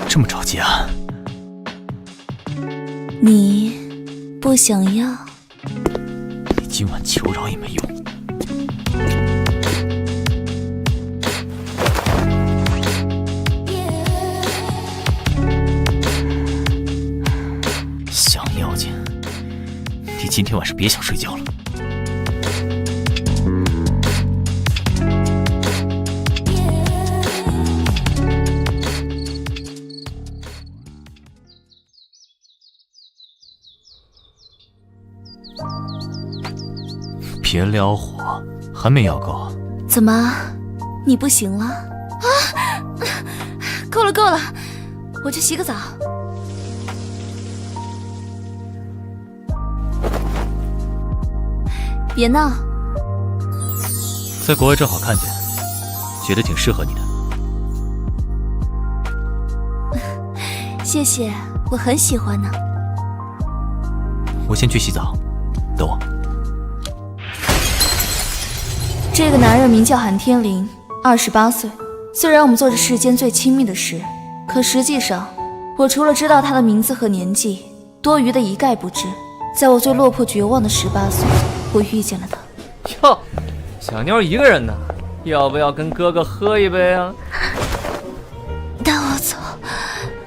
这么着急啊？你不想要？你今晚求饶也没用。想要钱，你今天晚上别想睡觉了。别撩火，还没要够？怎么，你不行了？啊，够了够了，我去洗个澡。别闹。在国外正好看见，觉得挺适合你的。谢谢，我很喜欢呢。我先去洗澡，等我。这个男人名叫韩天林，28岁。虽然我们做着世间最亲密的事，可实际上，我除了知道他的名字和年纪，多余的一概不知。在我最落魄绝望的18岁，我遇见了他。哟，小妞一个人呢，要不要跟哥哥喝一杯啊？带我走，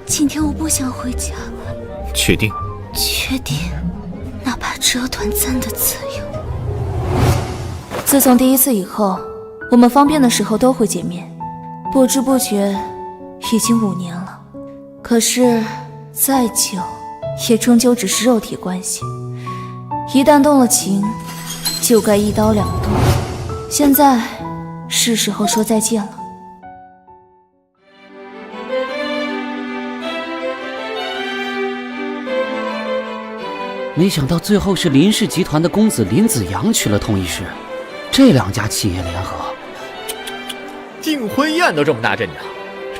今天我不想回家。确定？确定，哪怕只有短暂的自由。自从第一次以后，我们方便的时候都会见面，不知不觉已经5年了。可是再久，也终究只是肉体关系，一旦动了情，就该一刀两断。现在是时候说再见了。没想到最后是林氏集团的公子林子阳娶了佟医师，这2家企业联合，订婚宴都这么大阵仗，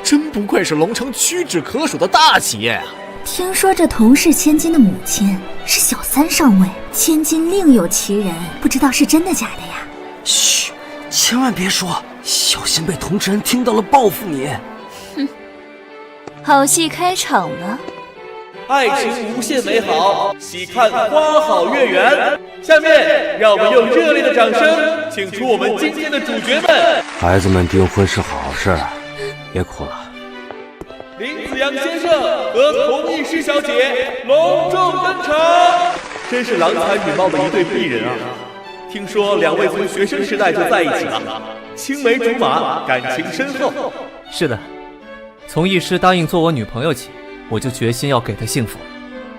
真不愧是龙城屈指可数的大企业啊！听说这佟氏千金的母亲是小三上位，千金另有其人，不知道是真的假的呀？嘘，千万别说，小心被佟知人听到了报复你。哼，好戏开场了。爱情无限美好，喜看花好月圆。下面让我们用热烈的掌声，请出我们今天的主角们。孩子们订婚是好事，别哭了。林子阳先生和佟医师小姐隆重登场，真是郎才女貌的一对璧人啊！听说2位从学生时代就在一起了，青梅竹马，感情深厚。是的，从医师答应做我女朋友起，我就决心要给她幸福。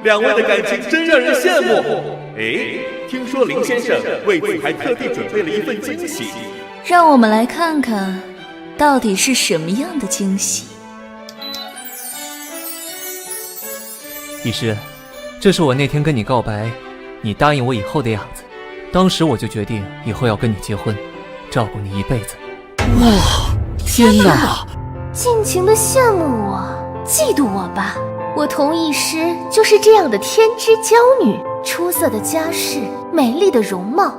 2位的感情真让人羡慕。哎，听说林先生为此还特地准备了一份惊喜，让我们来看看，到底是什么样的惊喜。医师，这是我那天跟你告白，你答应我以后的样子。当时我就决定以后要跟你结婚，照顾你一辈子。哇，天哪！尽情的羡慕我，嫉妒我吧。我佟医师就是这样的天之娇女，出色的家世，美丽的容貌，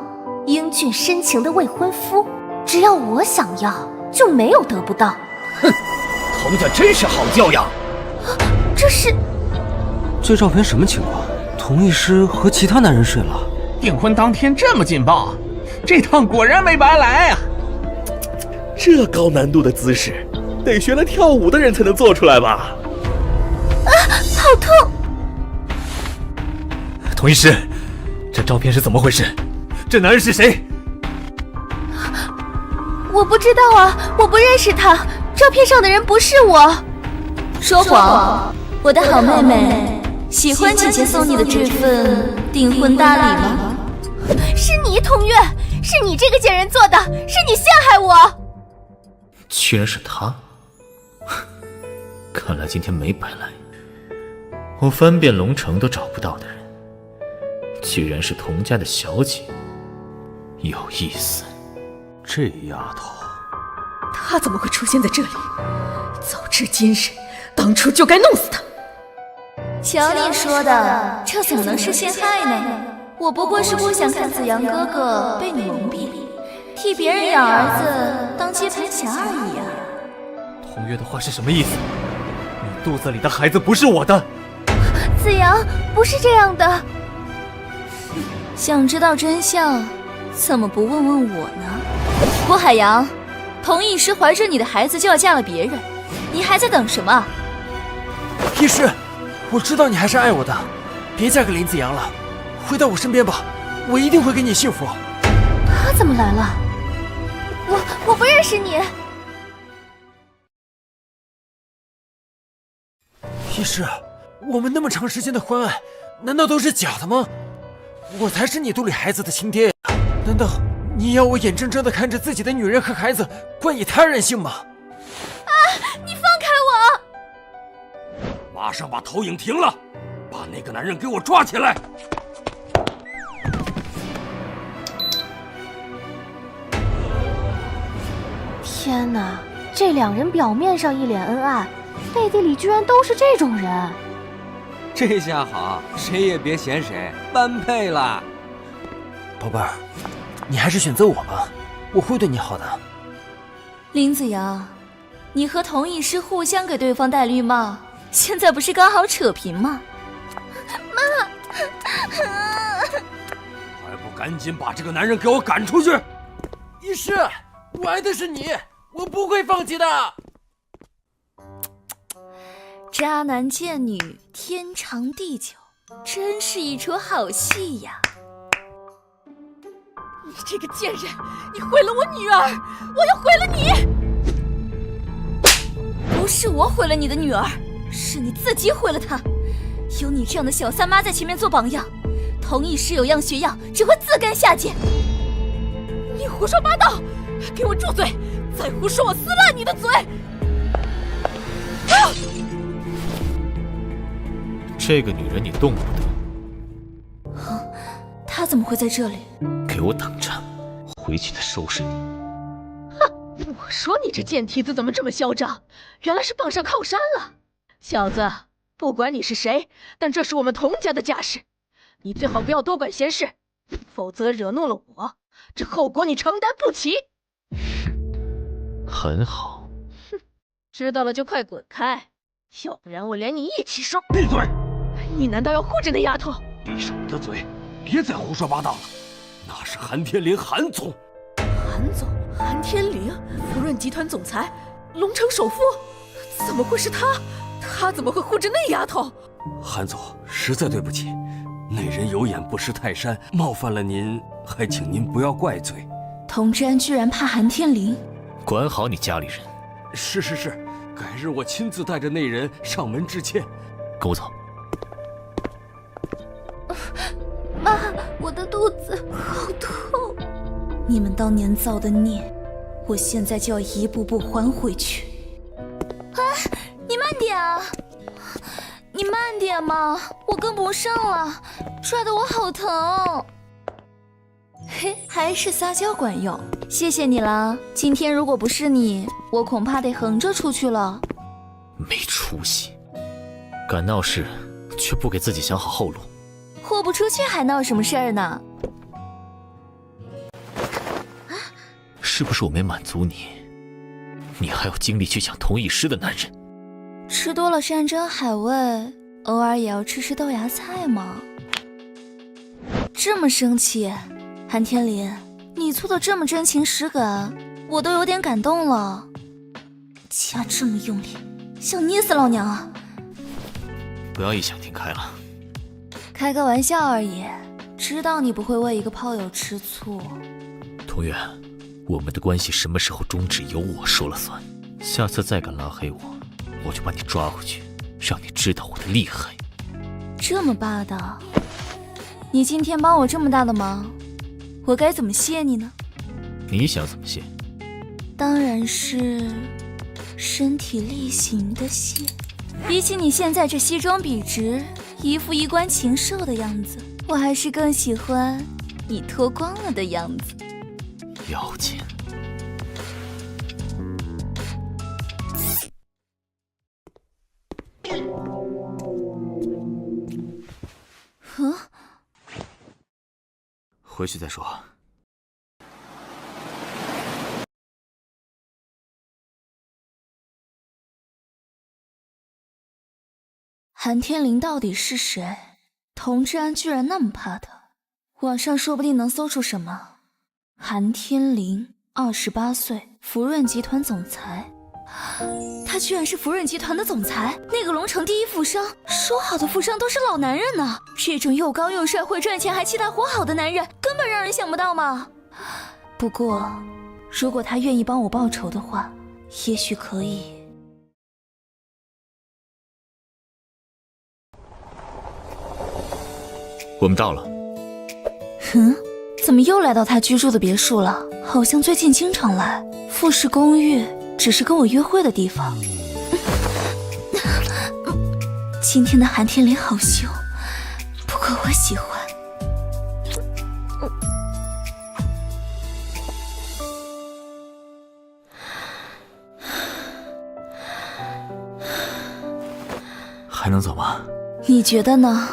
英俊深情的未婚夫，只要我想要，就没有得不到。哼，佟家真是好教养。这是……这照片什么情况？佟医师和其他男人睡了？订婚当天这么劲爆，这趟果然没白来啊！这高难度的姿势，得学了跳舞的人才能做出来吧？啊，好痛！佟医师，这照片是怎么回事？这男人是谁？我不知道啊，我不认识他，照片上的人不是我。说谎！我的好妹妹，喜欢姐姐送你的这份订婚大礼吗？是你，佟月，是你这个贱人做的，是你陷害我！居然是他！看来今天没白来。我翻遍龙城都找不到的人，居然是佟家的小姐，有意思。这丫头，她怎么会出现在这里？早知今日，当初就该弄死她。瞧你说的，这怎么能是陷害呢？我不过是不想看子阳哥哥被你蒙蔽，替别人养儿子当接盘侠而已啊。佟月的话是什么意思？你肚子里的孩子不是我的。子阳，不是这样的。想知道真相，怎么不问问我呢？郭海洋，童医师怀着你的孩子就要嫁了别人，你还在等什么？医师，我知道你还是爱我的，别嫁给林子阳了，回到我身边吧，我一定会给你幸福。他怎么来了？我不认识你。医师，我们那么长时间的婚爱，难道都是假的吗？我才是你肚里孩子的亲爹呀！难道你要我眼睁睁地看着自己的女人和孩子冠以他人姓吗？啊！你放开我！马上把投影停了，把那个男人给我抓起来！天哪，这两人表面上一脸恩爱，背地里居然都是这种人。这下好，谁也别嫌谁，般配了。宝贝儿，你还是选择我吧，我会对你好的。林子阳，你和童医师互相给对方戴绿帽，现在不是刚好扯平吗？妈，还不赶紧把这个男人给我赶出去！医师，我爱的是你，我不会放弃的。渣男贱女，天长地久，真是一出好戏呀！你这个贱人，你毁了我女儿，我要毁了你！不是我毁了你的女儿，是你自己毁了她。有你这样的小三妈在前面做榜样，童医师有样学样，只会自甘下贱。你胡说八道！给我住嘴！再胡说，我撕烂你的嘴！啊！这个女人你动不得。她怎么会在这里？给我等着，回去再收拾你。哼！我说你这贱蹄子怎么这么嚣张？原来是傍上靠山了。小子，不管你是谁，但这是我们童家的家事，你最好不要多管闲事，否则惹怒了我，这后果你承担不起。很好。哼，知道了就快滚开，要不然我连你一起收。闭嘴！你难道要护着那丫头？闭上你的嘴，别再胡说八道了。那是韩天林，韩总。韩总，韩天林，福润集团总裁，龙城首富，怎么会是他？他怎么会护着那丫头？韩总，实在对不起，那人有眼不识泰山，冒犯了您，还请您不要怪罪。童之安居然怕韩天林，管好你家里人。是，改日我亲自带着那人上门致歉。跟我走。妈，我的肚子好痛。你们当年造的孽，我现在就要一步步还回去。啊，你慢点啊！你慢点嘛，我跟不上了，拽得我好疼。嘿，还是撒娇管用，谢谢你啦。今天如果不是你，我恐怕得横着出去了。没出息，敢闹事，却不给自己想好后路。豁不出去还闹什么事儿呢？是不是我没满足你？你还有精力去抢童医师的男人？吃多了山珍海味，偶尔也要吃吃豆芽菜嘛。这么生气，韩天林，你做的这么真情实感，我都有点感动了。掐这么用力，想捏死老娘啊！不要异想天开了。开个玩笑而已，知道你不会为一个炮友吃醋。童月，我们的关系什么时候终止由我说了算。下次再敢拉黑我，我就把你抓回去，让你知道我的厉害。这么霸道，你今天帮我这么大的忙，我该怎么谢你呢？你想怎么谢？当然是身体力行的谢。比起你现在这西装笔直、一副衣冠禽兽的样子，我还是更喜欢你脱光了的样子。妖精。回去再说。韩天林到底是谁？童志安居然那么怕他，网上说不定能搜出什么。韩天林，28岁，福润集团总裁。他居然是福润集团的总裁，那个龙城第一富商。说好的富商都是老男人呢，这种又高又帅、会赚钱还气大活好的男人，根本让人想不到嘛。不过，如果他愿意帮我报仇的话，也许可以。我们到了。怎么又来到他居住的别墅了？好像最近经常来。富士公寓只是跟我约会的地方。今天的韩天林好秀，不过我喜欢。还能走吗？你觉得呢？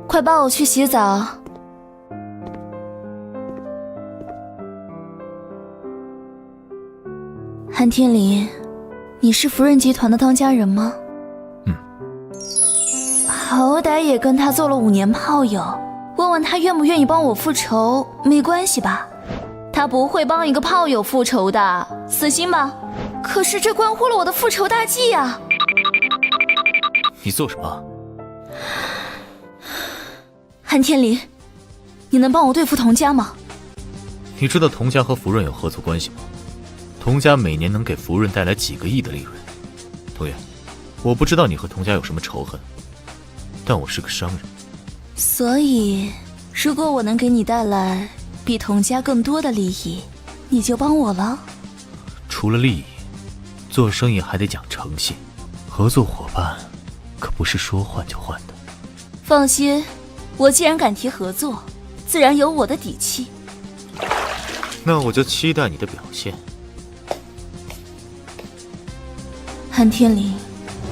快抱我去洗澡。韩天林，你是福润集团的当家人吗？好歹也跟他做了5年炮友，问问他愿不愿意帮我复仇，没关系吧？他不会帮一个炮友复仇的，死心吧。可是这关乎了我的复仇大计呀！你做什么？韩天林，你能帮我对付童家吗？你知道童家和福润有合作关系吗？童家每年能给福润带来几个亿的利润。童月，我不知道你和童家有什么仇恨，但我是个商人。所以，如果我能给你带来比童家更多的利益，你就帮我了。除了利益，做生意还得讲诚信，合作伙伴可不是说换就换的。放心，我既然敢提合作，自然有我的底气。那我就期待你的表现。韩天林，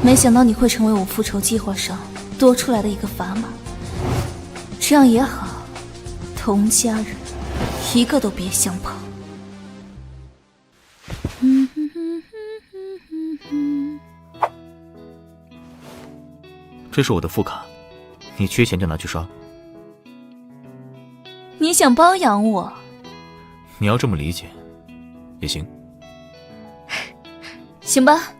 没想到你会成为我复仇计划上多出来的一个砝码。这样也好，童家人一个都别想跑。这是我的副卡，你缺钱就拿去刷。你想包养我？你要这么理解也行。行吧，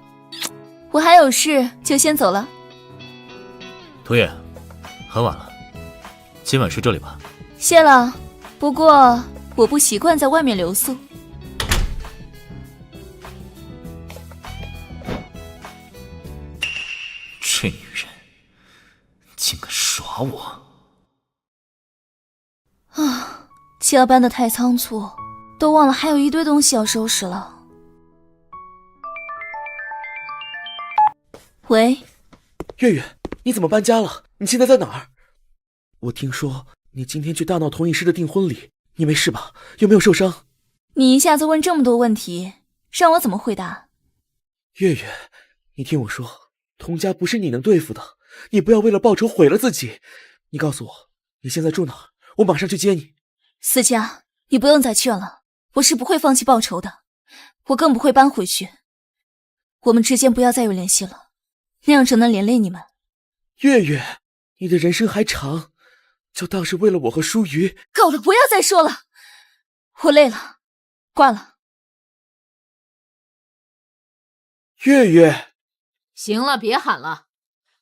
我还有事，就先走了。童月，很晚了，今晚睡这里吧。谢了，不过我不习惯在外面留宿。这女人竟敢耍我！啊，加班的太仓促，都忘了还有一堆东西要收拾了。喂，月月，你怎么搬家了？你现在在哪儿？我听说你今天去大闹同一师的订婚礼，你没事吧？有没有受伤？你一下子问这么多问题，让我怎么回答？月月，你听我说，童家不是你能对付的，你不要为了报仇毁了自己。你告诉我，你现在住哪儿？我马上去接你。思佳，你不用再劝了，我是不会放弃报仇的，我更不会搬回去。我们之间不要再有联系了，那样只能连累你们。月月，你的人生还长，就当是为了我和舒瑜。够了，不要再说了，我累了，挂了。月月，行了，别喊了，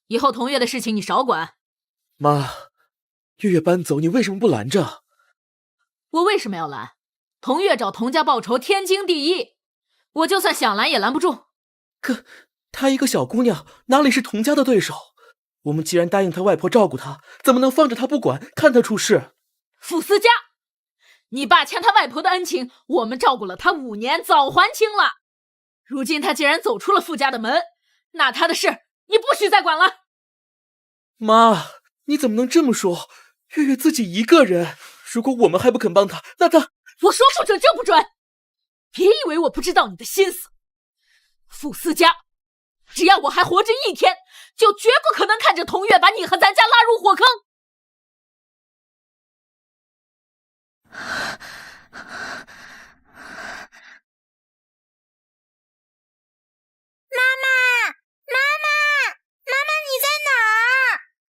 以后童月的事情你少管。妈，月月搬走，你为什么不拦着？我为什么要拦？童月找童家报仇天经地义，我就算想拦也拦不住。可她一个小姑娘，哪里是童家的对手？我们既然答应她外婆照顾她，怎么能放着她不管，看她出事？傅思佳，你爸欠他外婆的恩情，我们照顾了他5年，早还清了。如今他既然走出了傅家的门，那他的事你不许再管了。妈，你怎么能这么说？月月自己一个人，如果我们还不肯帮她，那她……我说不准就不准，别以为我不知道你的心思。傅思佳，只要我还活着1天，就绝不可能看着童月把你和咱家拉入火坑。妈妈，你在哪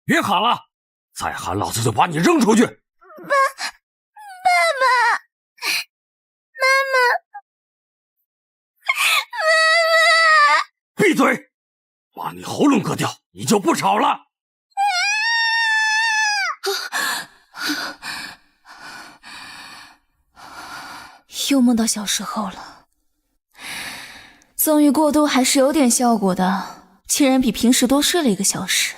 别喊了，再喊老子就把你扔出去！爸爸，妈妈，闭嘴！把你喉咙割掉，你就不吵了。又梦到小时候了。纵欲过度还是有点效果的，竟然比平时多睡了1个小时。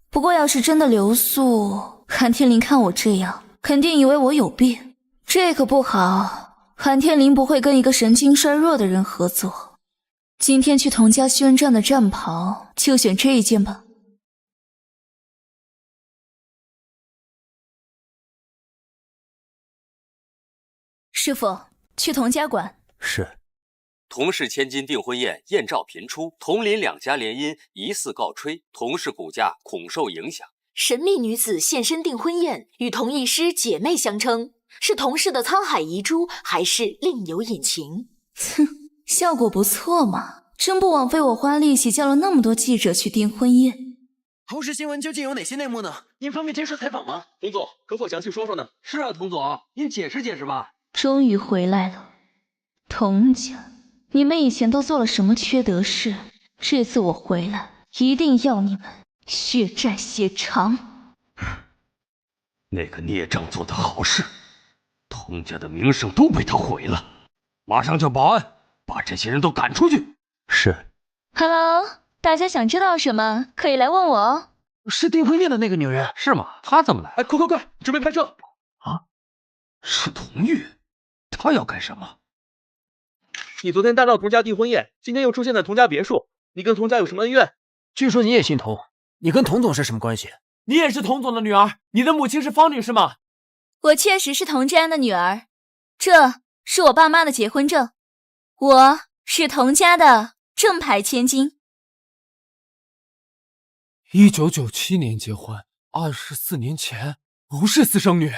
不过要是真的留宿，韩天林看我这样，肯定以为我有病，这可不好。韩天林不会跟一个神经衰弱的人合作。今天去童家宣战的战袍，就选这一件吧。师傅，去童家馆。是。童氏千金订婚宴艳照频出，童林两家联姻疑似告吹，童氏股价恐受影响。神秘女子现身订婚宴，与童艺师姐妹相称，是童氏的沧海遗珠，还是另有隐情？哼，效果不错嘛，真不枉费我花力气叫了那么多记者去订婚宴。童氏新闻究竟有哪些内幕呢？您方便接受采访吗？童总，可否详细说说呢？是啊，童总，您解释解释吧。终于回来了，童家，你们以前都做了什么缺德事？这次我回来，一定要你们血债血偿。那个孽障做的好事，童家的名声都被他毁了。马上叫保安，把这些人都赶出去。是。Hello， 大家想知道什么，可以来问我哦。是订婚宴的那个女人是吗？她怎么来？哎，快，准备拍摄啊！是童玉。他要干什么？你昨天大闹童家订婚宴，今天又出现在童家别墅，你跟童家有什么恩怨？据说你也姓童，你跟童总是什么关系？你也是童总的女儿，你的母亲是方女士吗？我确实是童志安的女儿，这是我爸妈的结婚证，我是童家的正牌千金。1997年结婚，24年前不是私生女。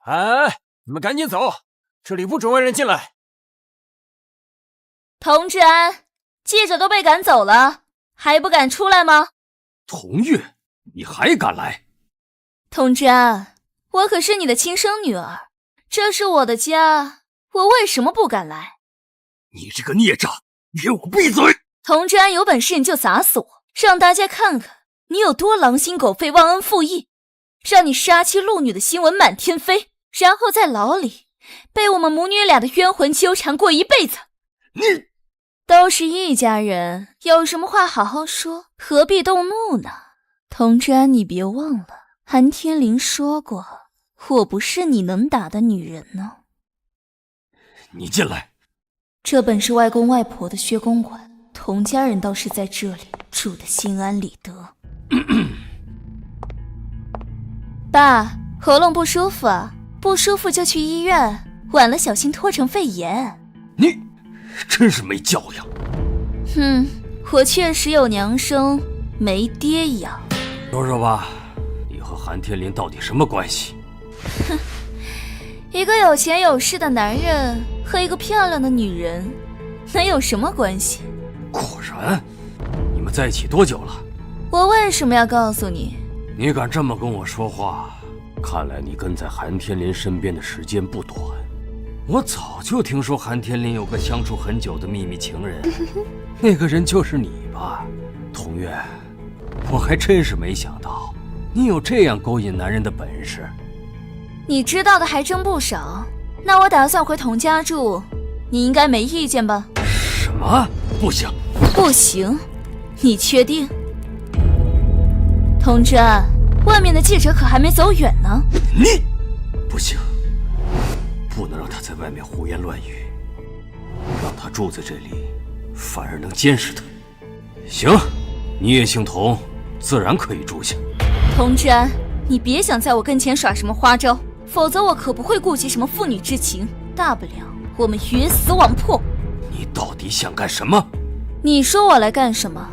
哎，你们赶紧走，这里不准外人进来。童志安，记者都被赶走了，还不敢出来吗？童月，你还敢来？童志安，我可是你的亲生女儿，这是我的家，我为什么不敢来？你这个孽障，给我闭嘴！童志安，有本事你就砸死我，让大家看看你有多狼心狗肺、忘恩负义，让你杀妻戮女的新闻满天飞，然后在牢里被我们母女俩的冤魂纠缠过一辈子。你都是一家人，有什么话好好说，何必动怒呢？童志安，你别忘了，韩天林说过，我不是你能打的女人呢。你进来。这本是外公外婆的薛公馆，童家人倒是在这里住得心安理得。爸，喉咙不舒服啊，不舒服就去医院，晚了小心拖成肺炎。你真是没教养。我确实有娘生没爹养。说说吧，你和韩天林到底什么关系？哼，一个有钱有势的男人和一个漂亮的女人能有什么关系？果然，你们在一起多久了？我为什么要告诉你？你敢这么跟我说话，看来你跟在韩天林身边的时间不短。我早就听说韩天林有个相处很久的秘密情人，那个人就是你吧，童月？我还真是没想到你有这样勾引男人的本事。你知道的还真不少。那我打算回童家住，你应该没意见吧？什么？不行！不行？你确定？童志安，外面的记者可还没走远呢。你不行，不能让他在外面胡言乱语，让他住在这里，反而能监视他。行，你也姓童，自然可以住下。童志安，你别想在我跟前耍什么花招，否则我可不会顾及什么父女之情，大不了我们鱼死网破。你到底想干什么？你说我来干什么？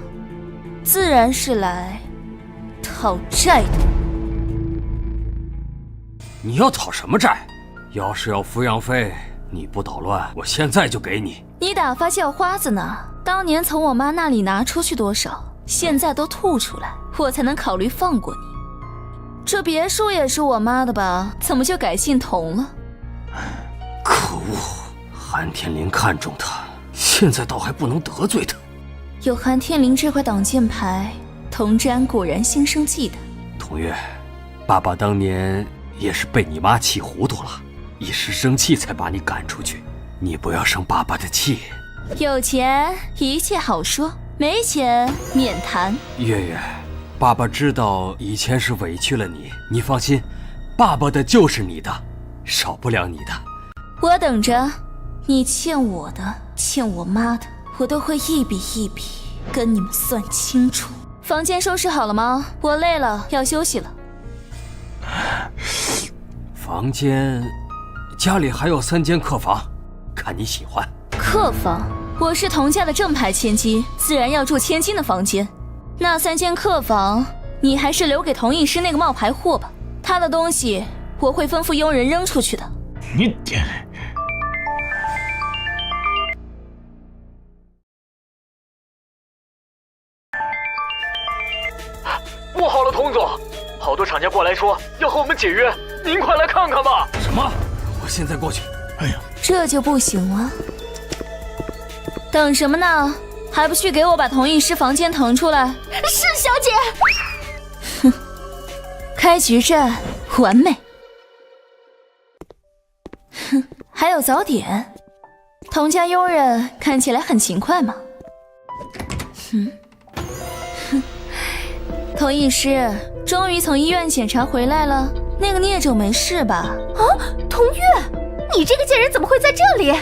自然是来讨债的。你要讨什么债？要是要抚养费，你不捣乱，我现在就给你。你打发叫花子呢？当年从我妈那里拿出去多少，现在都吐出来，我才能考虑放过你。这别墅也是我妈的吧？怎么就改姓童了？可恶，韩天林看中他，现在倒还不能得罪他。有韩天林这块挡箭牌，童之安果然心生忌惮。童月，爸爸当年也是被你妈气糊涂了，一时生气才把你赶出去。你不要生爸爸的气。有钱一切好说，没钱免谈。月月，爸爸知道以前是委屈了你，你放心，爸爸的就是你的，少不了你的。我等着，你欠我的，欠我妈的，我都会一笔一笔跟你们算清楚。房间收拾好了吗？我累了，要休息了。房间，家里还有3间客房，看你喜欢。客房？我是童家的正牌千金，自然要住千金的房间。那3间客房，你还是留给童医师那个冒牌货吧。他的东西我会吩咐佣人扔出去的。你不好了，童总，好多厂家过来说要和我们解约，您快来看看吧。什么？我现在过去。哎呀，这就不行了。等什么呢？还不去给我把童医师房间腾出来？是小姐。哼，开局战完美。哼，还有早点。童家佣人看起来很勤快嘛。童医师终于从医院检查回来了，那个孽种没事吧？啊，童月，你这个贱人怎么会在这里？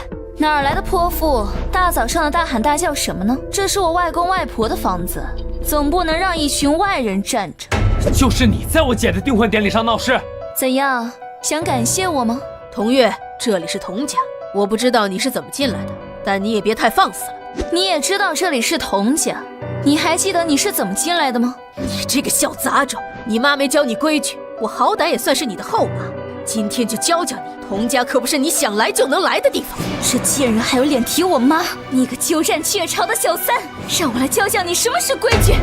哪儿来的泼妇？大早上的大喊大叫什么呢？这是我外公外婆的房子，总不能让一群外人占着。就是你在我姐的订婚典礼上闹事，怎样？想感谢我吗？童月，这里是童家，我不知道你是怎么进来的，但你也别太放肆了。你也知道这里是童家，你还记得你是怎么进来的吗？你这个小杂种，你妈没教你规矩，我好歹也算是你的后妈，今天就教教你，童家可不是你想来就能来的地方。这贱人还有脸提我妈，你个鸠占鹊巢的小三，让我来教教你什么是规矩。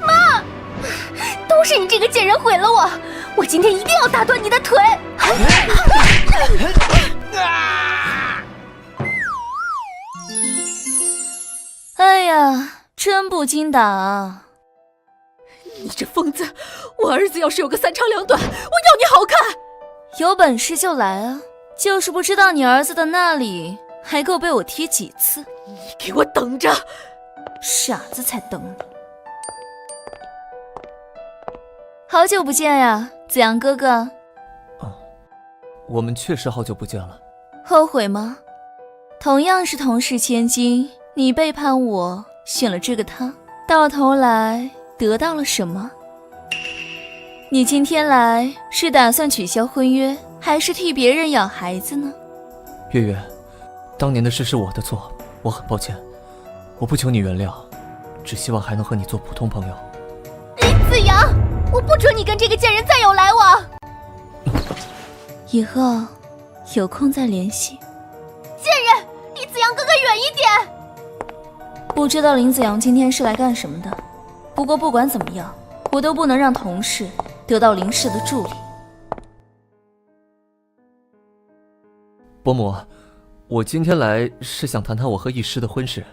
妈，都是你这个贱人毁了我，我今天一定要打断你的腿。哎呀，真不经打啊！你这疯子，我儿子要是有个3长2短，我要你好看！有本事就来啊！就是不知道你儿子的那里还够被我踢几次。你给我等着！傻子才等你。好久不见呀，子阳哥哥。我们确实好久不见了。后悔吗？同样是童氏千金，你背叛我，选了这个他，到头来得到了什么？你今天来是打算取消婚约，还是替别人养孩子呢？月月，当年的事是我的错，我很抱歉，我不求你原谅，只希望还能和你做普通朋友。林子阳，我不准你跟这个贱人再有来往。以后有空再联系。贱人，离子阳哥哥远一点。不知道林子阳今天是来干什么的，不过不管怎么样，我都不能让童氏得到林氏的助力。伯母，我今天来是想谈谈我和易师的婚事。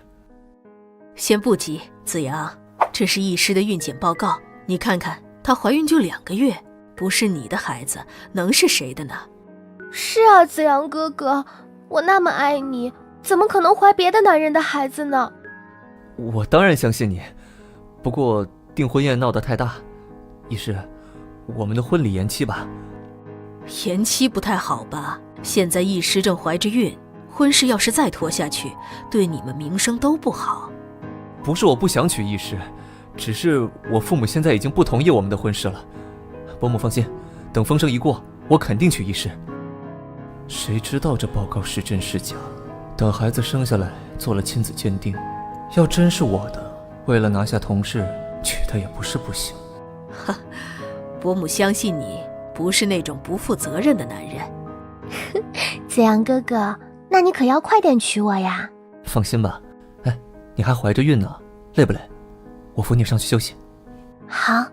先不急，子阳，这是易师的孕检报告，你看看，她怀孕就2个月，不是你的孩子，能是谁的呢？是啊，子阳哥哥，我那么爱你，怎么可能怀别的男人的孩子呢？我当然相信你，不过订婚宴闹得太大，易师，我们的婚礼延期吧。延期不太好吧？现在易师正怀着孕，婚事要是再拖下去，对你们名声都不好。不是我不想娶易师，只是我父母现在已经不同意我们的婚事了。伯母放心，等风声一过，我肯定娶易师。谁知道这报告是真是假？等孩子生下来做了亲子鉴定，要真是我的，为了拿下童氏，娶她也不是不行。哈，伯母相信你不是那种不负责任的男人。子阳哥哥，那你可要快点娶我呀！放心吧，哎，你还怀着孕呢，累不累？我扶你上去休息。好。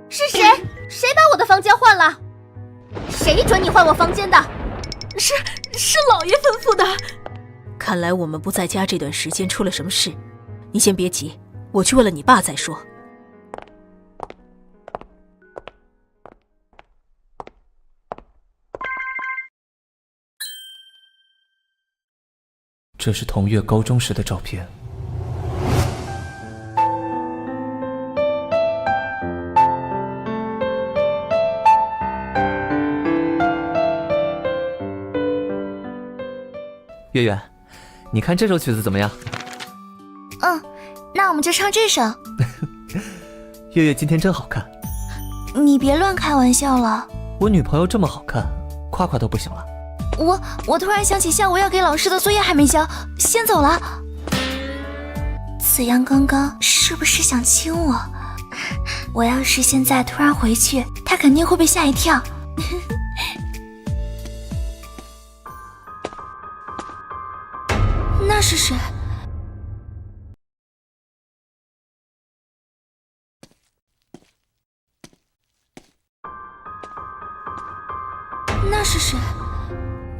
是谁？谁把我的房间换了？谁准你换我房间的？是老爷吩咐的。看来我们不在家这段时间出了什么事，你先别急，我去问了你爸再说。这是童月高中时的照片。月月，你看这首曲子怎么样？那我们就唱这首。月月今天真好看。你别乱开玩笑了。我女朋友这么好看，夸夸都不行了。我突然想起下午要给老师的作业还没交，先走了。子阳刚刚是不是想亲我？我要是现在突然回去，他肯定会被吓一跳。那是谁？那是谁？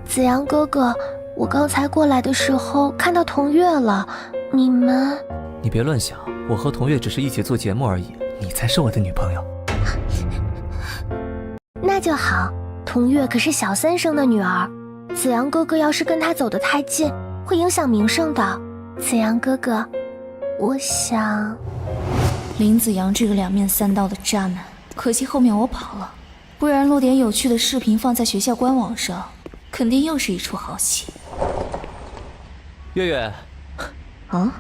子阳哥哥，我刚才过来的时候看到童月了，你们……你别乱想，我和童月只是一起做节目而已，你才是我的女朋友。那就好，童月可是小三生的女儿，子阳哥哥要是跟她走得太近，会影响名声的。子阳哥哥，我想……林子阳这个两面三刀的渣男，可惜后面我跑了，不然录点有趣的视频放在学校官网上，肯定又是一出好戏。月月，啊，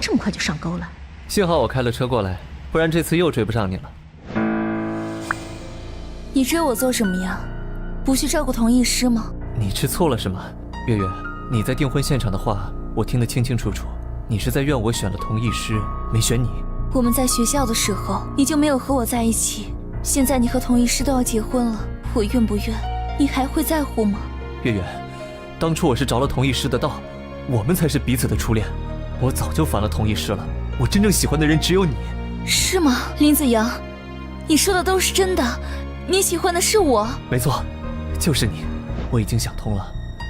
这么快就上钩了？幸好我开了车过来，不然这次又追不上你了。你追我做什么呀？不去照顾童艺师吗？你吃醋了是吗？月月，你在订婚现场的话，我听得清清楚楚，你是在怨我选了童艺师，没选你。我们在学校的时候，你就没有和我在一起。现在你和童艺师都要结婚了，我怨不怨？你还会在乎吗？月月，当初我是着了童艺师的道，我们才是彼此的初恋。我早就烦了童艺师了，我真正喜欢的人只有你。是吗，林子阳？你说的都是真的？你喜欢的是我？没错，就是你。我已经想通了，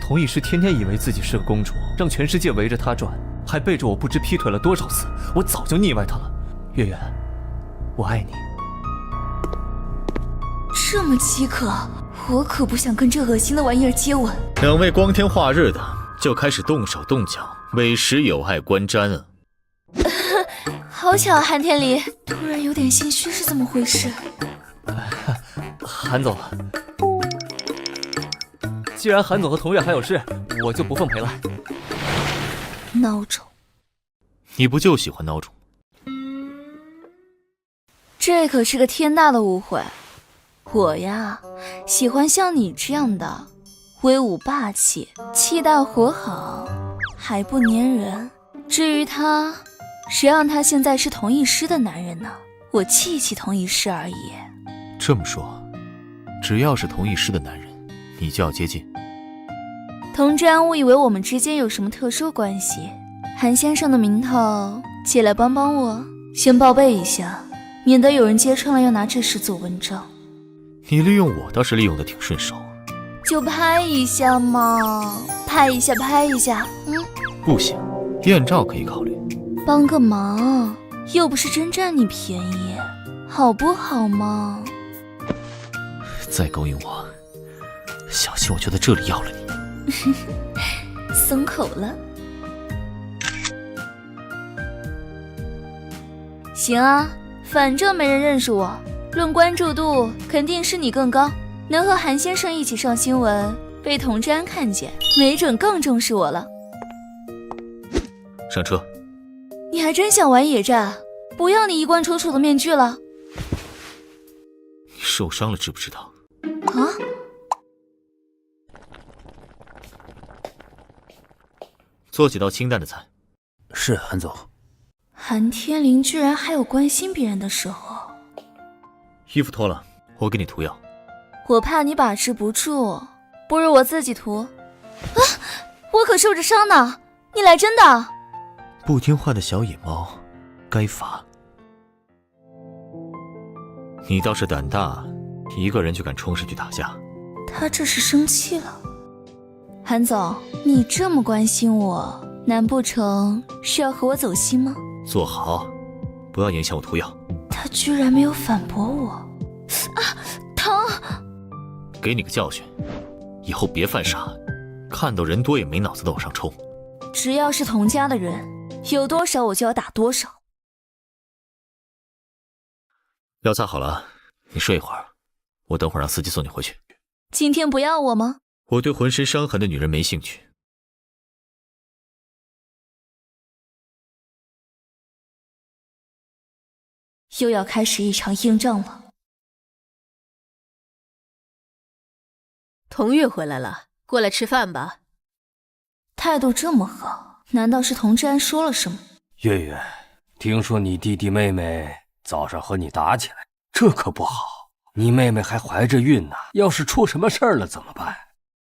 童艺师天天以为自己是个公主，让全世界围着她转，还背着我不知劈腿了多少次，我早就腻歪他了。月月，我爱你。这么饥渴，我可不想跟这恶心的玩意儿接吻。两位光天化日的就开始动手动脚，委实有碍观瞻啊！好巧啊，韩天离，突然有点心虚，是怎么回事？韩总，既然韩总和童月还有事，我就不奉陪了。孬种，你不就喜欢孬种？这可是个天大的误会。我呀，喜欢像你这样的，威武霸气，气大活好，还不粘人。至于他，谁让他现在是童艺师的男人呢？我气童艺师而已。这么说，只要是童艺师的男人，你就要接近。童真误以为我们之间有什么特殊关系，韩先生的名头，借来帮帮我，先报备一下，免得有人揭穿了要拿这事做文章。你利用我倒是利用的挺顺手，就拍一下嘛，拍一下。不行，艳照可以考虑。帮个忙，又不是真占你便宜，好不好嘛？再勾引我，小心我就在这里要了你。松口了。行啊，反正没人认识我，论关注度肯定是你更高，能和韩先生一起上新闻，被童真看见，没准更重视我了。上车。你还真想玩野战？不要你衣冠楚楚的面具了。你受伤了知不知道？啊？做几道清淡的菜。是，韩总。韩天林居然还有关心别人的时候。衣服脱了，我给你涂药。我怕你把持不住，不如我自己涂。啊，我可受着伤呢，你来真的？不听话的小野猫，该罚。你倒是胆大，一个人就敢冲上去打架。他这是生气了。韩总，你这么关心我，难不成是要和我走心吗？坐好，不要影响我涂药。他居然没有反驳我。啊，疼！给你个教训，以后别犯傻，看到人多也没脑子的往上冲。只要是童家的人，有多少我就要打多少。药擦好了，你睡一会儿，我等会儿让司机送你回去。今天不要我吗？我对浑身伤痕的女人没兴趣。又要开始一场硬仗了。童月回来了，过来吃饭吧。态度这么好，难道是童志安说了什么？月月，听说你弟弟妹妹早上和你打起来，这可不好。你妹妹还怀着孕呢，要是出什么事儿了怎么办？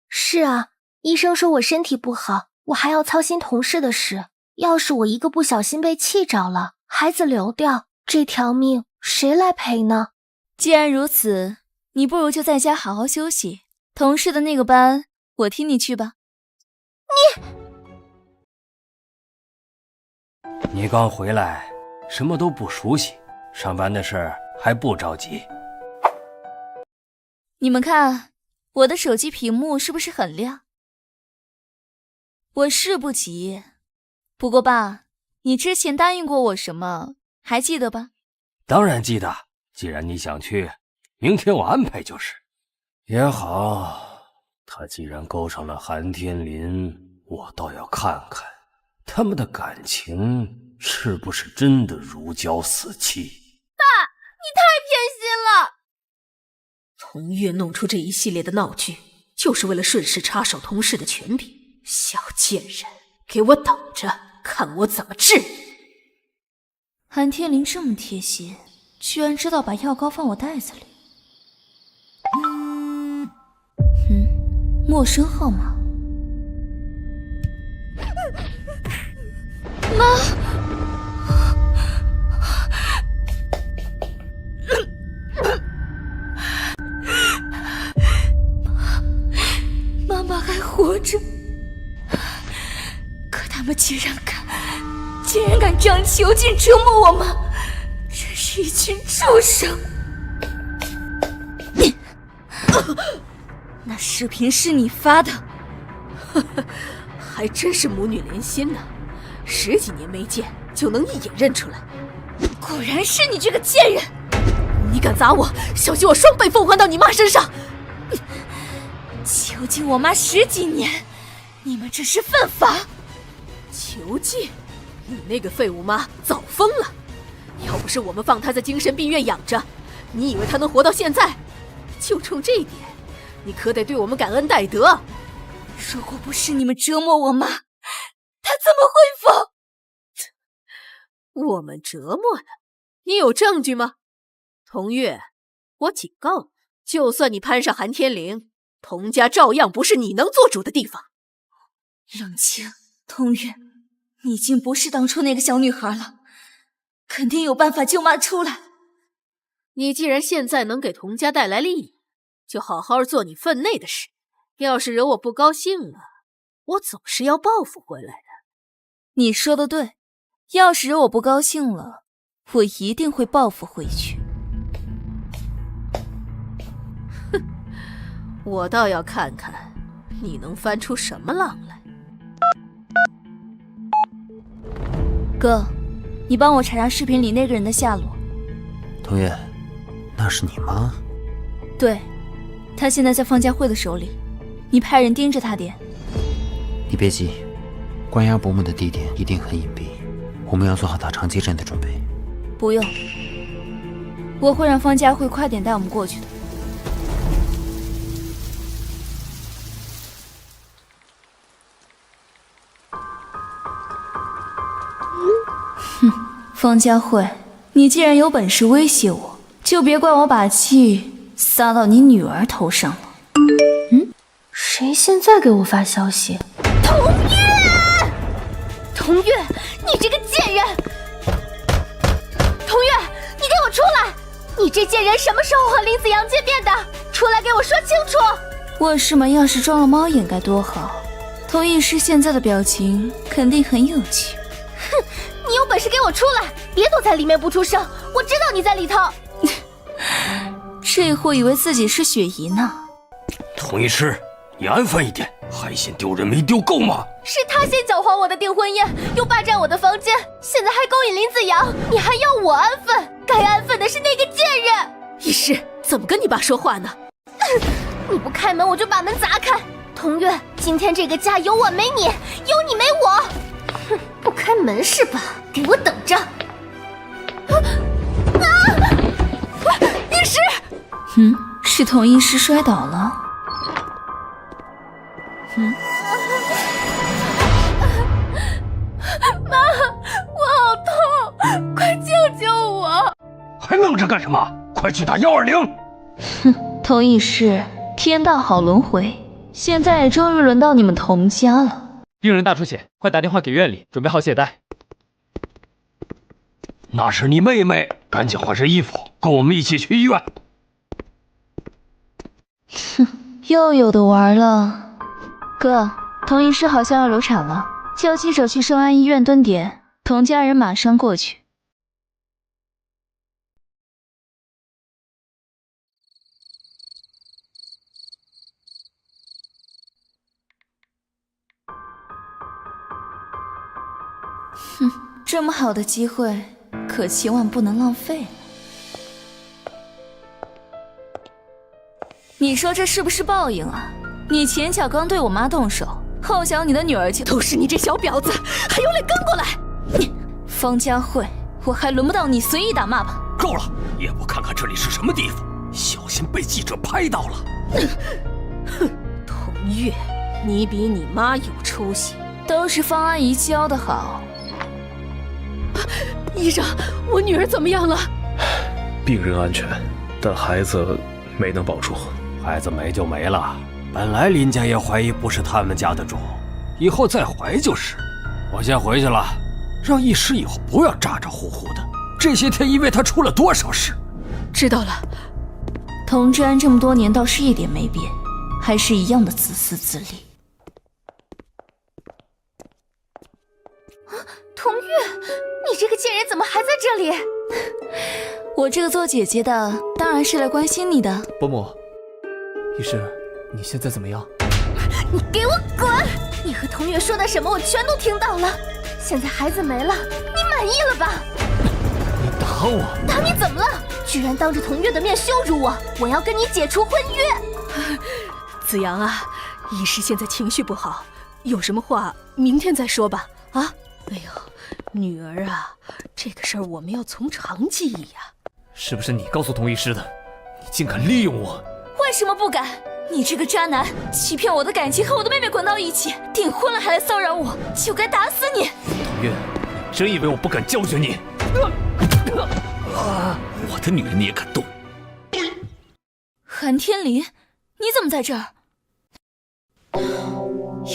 是啊，医生说我身体不好，我还要操心同事的事。要是我一个不小心被气着了，孩子流掉，这条命谁来赔呢？既然如此，你不如就在家好好休息。同事的那个班，我替你去吧。你刚回来，什么都不熟悉，上班的事儿还不着急。你们看，我的手机屏幕是不是很亮？我是不急，不过爸，你之前答应过我什么，还记得吧？当然记得，既然你想去，明天我安排就是。也好，他既然勾上了韩天林，我倒要看看他们的感情是不是真的如胶似漆。爸，你太偏心了！童月弄出这一系列的闹剧，就是为了顺势插手童氏的权柄。小贱人，给我等着，看我怎么治你！韩天林这么贴心，居然知道把药膏放我袋子里。陌生号码。妈！妈妈还活着，可他们竟然敢这样囚禁折磨我妈，真是一群畜生！那视频是你发的？呵呵，还真是母女连心呢，10几年没见就能一眼认出来。果然是你这个贱人！你敢砸我，小心我双倍奉还到你妈身上！囚禁我妈10几年，你们这是犯法！囚禁？你那个废物妈早疯了！要不是我们放她在精神病院养着，你以为她能活到现在？就冲这一点，你可得对我们感恩戴德。如果不是你们折磨我妈，她怎么会疯？我们折磨她？你有证据吗？童月，我警告你，就算你攀上韩天灵，童家照样不是你能做主的地方。冷静，童月，你已经不是当初那个小女孩了，肯定有办法救妈出来。你既然现在能给童家带来利益，就好好做你分内的事。要是惹我不高兴了，我总是要报复回来的。你说的对，要是惹我不高兴了，我一定会报复回去。哼，我倒要看看你能翻出什么浪来。哥，你帮我查查视频里那个人的下落。童月，那是你妈？对，她现在在方家慧的手里，你派人盯着她点。你别急，关押伯母的地点一定很隐蔽，我们要做好打长击战的准备。不用，我会让方家慧快点带我们过去的。哼，方家慧，你既然有本事威胁我，就别怪我把气撒到你女儿头上了。谁现在给我发消息？童童月，你这个贱人！童月，你给我出来！你这贱人什么时候和林子阳见面的？出来给我说清楚！卧室门要是装了猫眼该多好。童医师现在的表情肯定很有趣。哼，你有本事给我出来，别躲在里面不出声，我知道你在里头。这货以为自己是雪姨呢。童医师，你安分一点，还嫌丢人没丢够吗？是他先搅黄我的订婚宴，又霸占我的房间，现在还勾引林子阳，你还要我安分？该安分的是那个贱人！医师，怎么跟你爸说话呢？你不开门，我就把门砸开。童月，今天这个家有我没你，有你没我。哼，不开门是吧？给我等着！医师，是童医师摔倒了。妈，我好痛，快救救我！还愣着干什么？快去打120！童医师，天道好轮回，现在终于轮到你们童家了。病人大出血，快打电话给院里，准备好血袋。那是你妹妹，赶紧换身衣服，跟我们一起去医院。又有的玩了。哥，童医师好像要流产了，叫记者去圣安医院蹲点，童家人马上过去。这么好的机会，可千万不能浪费。你说这是不是报应啊？你前脚刚对我妈动手，后脚你的女儿就……都是你这小婊子，还有脸跟过来！方佳慧，我还轮不到你随意打骂吧？够了，也不看看这里是什么地方，小心被记者拍到了。哼，童月，你比你妈有出息，都是方阿姨教的好。医生，我女儿怎么样了？病人安全，但孩子没能保住。孩子没就没了，本来林家也怀疑不是他们家的种，以后再怀就是。我先回去了，让医师以后不要咋咋呼呼的。这些天因为他出了多少事。知道了。童志安这么多年倒是一点没变，还是一样的自私自利。童月，你这个贱人怎么还在这里？我这个做姐姐的当然是来关心你的。伯母，医师，你现在怎么样？你给我滚！你和童月说的什么我全都听到了。现在孩子没了，你满意了吧？你打我？打你怎么了？居然当着童月的面羞辱我！我要跟你解除婚约。子阳啊，医师现在情绪不好，有什么话明天再说吧。啊？哎呦，女儿啊，这个事儿我们要从长计议呀。是不是你告诉童医师的？你竟敢利用我！为什么不敢？你这个渣男，欺骗我的感情，和我的妹妹滚到一起，订婚了还来骚扰我，就该打死你！童月，你真以为我不敢教训你？我的女人你也敢动？韩天林，你怎么在这儿？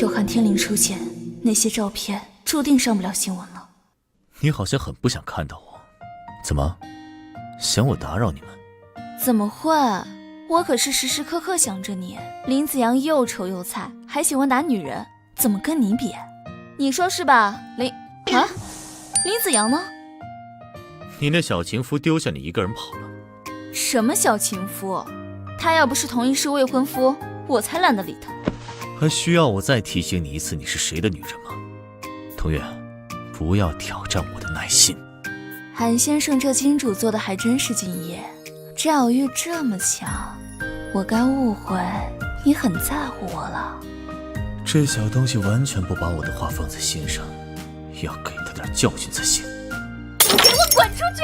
有韩天林出现，那些照片注定上不了新闻了。你好像很不想看到我，怎么？嫌我打扰你们？怎么会？我可是时时刻刻想着你。林子阳又丑又菜，还喜欢打女人，怎么跟你比？你说是吧？林子阳呢？你那小情夫丢下你一个人跑了。什么小情夫？他要不是同意是未婚夫，我才懒得理他。还需要我再提醒你一次你是谁的女人吗？童月，不要挑战我的耐心。韩先生这金主做的还真是敬业，赵玉这么强，我该误会你很在乎我了。这小东西完全不把我的话放在心上，要给他点教训才行。你给我滚出去！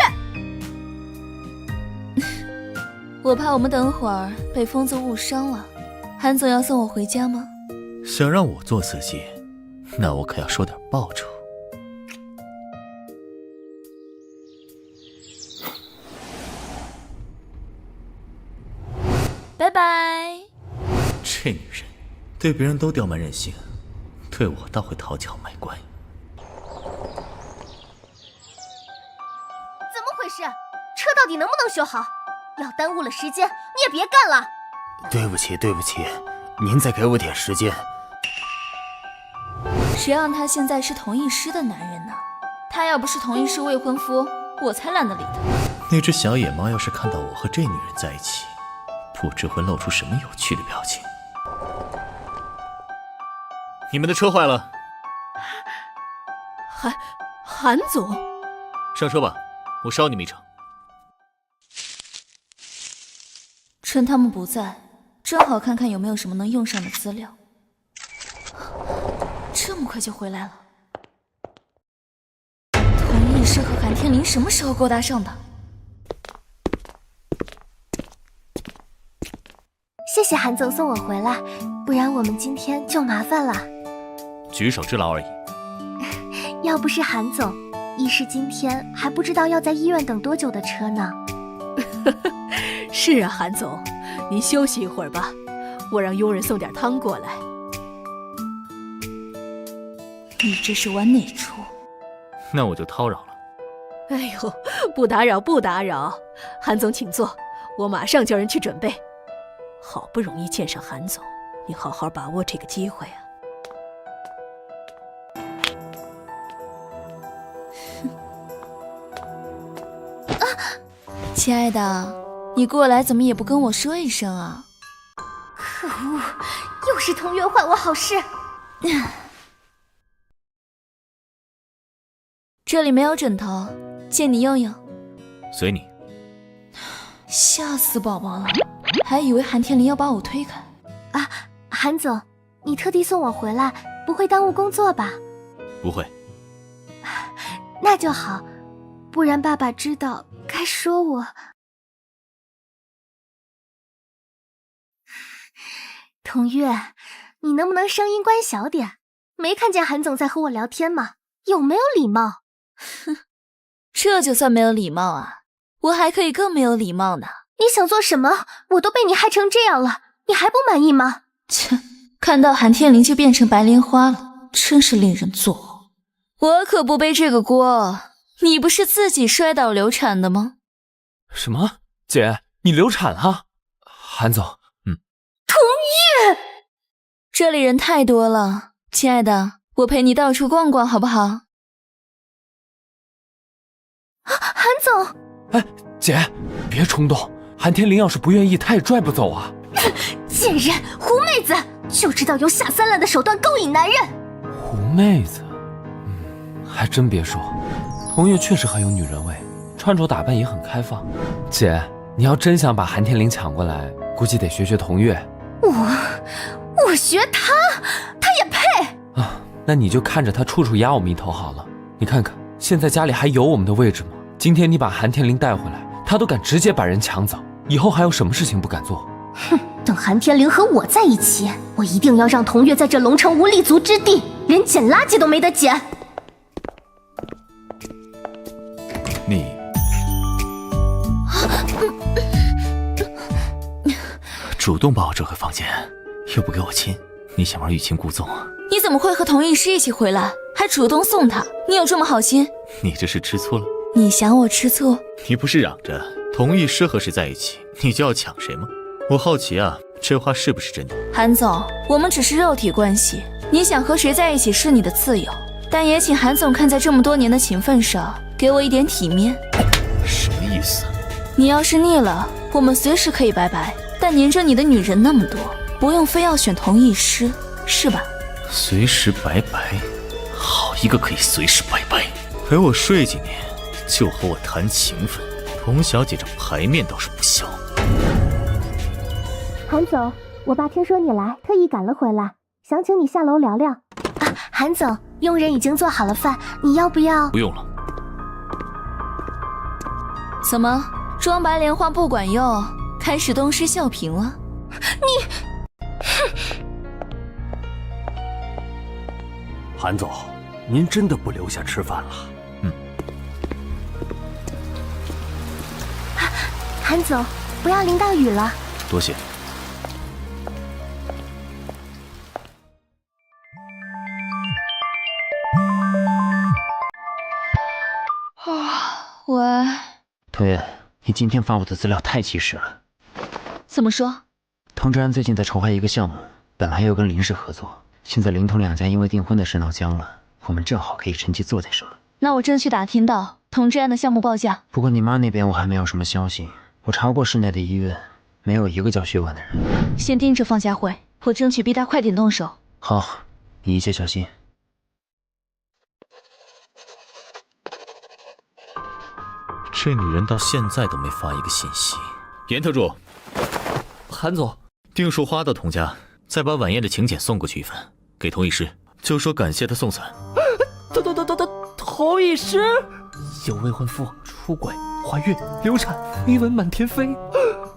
我怕我们等会儿被疯子误伤了。韩总要送我回家吗？想让我做司机，那我可要收点报酬。拜拜。这女人对别人都刁蛮任性，对我倒会讨巧卖乖。底能不能修好？要耽误了时间，你也别干了。对不起，对不起，您再给我点时间。谁让他现在是同义师的男人呢？他要不是同义师未婚夫，我才懒得理他。那只小野猫要是看到我和这女人在一起，不知会露出什么有趣的表情。你们的车坏了，韩总，上车吧，我捎你们一程。趁他们不在，正好看看有没有什么能用上的资料。这么快就回来了？童义师和韩天林什么时候勾搭上的？谢谢韩总送我回来，不然我们今天就麻烦了。举手之劳而已。要不是韩总，一是今天还不知道要在医院等多久的车呢。是啊，韩总，您休息一会儿吧，我让佣人送点汤过来。你这是玩哪出？那我就叨扰了。哎呦，不打扰，不打扰，韩总请坐，我马上叫人去准备。好不容易见上韩总，你好好把握这个机会啊！亲爱的，你过来怎么也不跟我说一声啊？可恶，又是童月坏我好事。这里没有枕头，借你用用。随你。吓死宝宝了，还以为韩天林要把我推开。啊，韩总，你特地送我回来，不会耽误工作吧？不会。那就好，不然爸爸知道该说我。童月，你能不能声音关小点？没看见韩总在和我聊天吗？有没有礼貌？哼，这就算没有礼貌啊？我还可以更没有礼貌呢。你想做什么？我都被你害成这样了，你还不满意吗？切，看到韩天林就变成白莲花了，真是令人作呕。我可不背这个锅，你不是自己摔倒流产的吗？什么？姐，你流产了？韩总，童玉，这里人太多了，亲爱的，我陪你到处逛逛好不好？韩总，哎，姐，别冲动，韩天林要是不愿意，他也拽不走啊。贱人，狐妹子，就知道用下三滥的手段勾引男人。狐妹子，还真别说，童月确实很有女人味，穿着打扮也很开放。姐，你要真想把韩天林抢过来，估计得学学童月。我学他，他也配啊？那你就看着他处处压我们一头好了。你看看，现在家里还有我们的位置吗？今天你把韩天林带回来，他都敢直接把人抢走，以后还有什么事情不敢做？哼，等韩天林和我在一起，我一定要让童月在这龙城无立足之地，连捡垃圾都没得捡。你主动把我拽回房间，又不给我亲，你想玩欲擒故纵啊？你怎么会和童医师一起回来，还主动送他？你有这么好心？你这是吃醋了？你想我吃醋？你不是嚷着童医师和谁在一起，你就要抢谁吗？我好奇啊，这话是不是真的？韩总，我们只是肉体关系，你想和谁在一起是你的自由，但也请韩总看在这么多年的情分上，给我一点体面。什么意思？你要是腻了，我们随时可以拜拜，但黏着你的女人那么多，不用非要选童医师，是吧？随时拜拜，好一个可以随时拜拜！陪我睡几年，就和我谈情分，童小姐这牌面倒是不小。韩总，我爸听说你来，特意赶了回来，想请你下楼聊聊。啊，韩总，佣人已经做好了饭，你要不要？不用了。怎么，装白莲花不管用，开始东施效颦了？韩总，您真的不留下吃饭了？韩总，不要淋到雨了。多谢。喂，童月，你今天发我的资料太及时了。怎么说？童志安最近在筹划一个项目，本来要跟林氏合作，现在林童两家因为订婚的事闹僵了，我们正好可以趁机做点什么。那我争取打听到童志安的项目报价。不过你妈那边我还没有什么消息，我查过市内的医院，没有一个叫薛婉的人。先盯着方家慧，我争取逼他快点动手。好，你一切小心。这女人到现在都没发一个信息。严特助，韩总，定数花到童家，再把晚宴的请柬送过去一份，给童医师，就说感谢他送伞。童医师有未婚夫出轨、怀孕、流产、绯闻满天飞，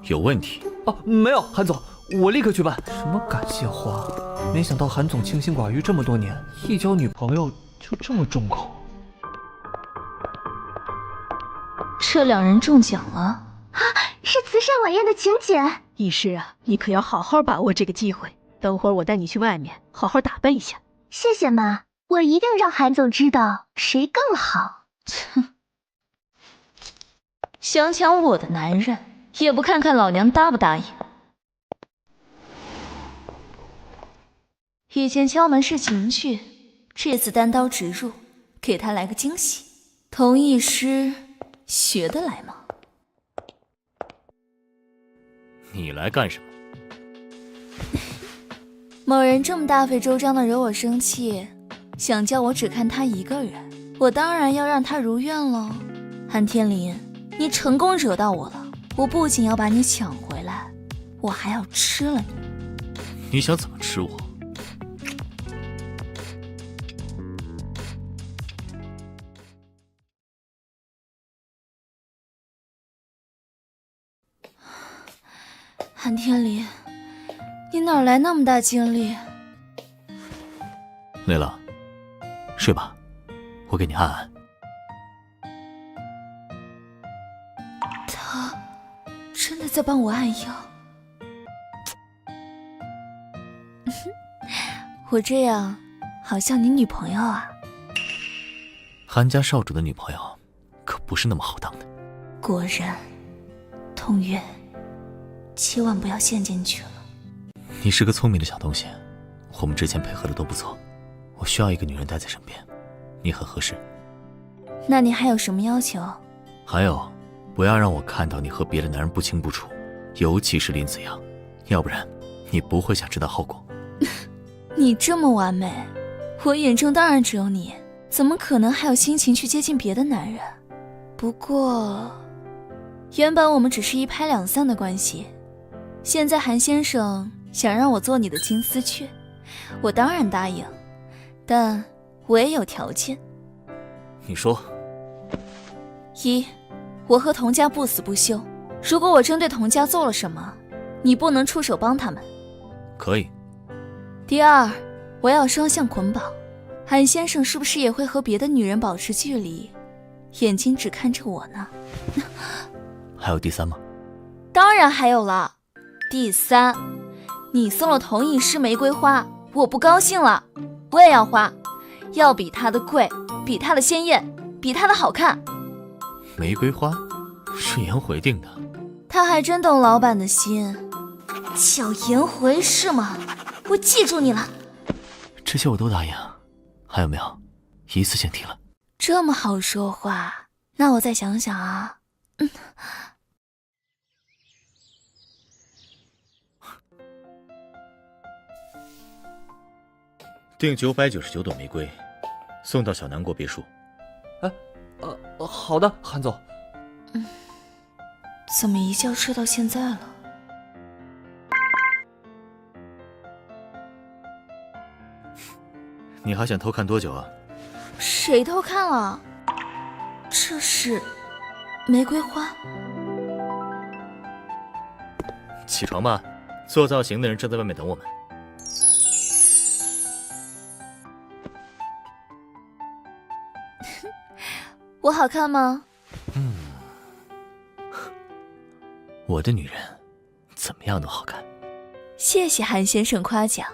有问题？哦，没有，韩总，我立刻去办。什么感谢花？没想到韩总清心寡欲这么多年，一交女朋友就这么重口。这两人中奖了啊！是慈善晚宴的请柬。医师啊，你可要好好把握这个机会。等会儿我带你去外面好好打扮一下。谢谢妈，我一定让韩总知道谁更好。哼，想抢我的男人，也不看看老娘答不答应。以前敲门是情趣，这次单刀直入，给他来个惊喜。童医师学得来吗？你来干什么？某人这么大费周章的惹我生气，想叫我只看他一个人，我当然要让他如愿了。韩天林，你成功惹到我了，我不仅要把你抢回来，我还要吃了你。你想怎么吃我？韩天林，你哪来那么大精力？累了，睡吧，我给你按按。他真的在帮我按腰。我这样好像你女朋友啊？韩家少主的女朋友可不是那么好当的。果然，童月，千万不要陷进去了。你是个聪明的小东西，我们之前配合的都不错，我需要一个女人待在身边，你很合适。那你还有什么要求？还有，不要让我看到你和别的男人不清不楚，尤其是林子阳，要不然你不会想知道后果。你这么完美，我眼中当然只有你，怎么可能还有心情去接近别的男人？不过，原本我们只是一拍两散的关系，现在韩先生想让我做你的金丝雀，我当然答应，但我也有条件。你说。一，我和童家不死不休，如果我针对童家做了什么，你不能出手帮他们。可以。第二，我要双向捆绑，韩先生是不是也会和别的女人保持距离，眼睛只看着我呢？还有第三吗？当然还有了。第三，你送了童医师玫瑰花，我不高兴了，我也要花，要比他的贵，比他的鲜艳，比他的好看。玫瑰花是颜回定的，他还真懂老板的心。叫颜回是吗？我记住你了。这些我都答应，还有没有？一次性提了。这么好说话，那我再想想啊。订999朵玫瑰，送到小南国别墅。好的，韩总。怎么一觉睡到现在了？你还想偷看多久啊？谁偷看了？这是玫瑰花。起床吧，做造型的人正在外面等我们。我好看吗？我的女人怎么样都好看。谢谢韩先生夸奖。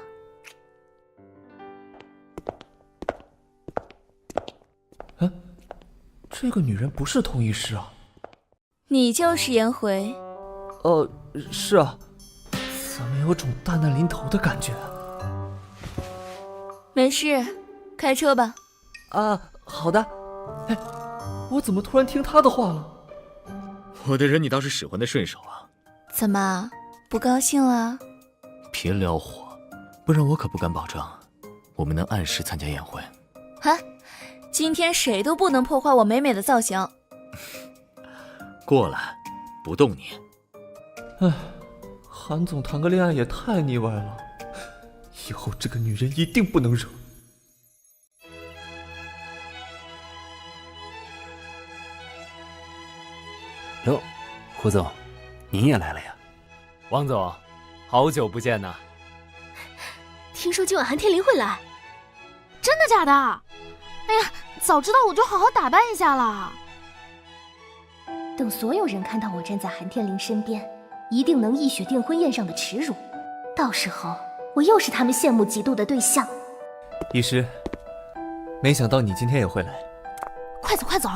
这个女人不是童医师啊？你就是颜回？是啊，怎么有种大难临头的感觉？没事，开车吧。啊，好的。哎，我怎么突然听他的话了？我的人你倒是使唤的顺手啊。怎么，不高兴了？别撩火，不然我可不敢保证我们能按时参加宴会。啊，今天谁都不能破坏我美美的造型。过来，不动你。唉，韩总谈个恋爱也太腻歪了，以后这个女人一定不能惹。哟，胡总，您也来了呀？王总，好久不见呐！听说今晚韩天林会来，真的假的？哎呀，早知道我就好好打扮一下了。等所有人看到我站在韩天林身边，一定能一雪订婚宴上的耻辱。到时候我又是他们羡慕嫉妒的对象。医师，没想到你今天也会来。快走快走！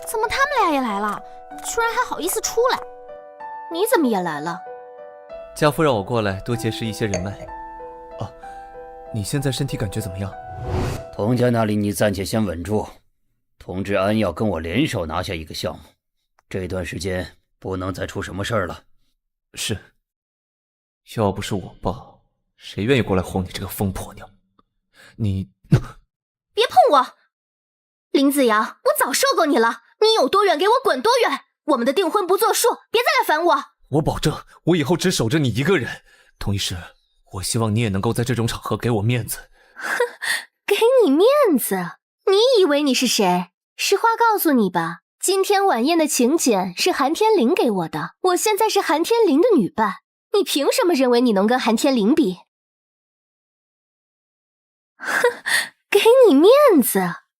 怎么他们俩也来了？居然还好意思出来？你怎么也来了？家父让我过来多结识一些人脉。哦，你现在身体感觉怎么样？童家那里你暂且先稳住，童志安要跟我联手拿下一个项目，这段时间不能再出什么事儿了。是，要不是我爸，谁愿意过来哄你这个疯婆娘？你别碰我！林子阳，我早说过你了，你有多远给我滚多远！我们的订婚不作数，别再来烦我！我保证，我以后只守着你一个人。童医师，我希望你也能够在这种场合给我面子。哼，给你面子？你以为你是谁？实话告诉你吧，今天晚宴的请柬是韩天林给我的，我现在是韩天林的女伴，你凭什么认为你能跟韩天林比？哼，给你面子？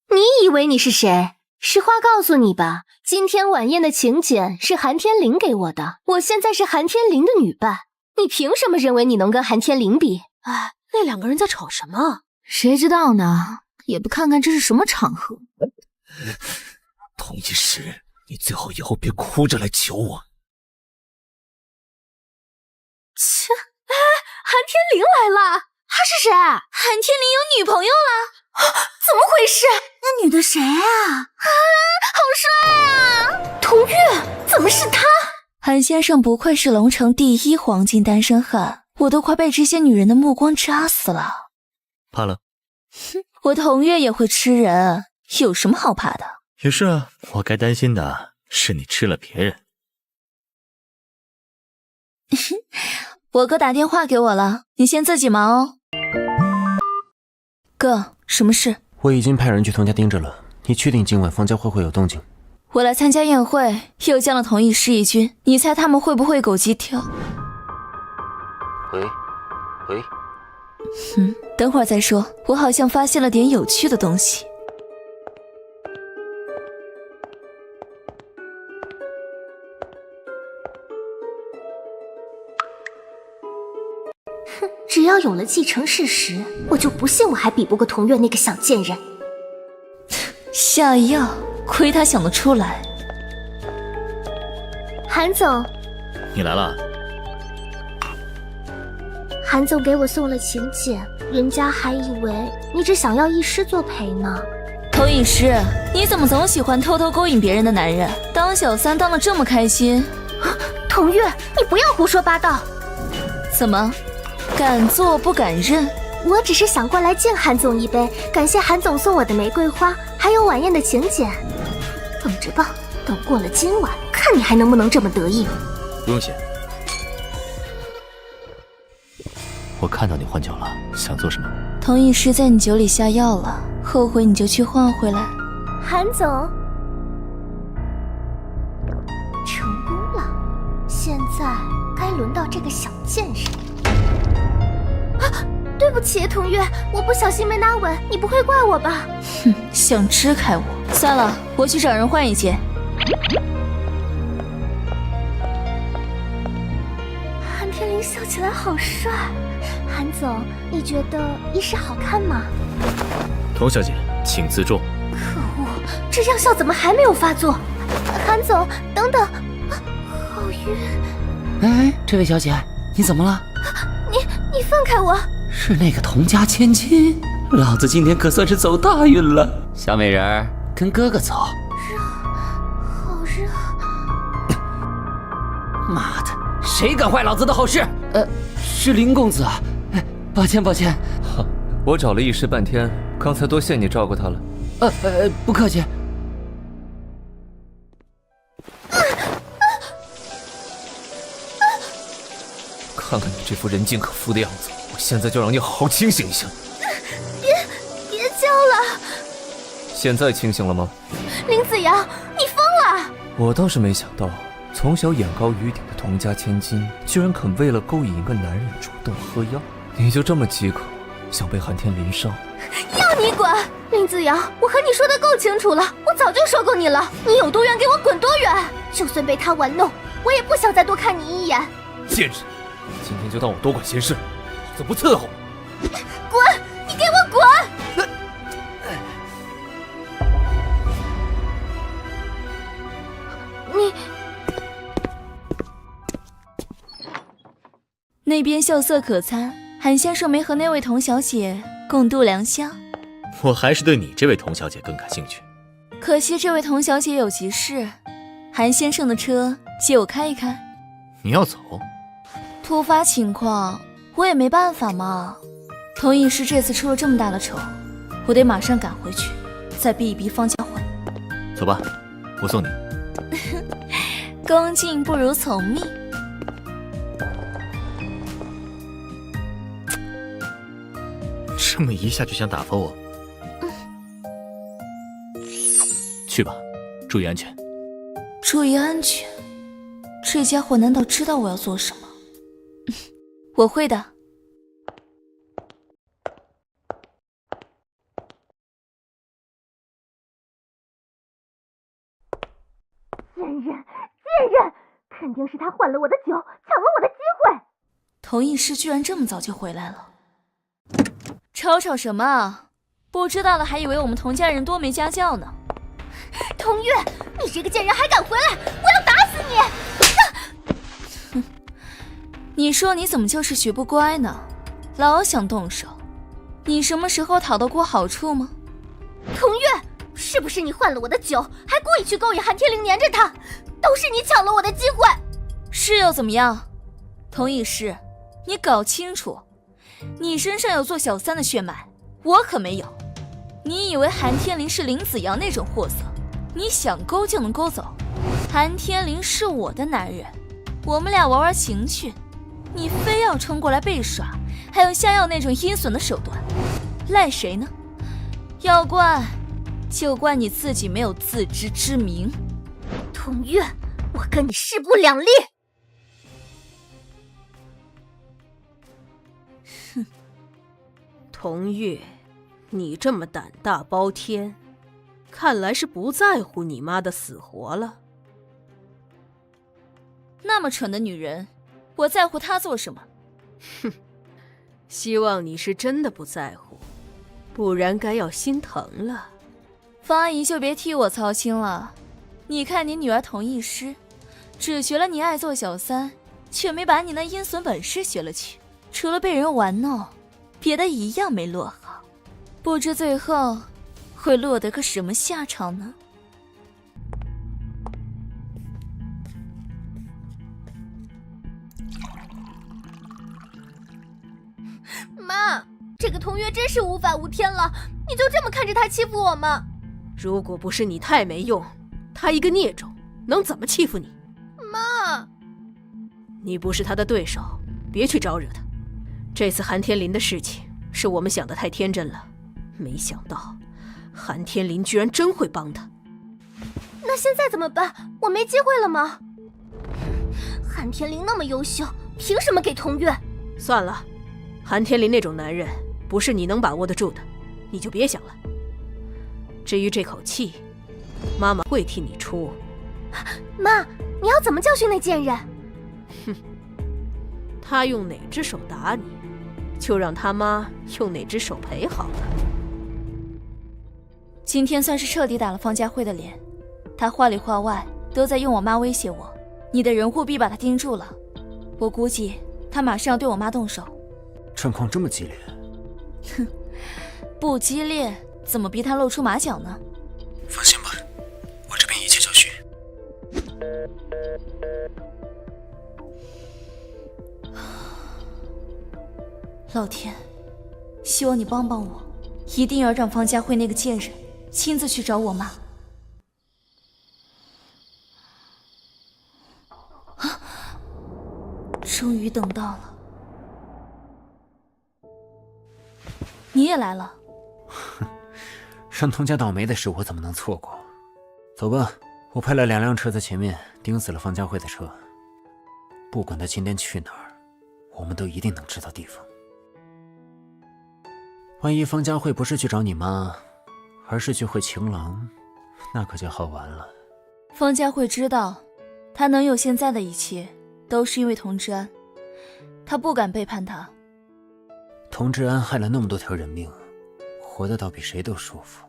你以为你是谁？实话告诉你吧，今天晚宴的请柬是韩天林给我的，我现在是韩天林的女伴，你凭什么认为你能跟韩天林比？哎，那两个人在吵什么？谁知道呢？也不看看这是什么场合。童医师，你最好以后别哭着来求我。切，哎，韩天林来了！他是谁？韩天林有女朋友了？怎么回事？那女的谁啊？好帅啊！童月，怎么是他？韩先生不愧是龙城第一黄金单身汉，我都快被这些女人的目光扎死了。怕了？哼，我童月也会吃人，有什么好怕的？也是啊，我该担心的是你吃了别人。我哥打电话给我了，你先自己忙哦。哥，什么事？我已经派人去童家盯着了，你确定今晚方家会会有动静？我来参加宴会，又将了童医师一军，你猜他们会不会狗急跳？喂，等会儿再说，我好像发现了点有趣的东西。只要有了既成事实，我就不信我还比不过童月那个小贱人。下药，亏他想得出来。韩总，你来了。韩总给我送了请柬，人家还以为你只想要医师作陪呢。童医师，你怎么总喜欢偷偷勾引别人的男人？当小三当得这么开心？童月，你不要胡说八道。怎么？敢做不敢认？我只是想过来敬韩总一杯，感谢韩总送我的玫瑰花，还有晚宴的请柬。等着吧，等过了今晚，看你还能不能这么得意。不用谢。我看到你换酒了，想做什么？童医师在你酒里下药了，后悔你就去换回来。韩总，成功了，现在该轮到这个小贱人。对不起，童月，我不小心没拿稳，你不会怪我吧？哼，想支开我？算了，我去找人换一件。韩天林笑起来好帅，韩总，你觉得医师好看吗？童小姐，请自重。可恶，这药效怎么还没有发作？韩总，等等，哎，这位小姐，你怎么了？你放开我！是那个童家千金，老子今天可算是走大运了。小美人儿，跟哥哥走。好热！妈的，谁敢坏老子的好事？是林公子啊！哎，抱歉。我找了一时半天，刚才多谢你照顾他了。不客气。看看你这副人尽可夫的样子，我现在就让你好好清醒一下。别叫了！现在清醒了吗？林子阳，你疯了！我倒是没想到，从小眼高于顶的童家千金，居然肯为了勾引一个男人主动喝药。你就这么饥渴，想被寒天淋伤？要你管！林子阳，我和你说的够清楚了，我早就说过你了，你有多远给我滚多远！就算被他玩弄，我也不想再多看你一眼。贱人！今天就当我多管闲事，老子不伺候。滚！你给我滚！你那边秀色可餐，韩先生没和那位童小姐共度良宵。我还是对你这位童小姐更感兴趣。可惜这位童小姐有急事，韩先生的车借我开一开。你要走？突发情况，我也没办法嘛。童医师这次出了这么大的丑，我得马上赶回去，再逼一逼方家慧。走吧，我送你。恭敬不如从命。这么一下就想打发我？去吧，注意安全。注意安全？这家伙难道知道我要做什么？我会的。贱人，肯定是他换了我的酒，抢了我的机会。童医师居然这么早就回来了，吵什么啊？不知道的还以为我们童家人多没家教呢。童月，你这个贱人还敢回来，我要打死你！你说你怎么就是学不乖呢？老想动手，你什么时候讨到过好处吗？童月，是不是你换了我的酒，还故意去勾引韩天灵黏着他？都是你抢了我的机会。是又怎么样？童医师，你搞清楚，你身上有做小三的血脉，我可没有。你以为韩天灵是林子阳那种货色，你想勾就能勾走？韩天灵是我的男人，我们俩玩情趣，你非要冲过来被耍，还有下药那种阴损的手段，赖谁呢？要怪就怪你自己没有自知之明。童月，我跟你势不两立。哼，童月，你这么胆大包天，看来是不在乎你妈的死活了。那么蠢的女人，我在乎她做什么？哼，希望你是真的不在乎，不然该要心疼了。方阿姨就别替我操心了。你看你女儿童医师，只学了你爱做小三，却没把你那阴损本事学了去，除了被人玩弄，别的一样没落好。不知最后会落得个什么下场呢？妈，这个童月真是无法无天了，你就这么看着他欺负我吗？如果不是你太没用，他一个孽种能怎么欺负你？妈，你不是他的对手，别去招惹他。这次韩天林的事情是我们想得太天真了，没想到韩天林居然真会帮他。那现在怎么办？我没机会了吗？韩天林那么优秀，凭什么给童月？算了，韩天林那种男人不是你能把握得住的，你就别想了。至于这口气，妈妈会替你出。妈，你要怎么教训那贱人？哼，他用哪只手打你，就让他妈用哪只手赔好了。今天算是彻底打了方家慧的脸，他话里话外都在用我妈威胁我，你的人护臂把他盯住了，我估计他马上要对我妈动手。状况这么激烈？哼，不激烈怎么逼他露出马脚呢？放心吧，我这边一切就绪。老天，希望你帮帮我，一定要让方家慧那个贱人亲自去找我妈。终于等到了，你也来了。让童家倒霉的事，我怎么能错过？走吧，我派了2辆车在前面盯死了方家慧的车。不管他今天去哪儿，我们都一定能知道地方。万一方家慧不是去找你妈，而是去会情郎，那可就好玩了。方家慧知道，他能有现在的一切，都是因为童之安，他不敢背叛他。童之安害了那么多条人命，活得倒比谁都舒服。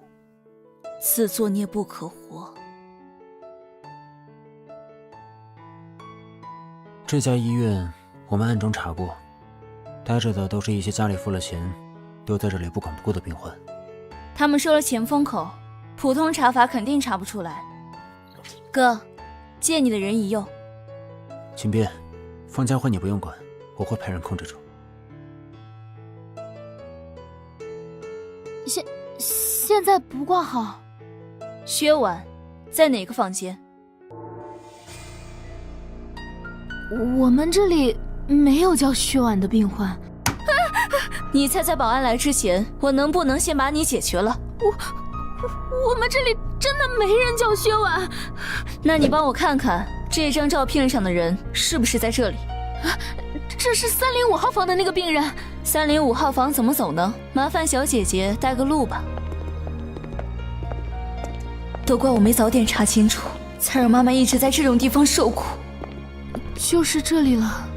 自作孽不可活。这家医院我们暗中查过，待着的都是一些家里付了钱丢在这里不管不顾的病患。他们收了钱封口，普通查法肯定查不出来。哥，借你的人一用。秦边，方家慧你不用管，我会派人控制住。现在不挂号。薛婉在哪个房间？我们这里没有叫薛婉的病患。你猜在保安来之前，我能不能先把你解决了？我们这里真的没人叫薛婉。那你帮我看看这张照片上的人是不是在这里？这是305号房的那个病人。305号房怎么走呢？麻烦小姐姐带个路吧。都怪我没早点查清楚，才让妈妈一直在这种地方受苦。就是这里了。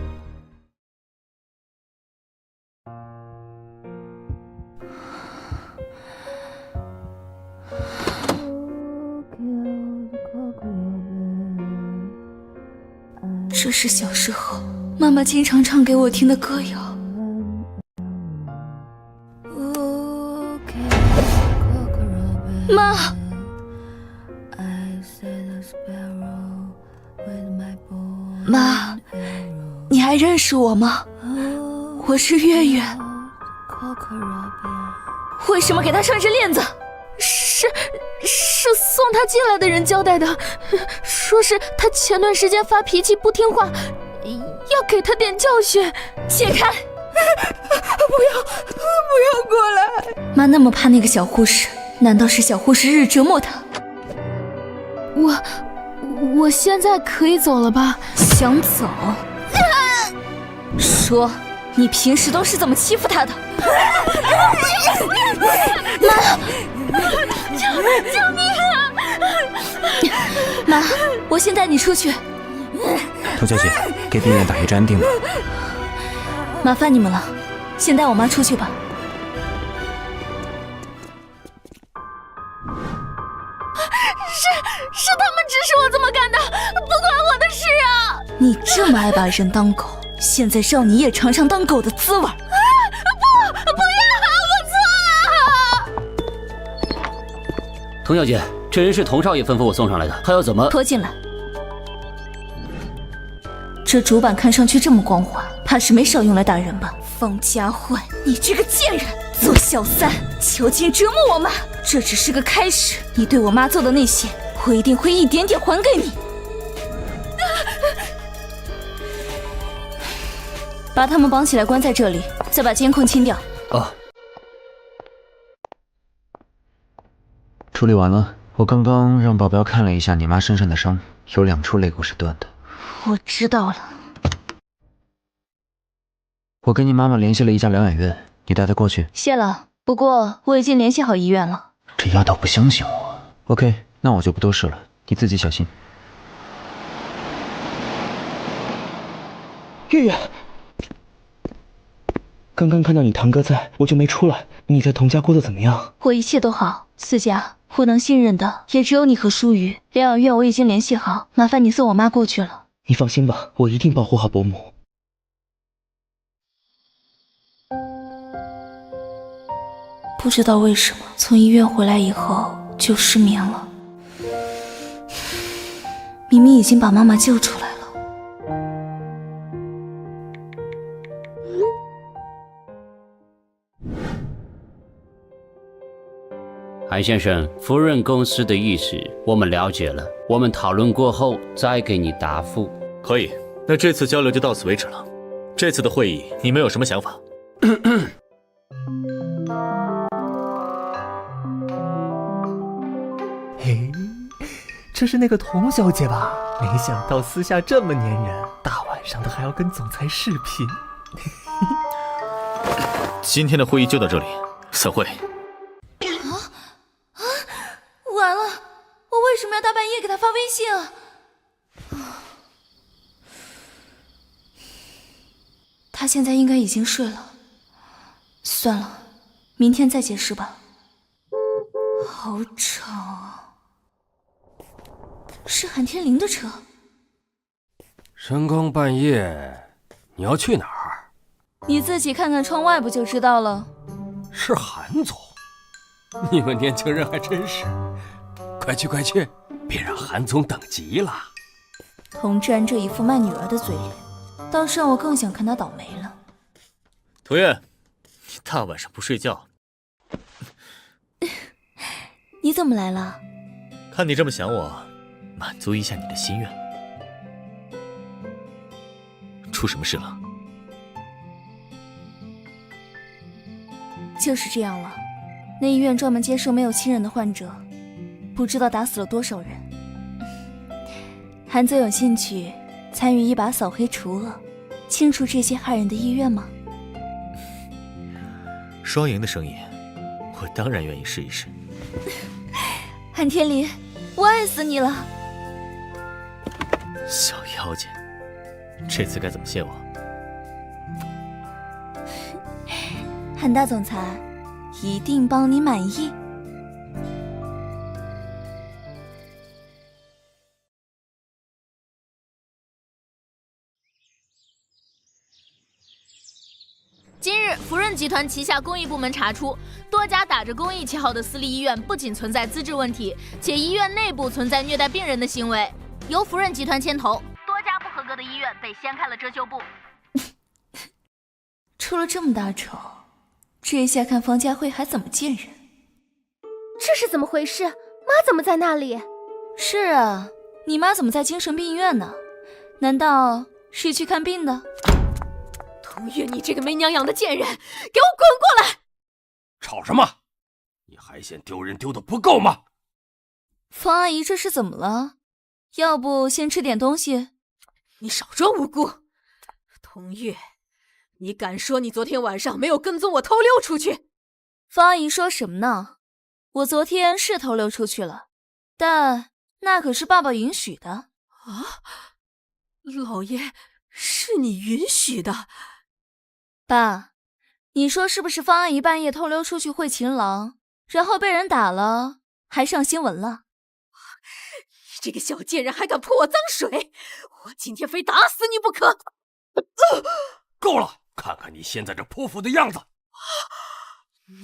这是小时候妈妈经常唱给我听的歌谣。妈，妈，你还认识我吗？我是月月。为什么给他穿着链子？是送他进来的人交代的，说是他前段时间发脾气不听话，要给他点教训。解开！不要过来！妈那么怕那个小护士，难道是小护士日折磨她？我现在可以走了吧？想走？说，你平时都是怎么欺负她的？妈！救命啊！妈，我先带你出去。童小姐，给病人打一针安定吧。麻烦你们了，先带我妈出去吧。是他们指使我这么干的，不关我的事啊！你这么爱把人当狗，现在让你也尝尝当狗的滋味。不要！我错了！童小姐，这人是童少爷吩咐我送上来的，他要怎么拖进来？这主板看上去这么光滑，怕是没少用来打人吧？方家慧，你这个贱人，做小三，囚禁折磨我妈，这只是个开始。你对我妈做的那些，我一定会一点点还给你。把他们绑起来关在这里，再把监控清掉。啊。处理完了，我刚刚让保镖看了一下你妈身上的伤，有2处肋骨是断的。我知道了。我跟你妈妈联系了一家疗养院，你带她过去。谢了，不过我已经联系好医院了。这丫头不相信我。OK， 那我就不多事了，你自己小心。月月，刚刚看到你堂哥在，我就没出来。你在童家过得怎么样？我一切都好，四家我能信任的也只有你和舒瑜。疗养院我已经联系好，麻烦你送我妈过去了。你放心吧，我一定保护好伯母。不知道为什么，从医院回来以后就失眠了。明明已经把妈妈救出来了。韩先生，夫人公司的意思我们了解了，我们讨论过后再给你答复。可以，那这次交流就到此为止了。这次的会议你们有什么想法？嘿，这是那个童小姐吧？没想到私下这么粘人，大晚上的还要跟总裁视频。今天的会议就到这里，散会。完了，我为什么要大半夜给他发微信啊？他现在应该已经睡了，算了，明天再解释吧。好吵啊！是韩天林的车。深更半夜，你要去哪儿？你自己看看窗外不就知道了。是韩总，你们年轻人还真是。快去快去，别让韩总等急了。童志安这一副卖女儿的嘴脸，倒是让我更想看他倒霉了。涂月，你大晚上不睡觉？你怎么来了？看你这么想我，满足一下你的心愿。出什么事了？就是这样了，那医院专门接收没有亲人的患者，不知道打死了多少人。韩总有兴趣参与一把扫黑除恶，清除这些害人的医院吗？双赢的生意，我当然愿意试一试。韩天林，我爱死你了！小妖精，这次该怎么谢我？韩大总裁，一定帮你满意。今日，福润集团旗下公益部门查出，多家打着公益旗号的私立医院不仅存在资质问题，且医院内部存在虐待病人的行为。由福润集团牵头，多家不合格的医院被掀开了遮羞布。出了这么大丑，这下看方佳慧还怎么见人。这是怎么回事？妈怎么在那里？是啊，你妈怎么在精神病院呢？难道是去看病的？童月，你这个没娘养的贱人，给我滚过来！吵什么？你还嫌丢人丢的不够吗？方阿姨这是怎么了？要不先吃点东西？你少装无辜！童月，你敢说你昨天晚上没有跟踪我偷溜出去？方阿姨说什么呢？我昨天是偷溜出去了，但那可是爸爸允许的。啊，老爷，是你允许的？爸，你说是不是方阿姨半夜偷溜出去会情郎，然后被人打了，还上新闻了？你这个小贱人还敢泼我脏水！我今天非打死你不可！够了，看看你现在这泼妇的样子！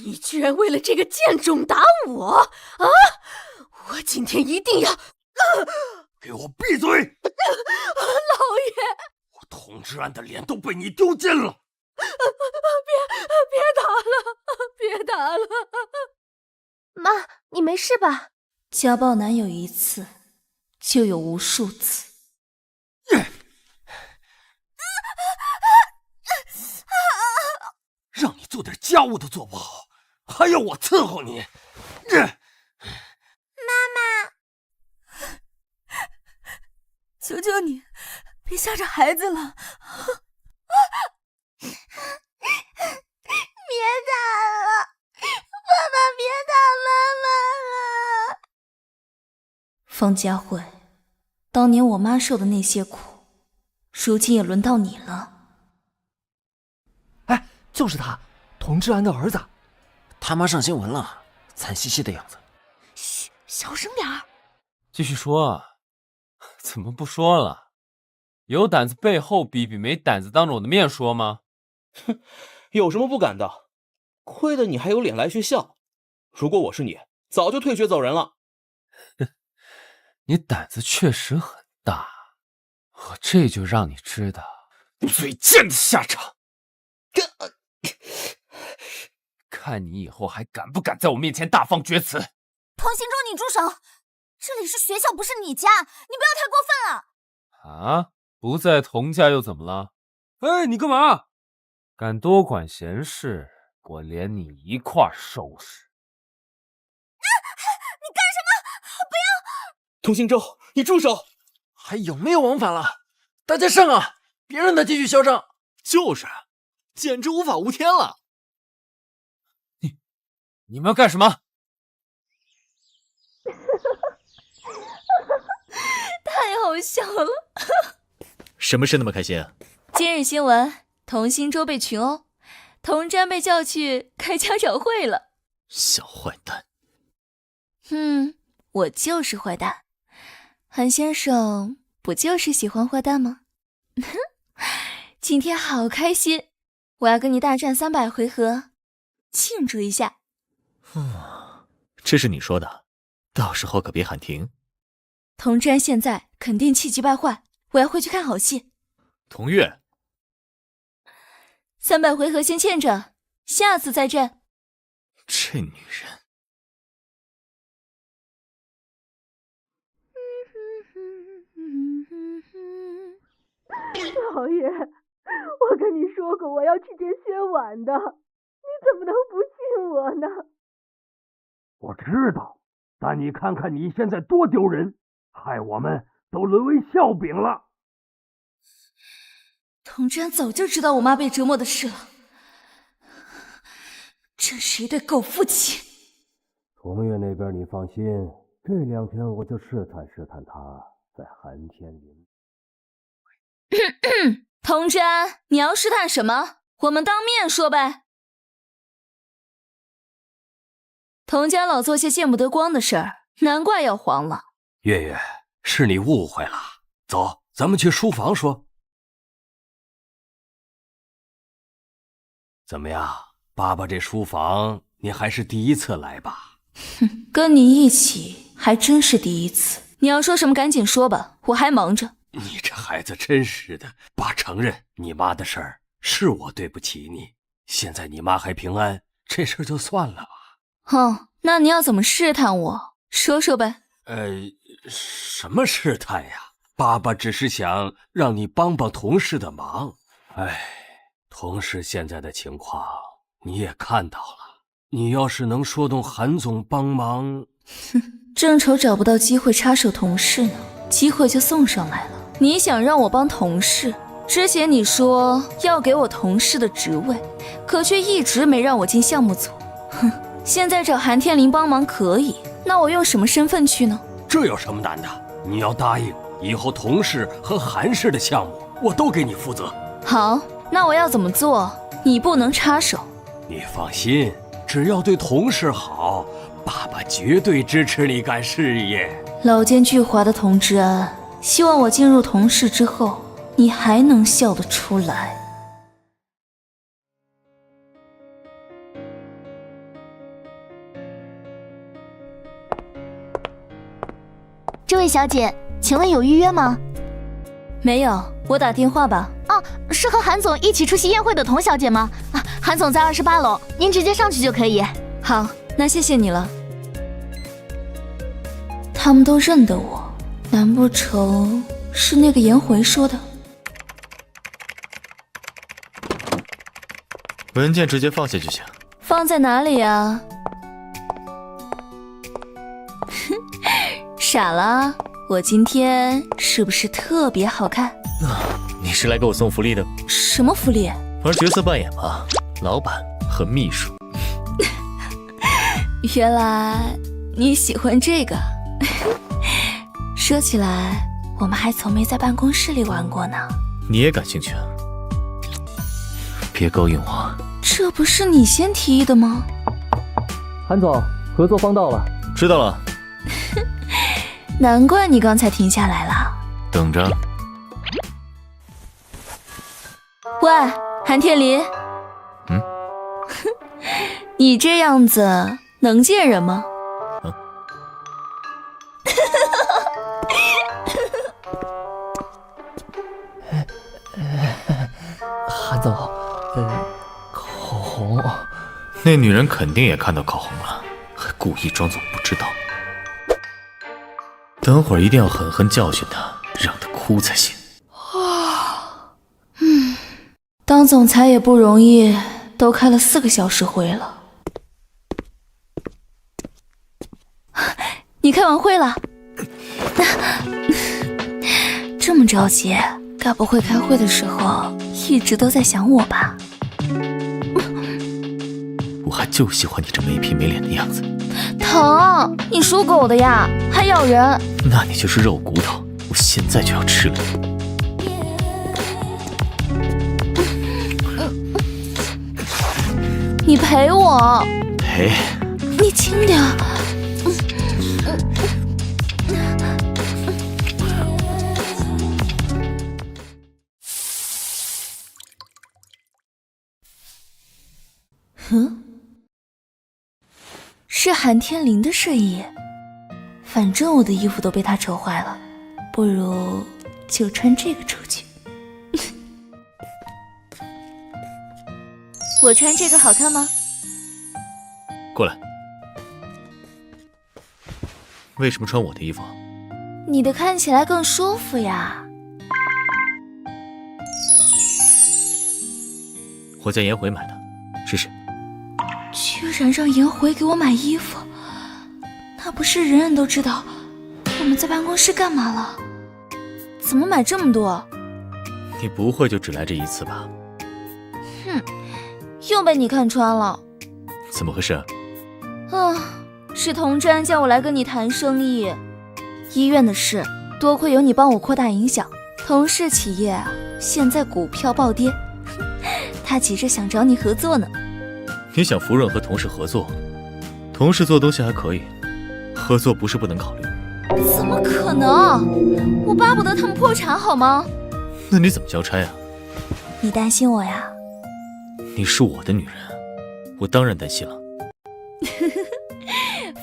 你居然为了这个贱种打我啊！我今天一定要……给我闭嘴！老爷，我童志安的脸都被你丢尽了！别打了，别打了！妈，你没事吧？家暴男有一次，就有无数次。让你做点家务都做不好，还要我伺候你？妈妈，求求你，别吓着孩子了！别打了，爸爸别打妈妈了。方佳慧，当年我妈受的那些苦，如今也轮到你了。哎，就是他，童志安的儿子。他妈上新闻了，惨兮兮的样子。嘘，小声点儿。继续说，怎么不说了？有胆子背后比比，没胆子当着我的面说吗？哼，有什么不敢的？亏得你还有脸来学校。如果我是你，早就退学走人了。你胆子确实很大，我这就让你知道最贱的下场。看你以后还敢不敢在我面前大放厥词。童行舟，你住手！这里是学校，不是你家，你不要太过分了。啊，不在童家又怎么了？哎，你干嘛？敢多管闲事，我连你一块收拾。你干什么？不要！童行舟，你住手！还有没有往返了？大家上啊！别让他继续嚣张。就是，简直无法无天了。你们要干什么？太好笑了！什么事那么开心啊？今日新闻，童行舟被群殴，童瞻被叫去开家长会了。小坏蛋。我就是坏蛋。韩先生不就是喜欢坏蛋吗？今天好开心，我要跟你大战300回合，庆祝一下。这是你说的，到时候可别喊停。童瞻现在肯定气急败坏，我要回去看好戏。童月，300回合先欠着，下次再战。这女人。老爷，我跟你说过我要去见薛婉的，你怎么能不信我呢？我知道，但你看看你现在多丢人，害我们都沦为笑柄了。童瞻早就知道我妈被折磨的事了，真是一对狗父亲。童月那边你放心，这2天我就试探试探他在寒天林。童瞻，你要试探什么？我们当面说呗。童家老做些见不得光的事儿，难怪要黄了。月月，是你误会了。走，咱们去书房说。怎么样，爸爸这书房你还是第一次来吧？跟你一起还真是第一次。你要说什么赶紧说吧，我还忙着。你这孩子真是的，爸承认你妈的事儿是我对不起你。现在你妈还平安，这事儿就算了吧。那你要怎么试探我？说说呗。什么试探呀？爸爸只是想让你帮帮同事的忙。同事现在的情况你也看到了，你要是能说动韩总帮忙，正愁找不到机会插手同事呢，机会就送上来了。你想让我帮同事？之前你说要给我同事的职位，可却一直没让我进项目组。现在找韩天林帮忙可以，那我用什么身份去呢？这有什么难的？你要答应，以后同事和韩氏的项目我都给你负责。好，那我要怎么做？你不能插手。你放心，只要对同事好，爸爸绝对支持你干事业。老奸巨猾的童之安，希望我进入同事之后，你还能笑得出来。这位小姐，请问有预约吗？没有，我打电话吧。是和韩总一起出席宴会的童小姐吗？韩总在28楼，您直接上去就可以。好，那谢谢你了。他们都认得我，难不成是那个颜回说的？文件直接放下就行。放在哪里啊？傻了，我今天是不是特别好看？你是来给我送福利的？什么福利？玩角色扮演吧，老板和秘书。原来你喜欢这个。说起来，我们还从没在办公室里玩过呢。你也感兴趣啊？别勾引我。这不是你先提议的吗？韩总，合作方到了。知道了。难怪你刚才停下来了。等着。韩天林，你这样子能见人吗？韩总，口红。那女人肯定也看到口红了，还故意装作不知道。等会儿一定要狠狠教训她，让她哭才行。当总裁也不容易，都开了4个小时会了。你开完会了？这么着急，该不会开会的时候一直都在想我吧？我还就喜欢你这没皮没脸的样子。疼！你属狗的呀，还咬人。那你就是肉骨头，我现在就要吃了你。你陪我。陪？你轻点。是韩天林的睡衣，反正我的衣服都被他扯坏了，不如就穿这个出去。我穿这个好看吗？过来。为什么穿我的衣服？你的看起来更舒服呀。我家颜回买的，试试。居然让颜回给我买衣服，那不是人人都知道我们在办公室干嘛了？怎么买这么多？你不会就只来这一次吧？哼，又被你看穿了。怎么回事？是童真叫我来跟你谈生意。医院的事，多亏有你帮我扩大影响。同事企业啊，现在股票暴跌，他急着想找你合作呢。你想福润和同事合作？同事做东西还可以，合作不是不能考虑。怎么可能？我巴不得他们破产好吗？那你怎么交差啊？你担心我呀？你是我的女人，我当然担心了。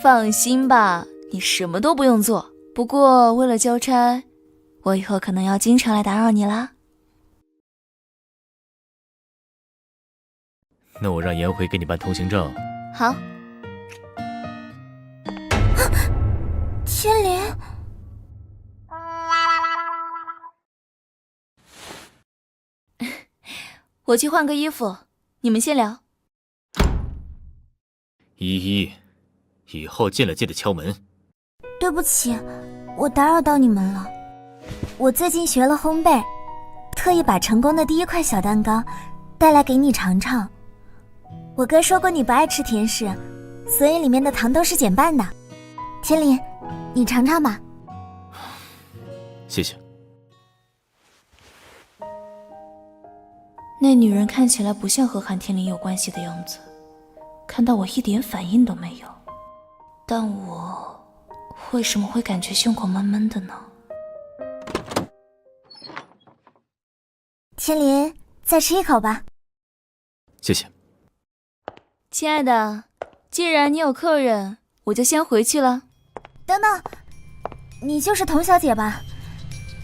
放心吧，你什么都不用做。不过为了交差，我以后可能要经常来打扰你啦。那我让颜回给你办通行证。好。天林，我去换个衣服，你们先聊。依依，以后进来记得敲门。对不起，我打扰到你们了。我最近学了烘焙，特意把成功的第一块小蛋糕带来给你尝尝。我哥说过你不爱吃甜食，所以里面的糖都是减半的。天林，你尝尝吧。谢谢。那女人看起来不像和韩天林有关系的样子，看到我一点反应都没有，但我为什么会感觉胸口闷闷的呢？天林，再吃一口吧。谢谢。亲爱的，既然你有客人，我就先回去了。等等，你就是童小姐吧？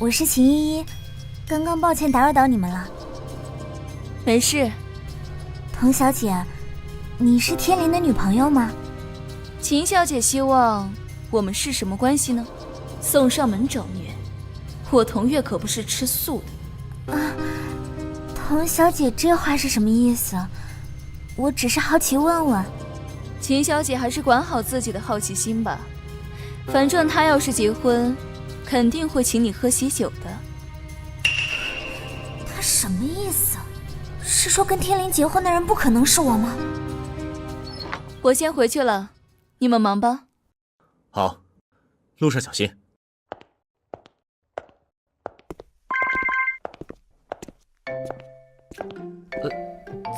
我是秦依依，刚刚抱歉打扰到你们了。没事。童小姐，你是天林的女朋友吗？秦小姐希望我们是什么关系呢？送上门找虐，我童月可不是吃素的。童小姐这话是什么意思？我只是好奇问问。秦小姐还是管好自己的好奇心吧，反正她要是结婚，肯定会请你喝喜酒的。她什么意思？是说跟天林结婚的人不可能是我吗？我先回去了，你们忙吧。好，路上小心。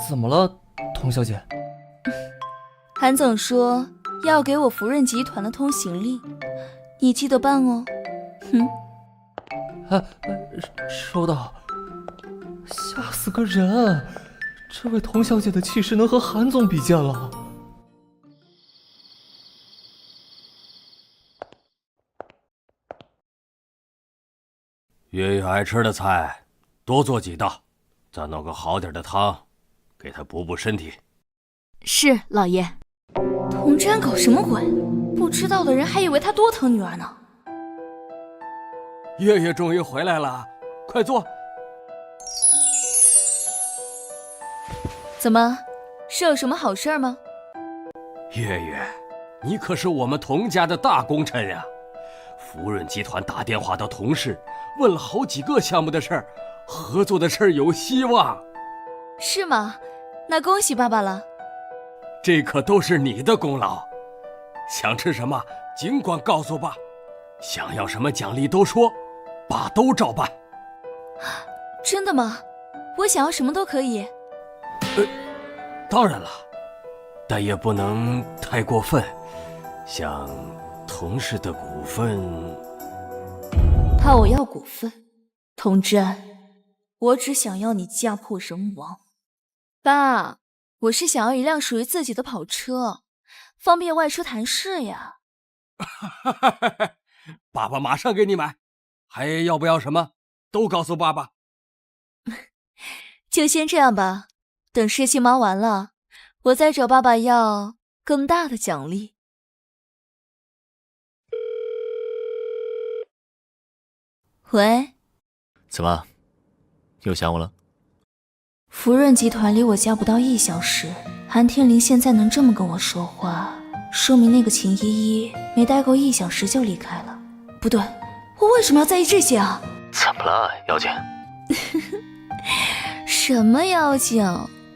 怎么了，童小姐？韩总说要给我福润集团的通行令，你记得办哦。收到。吓死个人！这位童小姐的气势能和韩总比肩了。月月爱吃的菜，多做几道，再弄个好点的汤，给她补补身体。是，老爷。童真搞什么鬼？不知道的人还以为他多疼女儿呢。月月终于回来了，快坐。怎么，是有什么好事吗？月月，你可是我们童家的大功臣呀！福润集团打电话到童氏，问了好几个项目的事儿，合作的事儿有希望。是吗？那恭喜爸爸了。这可都是你的功劳。想吃什么尽管告诉爸，想要什么奖励都说，爸都照办。真的吗？我想要什么都可以。当然了，但也不能太过分，像童氏的股份。怕我要股份？童真，我只想要你家破人亡。爸，我是想要一辆属于自己的跑车，方便外出谈事呀。爸爸马上给你买，还要不要什么都告诉爸爸。就先这样吧，等事情忙完了，我再找爸爸要更大的奖励。喂，怎么，又想我了？福润集团离我家不到1小时，韩天林现在能这么跟我说话，说明那个秦依依没待够1小时就离开了。不对，我为什么要在意这些啊？怎么了，妖精？什么妖精？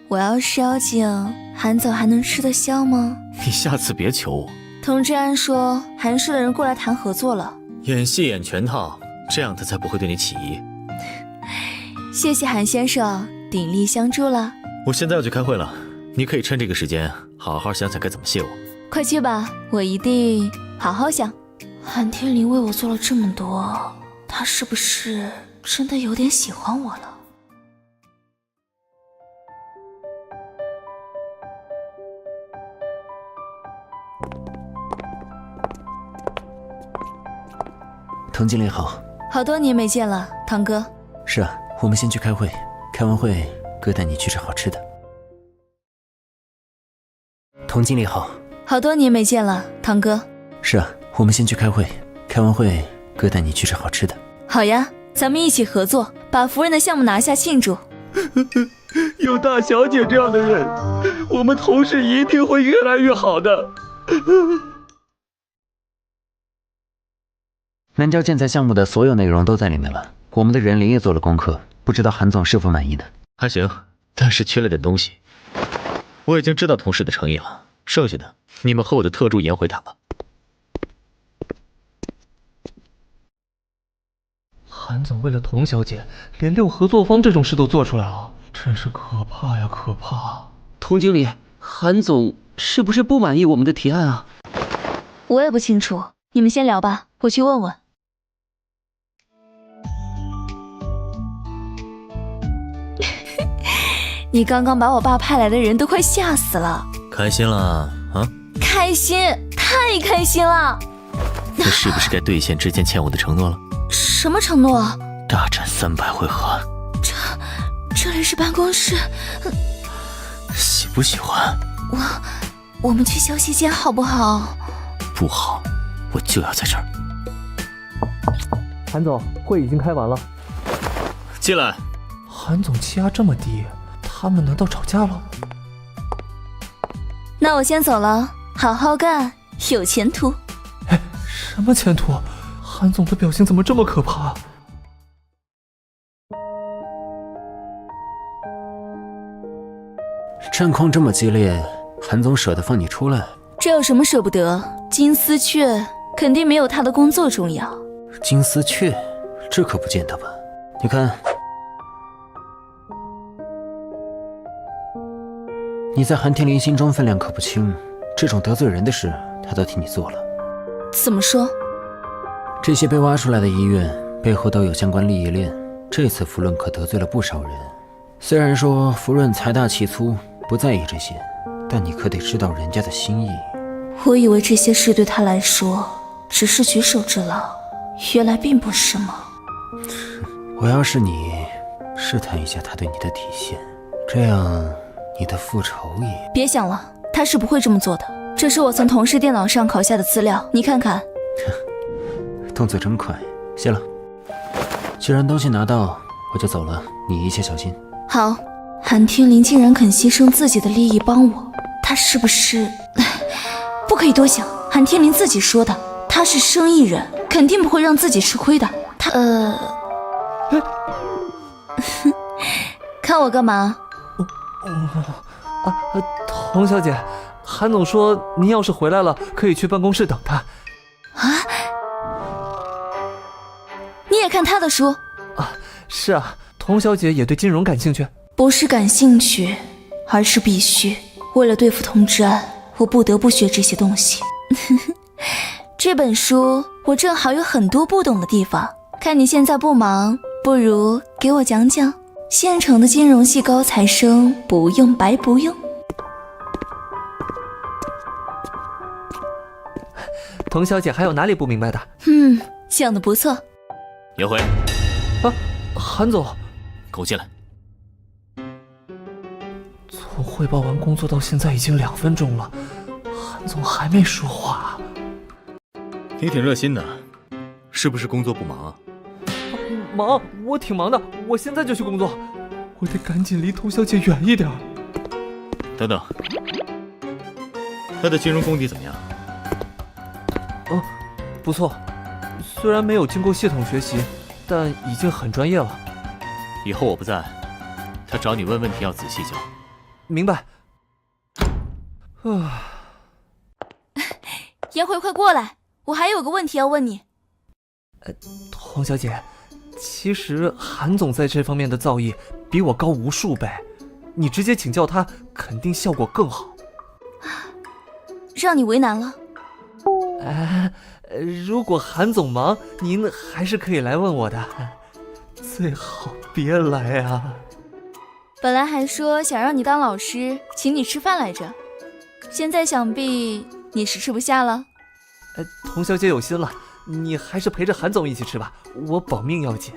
我要是妖精，韩总还能吃得消吗？你下次别求我。童志安说韩氏的人过来谈合作了，演戏演全套，这样他才不会对你起疑。谢谢韩先生，鼎力相助了。我现在要去开会了，你可以趁这个时间好好想想该怎么谢我。快去吧，我一定好好想。韩天林为我做了这么多，他是不是真的有点喜欢我了？滕经理好。好多年没见了，堂哥。是啊，我们先去开会，开完会哥带你去吃好吃的。滕经理好。好多年没见了，堂哥。是啊，我们先去开会，开完会哥带你去吃好吃的。好呀，咱们一起合作，把夫人的项目拿下庆祝。有大小姐这样的人，我们同事一定会越来越好的。南郊建材项目的所有内容都在里面了，我们的人力也做了功课，不知道韩总是否满意呢？还行，但是缺了点东西。我已经知道同事的诚意了，剩下的你们和我的特助颜回谈吧。韩总为了童小姐，连6合作方这种事都做出来了，真是可怕呀，可怕！童经理，韩总是不是不满意我们的提案啊？我也不清楚，你们先聊吧，我去问问。你刚刚把我爸派来的人都快吓死了。开心了啊？开心，太开心了。这是不是该兑现之前欠我的承诺了？什么承诺？大战300回合。这里是办公室。喜不喜欢？我们去休息间好不好？不好，我就要在这儿。韩总，会已经开完了。进来。韩总气压这么低，他们难道吵架了？那我先走了，好好干，有前途。什么前途？韩总的表情怎么这么可怕？战况这么激烈，韩总舍得放你出来？这有什么舍不得？金丝雀肯定没有他的工作重要。金丝雀？这可不见得吧？你看，你在韩天林心中分量可不轻，这种得罪人的事，他都替你做了。怎么说？这些被挖出来的医院背后都有相关利益链，这次福润可得罪了不少人，虽然说福润财大气粗，不在意这些，但你可得知道人家的心意。我以为这些事对他来说只是举手之劳，原来并不是吗？我要是你，试探一下他对你的底线，这样你的复仇也……别想了，他是不会这么做的。这是我从同事电脑上拷下的资料，你看看。动作真快，谢了。既然东西拿到，我就走了，你一切小心。好，韩天林竟然肯牺牲自己的利益帮我，他是不是……不可以多想，韩天林自己说的，他是生意人，肯定不会让自己吃亏的。他看我干嘛？童小姐，韩总说您要是回来了，可以去办公室等他。啊？你也看他的书？啊，是啊，童小姐也对金融感兴趣。不是感兴趣，而是必须。为了对付童之安，我不得不学这些东西。这本书我正好有很多不懂的地方，看你现在不忙，不如给我讲讲。县城的金融系高材生不用白不用。童小姐还有哪里不明白的？想得不错。颜回，啊，韩总，给我进来。从汇报完工作到现在已经2分钟了，韩总还没说话。你挺热心的，是不是工作不忙啊？忙，我挺忙的，我现在就去工作，我得赶紧离童小姐远一点。等等，他的金融功底怎么样？不错，虽然没有经过系统学习，但已经很专业了。以后我不在，他找你问问题要仔细教。明白。颜回，快过来，我还有个问题要问你。童小姐，其实韩总在这方面的造诣比我高无数倍，你直接请教他，肯定效果更好。让你为难了。如果韩总忙，您还是可以来问我的，最好别来啊。本来还说想让你当老师，请你吃饭来着，现在想必你是吃不下了。童小姐有心了，你还是陪着韩总一起吃吧，我保命要紧。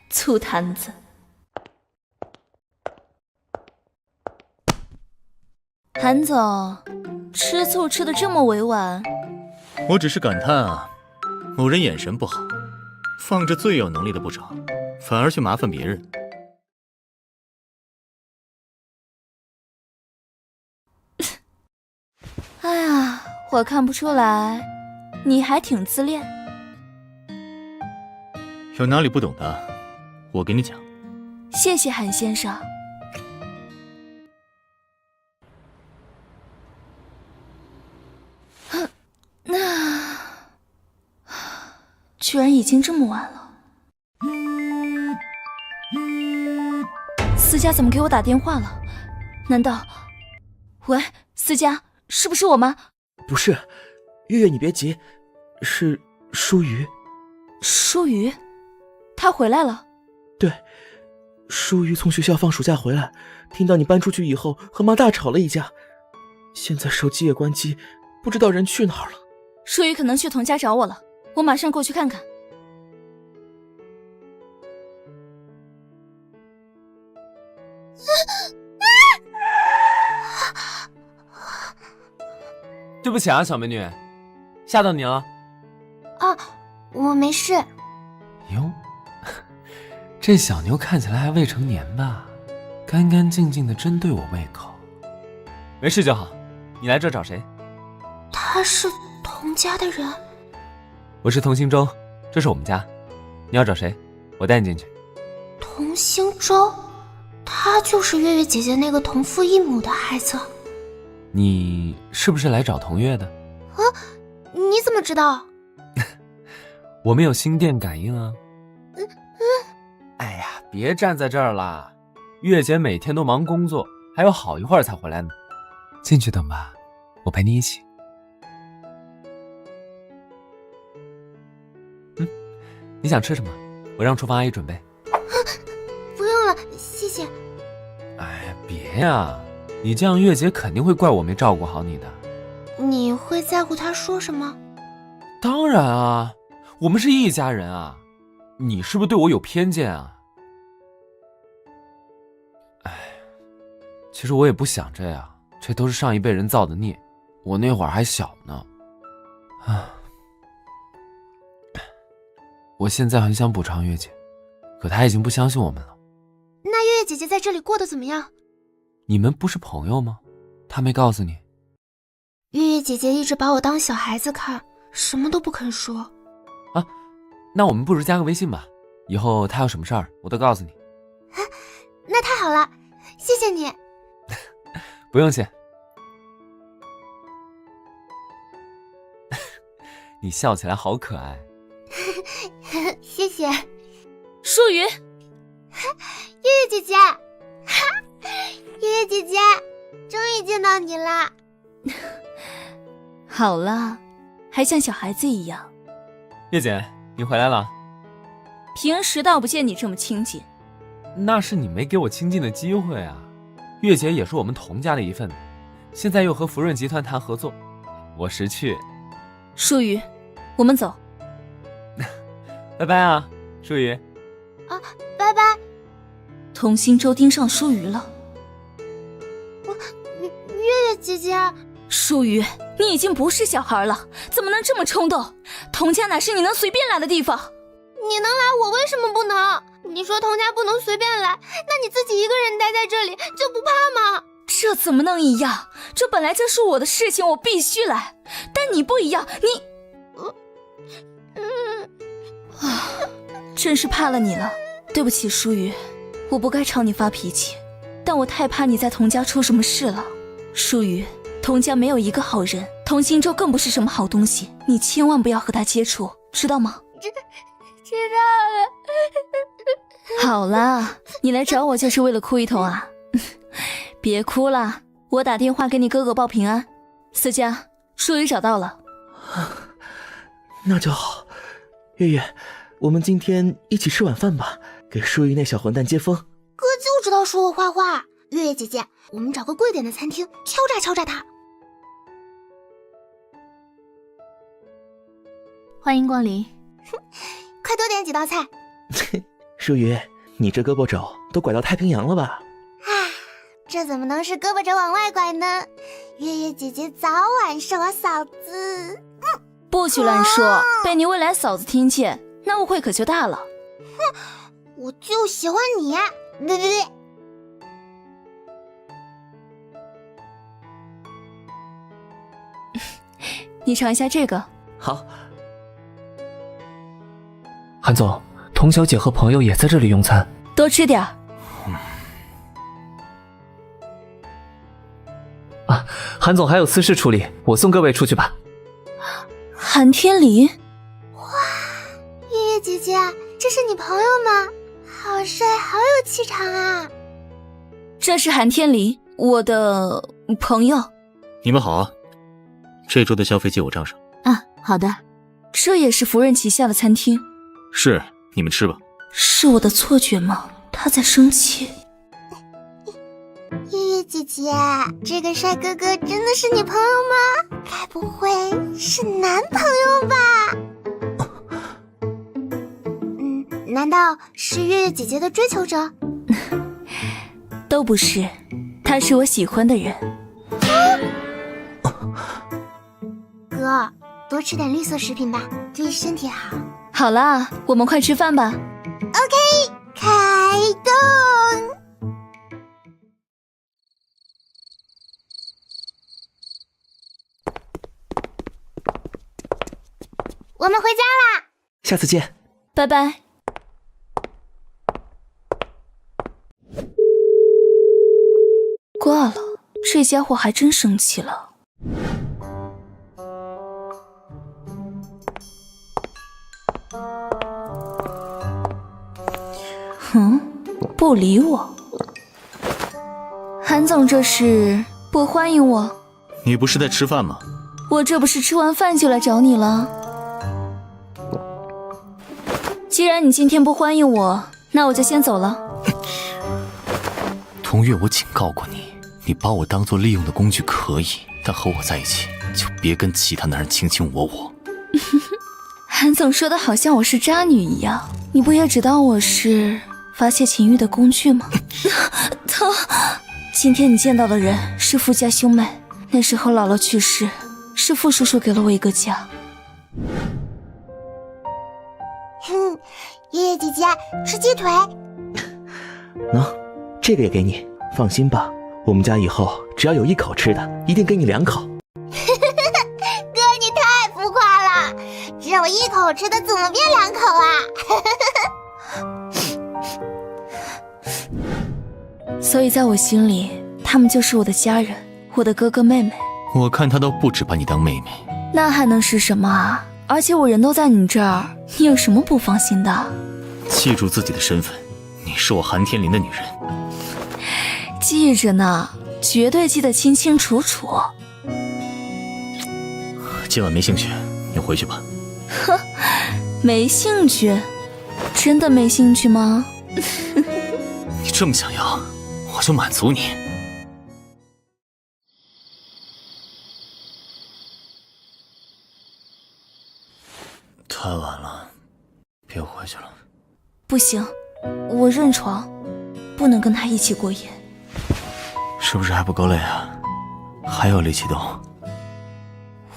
醋坛子。韩总，吃醋吃得这么委婉。我只是感叹啊，某人眼神不好，放着最有能力的不找，反而去麻烦别人。哎呀，我看不出来，你还挺自恋。有哪里不懂的，我给你讲。谢谢韩先生。居然已经这么晚了。思佳怎么给我打电话了？难道……喂，思佳，是不是我妈？不是，月月你别急，是舒瑜。舒瑜？她回来了？对，舒瑜从学校放暑假回来，听到你搬出去以后和妈大吵了一架，现在手机也关机，不知道人去哪儿了。舒瑜可能去童家找我了，我马上过去看看。对不起啊，小美女，吓到你了。啊，我没事。哟，这小妞看起来还未成年吧？干干净净的，真对我胃口。没事就好。你来这找谁？他是童家的人。我是童兴洲，这是我们家。你要找谁？我带你进去。童兴洲，他就是月月姐姐那个同父异母的孩子。你是不是来找童月的？啊，你怎么知道？我们有心电感应啊。哎呀，别站在这儿啦，月姐每天都忙工作，还有好一会儿才回来呢。进去等吧，我陪你一起。你想吃什么？我让厨房阿姨准备。呀？你这样月姐肯定会怪我没照顾好你的。你会在乎她说什么？当然啊，我们是一家人啊。你是不是对我有偏见啊？哎，其实我也不想这样，这都是上一辈人造的孽。我那会儿还小呢。我现在很想补偿月姐，可她已经不相信我们了。那月月姐姐在这里过得怎么样？你们不是朋友吗？她没告诉你？月月姐姐一直把我当小孩子看，什么都不肯说。啊，那我们不如加个微信吧，以后她有什么事儿我都告诉你。那太好了，谢谢你。不用谢。你笑起来好可爱。谢谢。舒雨，月月姐姐，月月姐姐，终于见到你了。好了，还像小孩子一样。月姐，你回来了。平时倒不见你这么亲近。那是你没给我亲近的机会啊。月姐也是我们童家的一份子，现在又和福润集团谈合作，我识趣。舒雨，我们走。拜拜啊，舒雨。啊，拜拜。童心舟盯上舒雨了。月月姐姐。舒雨，你已经不是小孩了，怎么能这么冲动？童家哪是你能随便来的地方？你能来，我为什么不能？你说童家不能随便来，那你自己一个人待在这里就不怕吗？这怎么能一样？这本来就是我的事情，我必须来。但你不一样，你……真是怕了你了。对不起，舒雨，我不该朝你发脾气，但我太怕你在童家出什么事了。舒雨，童家没有一个好人，童心舟更不是什么好东西，你千万不要和他接触，知道吗？知道了。好啦，你来找我就是为了哭一通啊？别哭了，我打电话给你哥哥报平安。思佳，舒雨找到了。那就好。月月，我们今天一起吃晚饭吧，给舒雨那小混蛋接风。哥就知道说我坏话。月月姐姐，我们找个贵点的餐厅敲诈敲诈他。欢迎光临。快多点几道菜。舒雨，你这胳膊肘都拐到太平洋了吧？这怎么能是胳膊肘往外拐呢？月月姐姐早晚是我嫂子。不许乱说，被你未来嫂子听见，那误会可就大了。哼，我就喜欢你。对。你尝一下这个。好。韩总，童小姐和朋友也在这里用餐，多吃点儿。啊，韩总还有私事处理，我送各位出去吧。韩天离，哇，月月姐姐，这是你朋友吗？好帅，好有气场啊！这是韩天离，我的朋友。你们好啊，这周的消费记我账上。啊，好的。这也是福润旗下的餐厅。是，你们吃吧。是我的错觉吗？他在生气。月月姐姐，这个帅哥哥真的是你朋友吗？该不会是男朋友吧？难道是月月姐姐的追求者？都不是，他是我喜欢的人。哥，多吃点绿色食品吧，对身体好。好啦，我们快吃饭吧。OK， 开动。我们回家啦，下次见，拜拜。挂了，这家伙还真生气了。不理我。韩总这是不欢迎我？你不是在吃饭吗？我这不是吃完饭就来找你了。既然你今天不欢迎我，那我就先走了。童月，我警告过你，你把我当做利用的工具可以，但和我在一起就别跟其他男人卿卿我我。韩总说的好像我是渣女一样，你不也只当我是发泄情欲的工具吗？疼！今天你见到的人是傅家兄妹，那时候姥姥去世，是傅叔叔给了我一个家。月月姐姐吃鸡腿。喏，这个也给你，放心吧，我们家以后只要有一口吃的，一定给你2口。哥，你太浮夸了，只有1口吃的怎么变2口啊？所以在我心里，他们就是我的家人，我的哥哥妹妹。我看他都不止把你当妹妹，那还能是什么啊？而且我人都在你这儿，你有什么不放心的？记住自己的身份，你是我韩天林的女人。记着呢，绝对记得清清楚楚。今晚没兴趣，你回去吧。呵，没兴趣？真的没兴趣吗？你这么想要，我就满足你。太晚了，别回去了。不行，我认床，不能跟他一起过夜。是不是还不够累啊？还有力气动？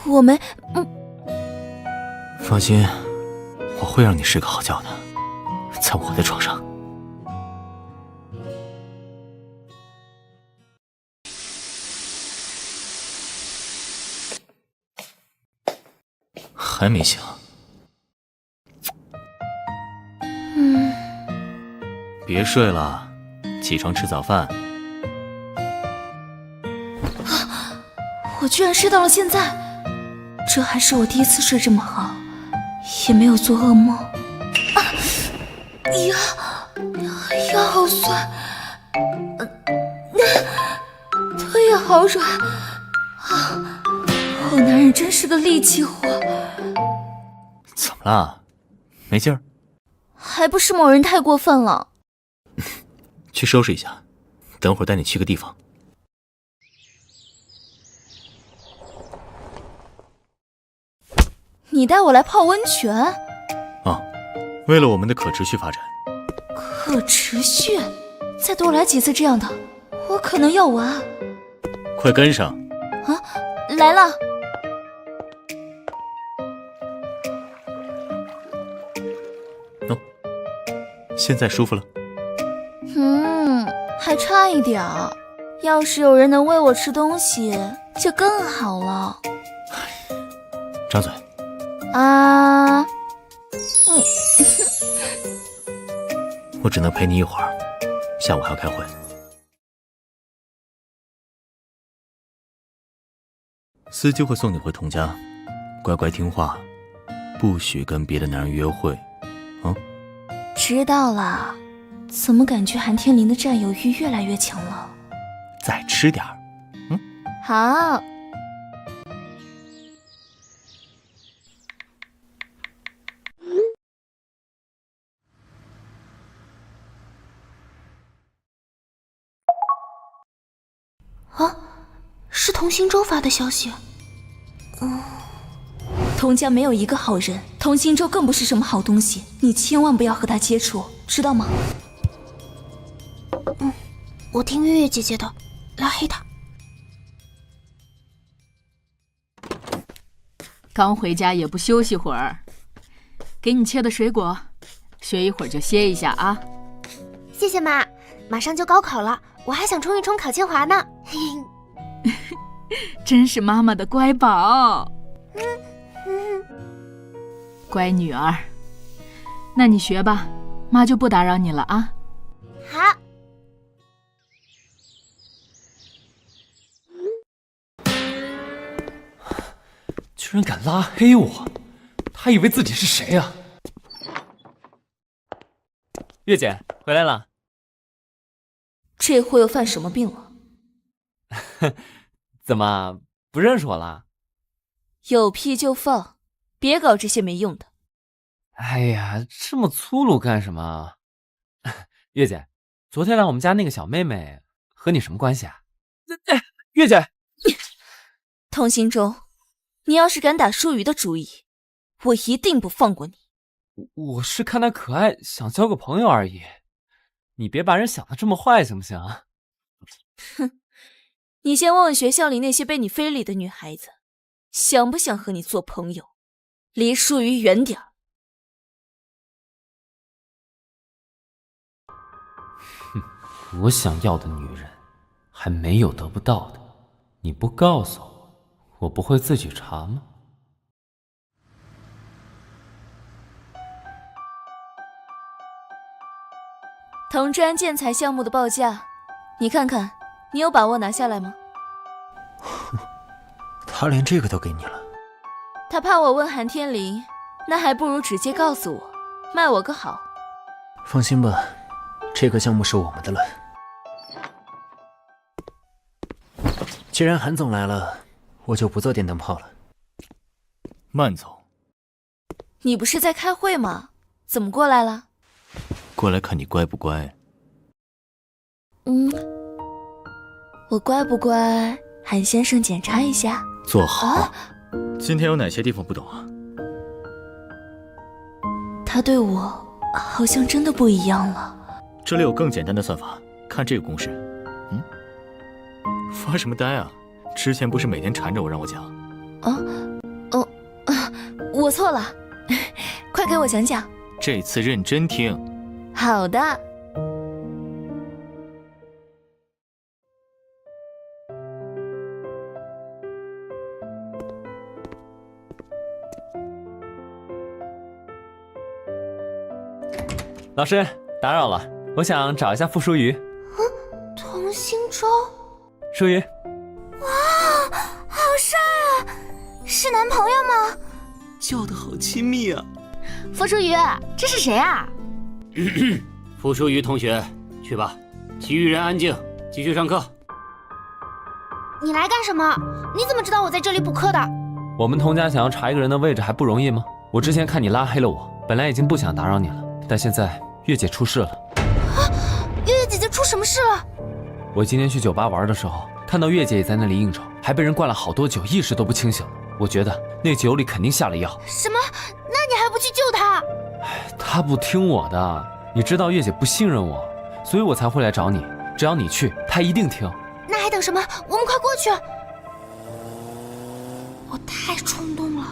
我没……放心，我会让你睡个好觉的，在我的床上。还没醒？别睡了，起床吃早饭。我居然睡到了现在，这还是我第一次睡这么好，也没有做噩梦。腰好酸，腿也好软啊！好男人真是个力气活。怎么了？没劲儿？还不是某人太过分了。去收拾一下，等会儿带你去个地方。你带我来泡温泉？啊，为了我们的可持续发展。可持续？再多来几次这样的，我可能要完。快跟上！啊，来了。喏，现在舒服了？还差一点儿。要是有人能喂我吃东西，就更好了。张嘴。啊。我只能陪你一会儿，下午还要开会。司机会送你回童家，乖乖听话，不许跟别的男人约会，啊？知道了。怎么感觉韩天林的占有欲越来越强了？再吃点儿，好。啊，是童心舟发的消息。童家没有一个好人，童心舟更不是什么好东西，你千万不要和他接触，知道吗？我听月月姐姐的，拉黑他。刚回家也不休息会儿，给你切的水果，学一会儿就歇一下啊。谢谢妈，马上就高考了，我还想冲一冲考清华呢。真是妈妈的乖宝。乖女儿，那你学吧，妈就不打扰你了啊。好。居然敢拉黑我，他以为自己是谁啊？月姐回来了。这货又犯什么病了？怎么不认识我了？有屁就放，别搞这些没用的。哎呀，这么粗鲁干什么？月姐，昨天来我们家那个小妹妹和你什么关系啊？月姐，童行舟，你要是敢打舒瑜的主意，我一定不放过你。我是看她可爱，想交个朋友而已。你别把人想得这么坏，行不行？哼，你先问问学校里那些被你非礼的女孩子，想不想和你做朋友？离舒瑜远点儿。哼，我想要的女人，还没有得不到的。你不告诉我，我不会自己查吗？同治安建材项目的报价，你看看，你有把握拿下来吗？他连这个都给你了。他怕我问韩天林，那还不如直接告诉我，卖我个好。放心吧，这个项目是我们的了。既然韩总来了，我就不做电灯泡了。曼总，你不是在开会吗？怎么过来了？过来看你乖不乖。我乖不乖？韩先生检查一下。坐好。今天有哪些地方不懂啊？他对我好像真的不一样了。这里有更简单的算法，看这个公式。发什么呆啊？之前不是每天缠着我让我讲？我错了，快给我讲讲。这次认真听。好的。老师，打扰了，我想找一下傅舒瑜。童行舟，舒瑜，哇，好帅啊！是男朋友吗？叫得好亲密啊！傅舒瑜，这是谁啊？傅舒瑜同学，去吧，其余人安静，继续上课。你来干什么？你怎么知道我在这里补课的？我们童家想要查一个人的位置还不容易吗？我之前看你拉黑了我，本来已经不想打扰你了，但现在月姐出事了。月月姐姐出什么事了？我今天去酒吧玩的时候，看到月姐也在那里应酬，还被人灌了好多酒，意识都不清醒。我觉得那酒里肯定下了药。什么？那你还不去救她？她不听我的，你知道月姐不信任我，所以我才会来找你。只要你去，她一定听。那还等什么？我们快过去！我太冲动了，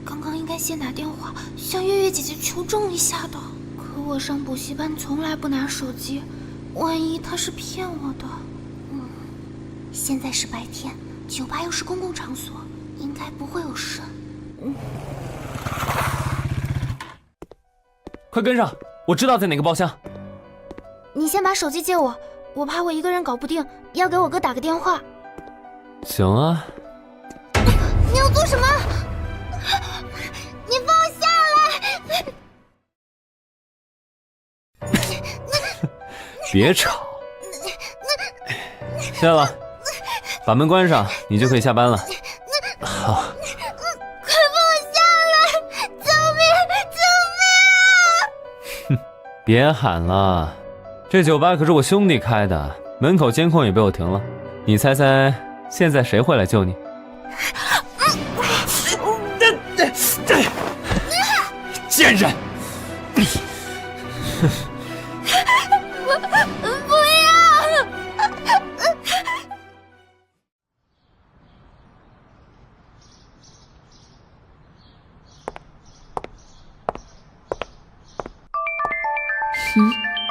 刚刚应该先打电话向月月姐姐求证一下的。可我上补习班从来不拿手机，万一她是骗我的。现在是白天，酒吧又是公共场所，应该不会有事。快跟上，我知道在哪个包厢。你先把手机借我，我怕我一个人搞不定，要给我哥打个电话。行啊。你要做什么？你放我下来！别吵。谢了，把门关上，你就可以下班了。好。快放我下来！救命！救命啊！哼，别喊了，这酒吧可是我兄弟开的，门口监控也被我停了。你猜猜，现在谁会来救你？贱人！不要！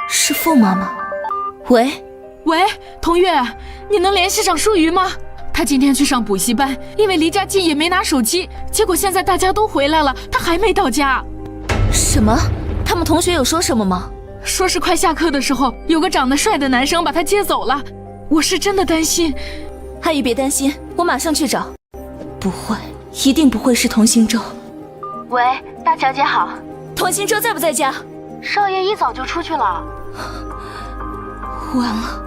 是傅妈妈。喂，童月，你能联系上舒瑜吗？他今天去上补习班，因为离家近也没拿手机，结果现在大家都回来了，他还没到家。什么？他们同学有说什么吗？说是快下课的时候，有个长得帅的男生把他接走了。我是真的担心。阿姨别担心，我马上去找。不会，一定不会是童行舟。喂，大小姐好。童行舟在不在家？少爷一早就出去了。完了。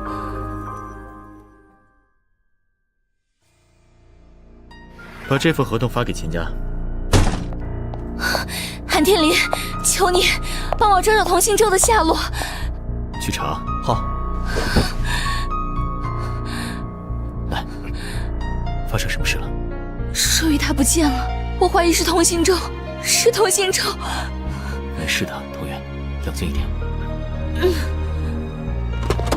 把这份合同发给秦家。韩天林，求你帮我找找童行舟的下落。去查。好。来，发生什么事了？舒雨他不见了，我怀疑是同行舟，是同行舟。没事的，同源，冷静一点。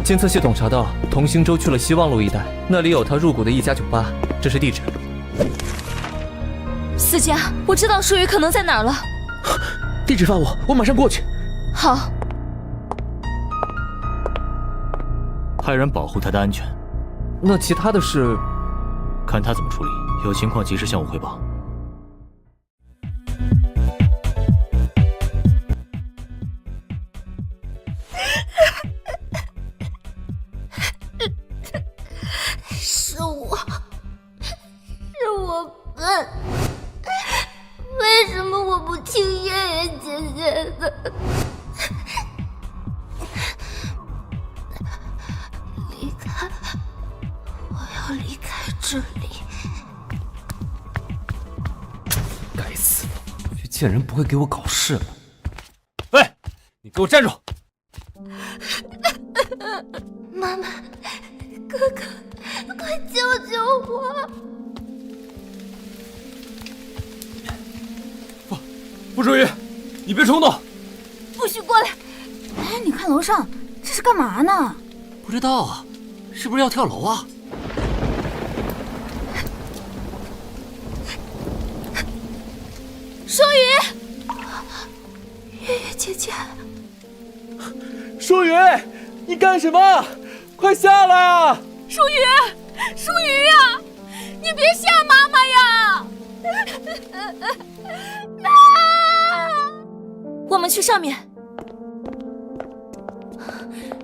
监测系统查到，同行舟去了希望路一带，那里有他入股的一家酒吧，这是地址。思佳，我知道舒雨可能在哪儿了。地址发我，我马上过去。好。派人保护他的安全。那其他的事，看他怎么处理。有情况及时向我汇报。是我笨，为什么我不听月月姐姐的？离开，我要离开这里。该死的，这贱人不会给我搞事吧？喂，你给我站住！妈妈，哥哥，快救救我！傅舒雨，你别冲动！不许过来！哎，你看楼上，这是干嘛呢？不知道啊，是不是要跳楼啊？舒雨，月月姐姐，舒雨，你干什么？快下来啊！舒雨，舒雨呀，你别吓妈妈呀！我们去上面。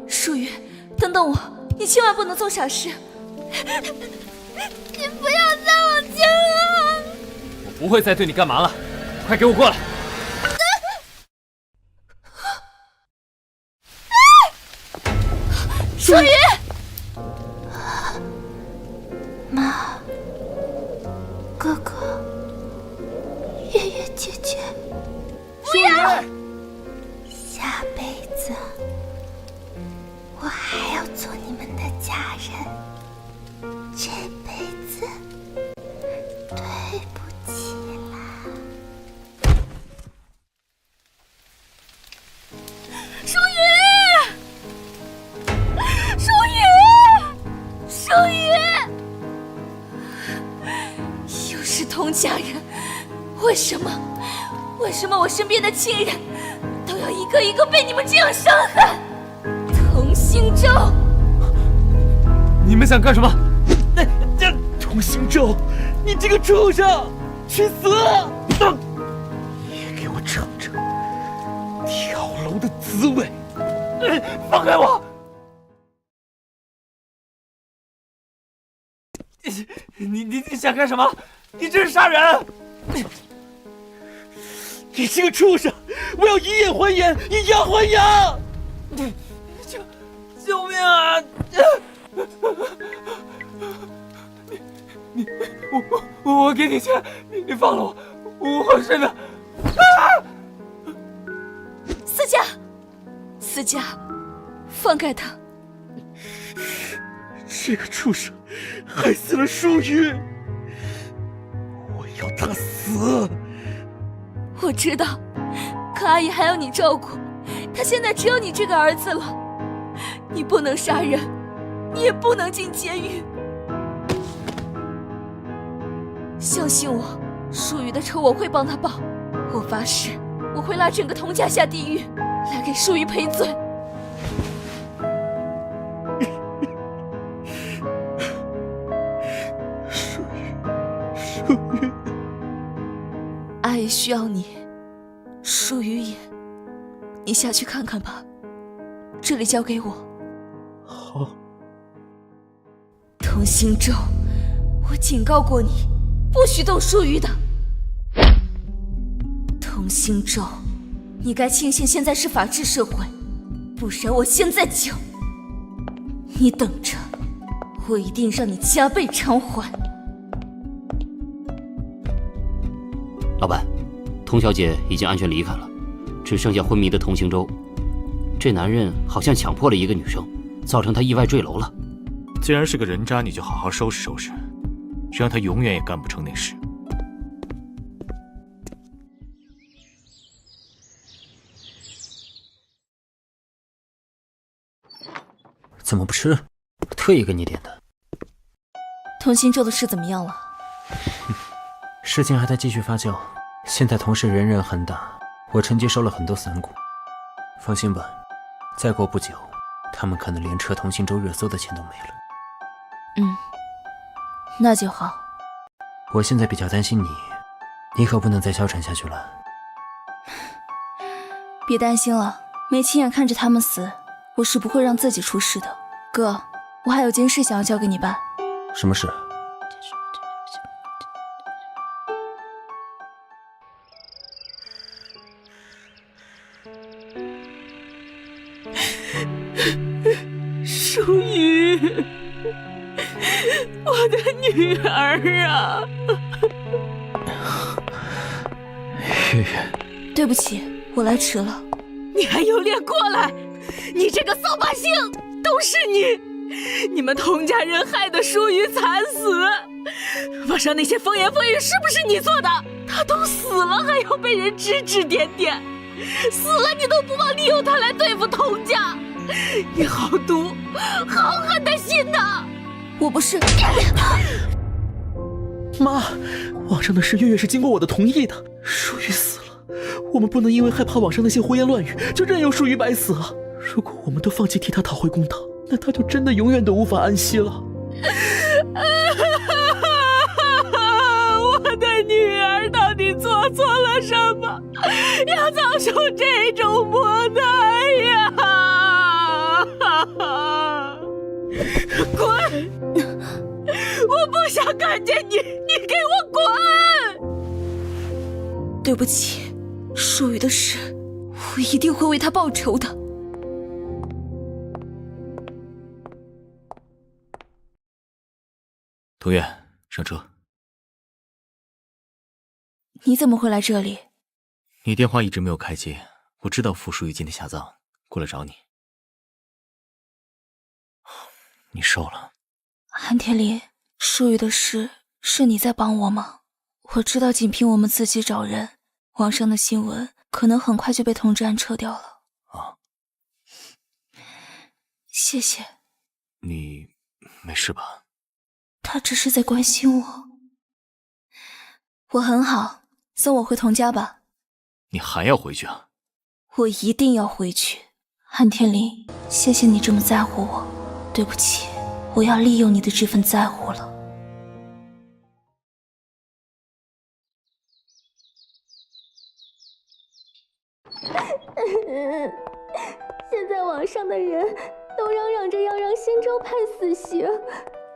舒雨，等等我，你千万不能做傻事。你不要再往前了！我不会再对你干嘛了，快给我过来！舒雨，妈，哥哥，月月姐姐，不要！下辈子我还要做你们的家人，这辈子对不起啦。舒雨，舒雨，舒雨，又是同家人，为什么我身边的亲人都要一个一个被你们这样伤害？同行舟，你们想干什么？同行舟，你这个畜生，去死！也给我尝尝跳楼的滋味！放开我！你想干什么？你这是杀人！你这个畜生！我要以眼还眼，以牙还牙！救命啊！我给你钱，你放了我，我真的。思佳，放开他！这个畜生害死了舒雨，我要他死！我知道，可阿姨还要你照顾，她现在只有你这个儿子了，你不能杀人，你也不能进监狱。相信我，舒雨的仇我会帮他报，我发誓，我会拉整个童家下地狱，来给舒雨赔罪。舒雨，阿姨需要你，舒雨也，你下去看看吧，这里交给我。好。同行舟，我警告过你，不许动舒雨的。同行舟，你该庆幸现在是法治社会，不然我现在就……你等着，我一定让你加倍偿还。老板，童小姐已经安全离开了，只剩下昏迷的同行舟。这男人好像强迫了一个女生，造成她意外坠楼了。既然是个人渣，你就好好收拾收拾，这样他永远也干不成那事。怎么不吃？特意给你点的。同心咒的事怎么样了？事情还在继续发酵，现在同事人人喊打，我趁机收了很多散股。放心吧，再过不久，他们可能连撤同心咒热搜的钱都没了。那就好。我现在比较担心你，你可不能再消沉下去了。别担心了，没亲眼看着他们死，我是不会让自己出事的。哥，我还有件事想要交给你办。什么事？舒雨，我的女儿啊！月月，对不起，我来迟了。你还有脸过来？你这个扫把星，都是你！你们童家人害得舒雨惨死，网上那些风言风语是不是你做的？他都死了，还要被人指指点点，死了你都不忘利用他来对付童家，你好毒好狠的心呐！我不是。妈，网上的事月月是经过我的同意的，舒雨死了，我们不能因为害怕网上那些胡言乱语就任由舒雨白死啊！如果我们都放弃替他讨回公道，那他就真的永远都无法安息了。我的女儿到底做错了什么，要遭受这种磨难呀？滚！我不想看见你，你给我滚！对不起，舒雨的事，我一定会为他报仇的。童月，上车。你怎么会来这里？你电话一直没有开机，我知道傅舒雨今天下葬，过来找你。你瘦了。韩天林，舒雨的事是你在帮我吗？我知道仅凭我们自己找人，网上的新闻可能很快就被同志案撤掉了。啊，谢谢。你没事吧？他只是在关心我。我很好，送我回童家吧。你还要回去啊？我一定要回去。韩天林，谢谢你这么在乎我。对不起，我要利用你的这份在乎了。现在网上的人都嚷嚷着要让星洲判死刑，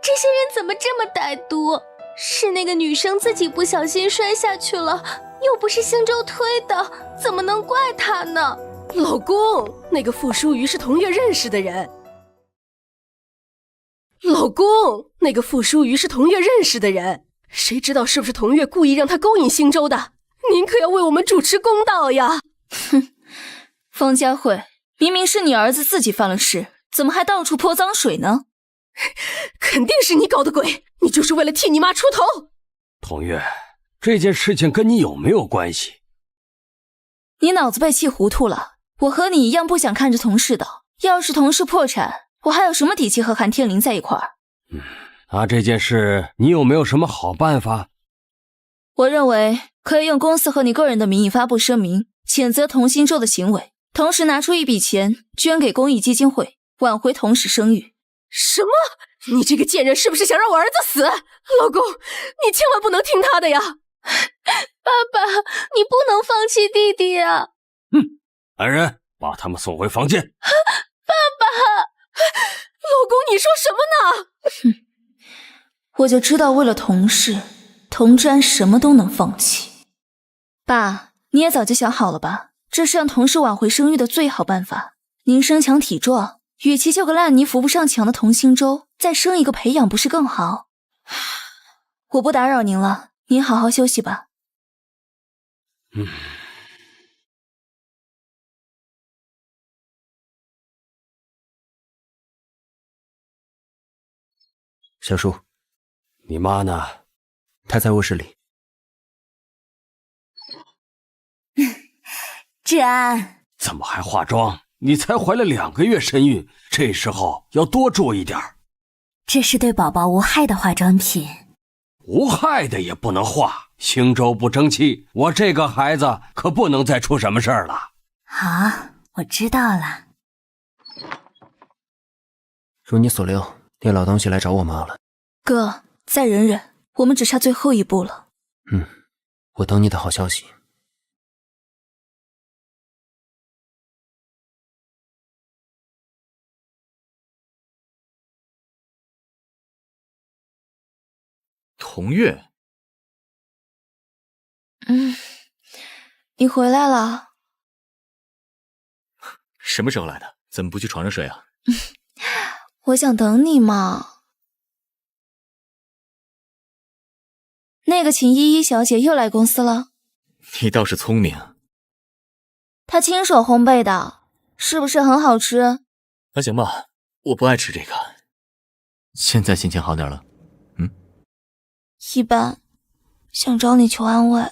这些人怎么这么歹毒？是那个女生自己不小心摔下去了，又不是星洲推的，怎么能怪她呢？老公，那个傅舒瑜是童月认识的人。老公，那个傅舒瑜是童月认识的人，谁知道是不是童月故意让他勾引星洲的？您可要为我们主持公道呀！哼，方佳慧，明明是你儿子自己犯了事，怎么还到处泼脏水呢？肯定是你搞的鬼，你就是为了替你妈出头。童月，这件事情跟你有没有关系？你脑子被气糊涂了。我和你一样不想看着童氏倒，要是童氏破产，我还有什么底气和韩天林在一块儿？那这件事你有没有什么好办法？我认为可以用公司和你个人的名义发布声明，谴责童心洲的行为，同时拿出一笔钱捐给公益基金会，挽回童氏声誉。什么？你这个贱人是不是想让我儿子死？老公，你千万不能听他的呀！爸爸，你不能放弃弟弟呀！来人，把他们送回房间。爸爸，老公，你说什么呢？哼，我就知道为了童氏，童之安什么都能放弃。爸，你也早就想好了吧？这是让童氏挽回声誉的最好办法。您身强体壮，与其救个烂泥扶不上墙的童心洲，再生一个培养不是更好？我不打扰您了，您好好休息吧。小叔，你妈呢？她在卧室里。志安，怎么还化妆？你才怀了2个月身孕，这时候要多注意点。这是对宝宝无害的化妆品。无害的也不能化，兴周不争气，我这个孩子可不能再出什么事儿了。好，我知道了。如你所料，那老东西来找我妈了。哥，再忍忍，我们只差最后一步了。我等你的好消息。童月，你回来了？什么时候来的？怎么不去床上睡啊？我想等你嘛。那个秦依依小姐又来公司了。你倒是聪明。她亲手烘焙的，是不是很好吃？那行吧，我不爱吃这个。现在心情好点了？一般，想找你求安慰。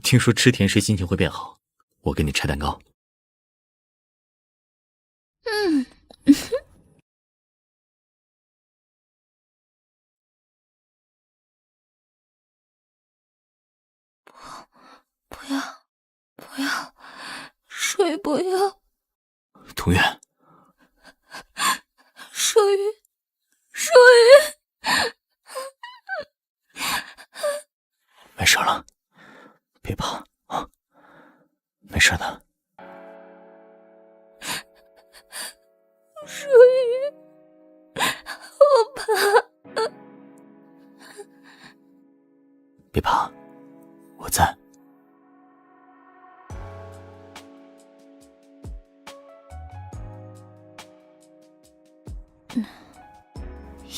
听说吃甜食心情会变好，我给你拆蛋糕。不要，水不要。童月，水。没事了，别怕啊，没事的。水，我怕。别怕，我在。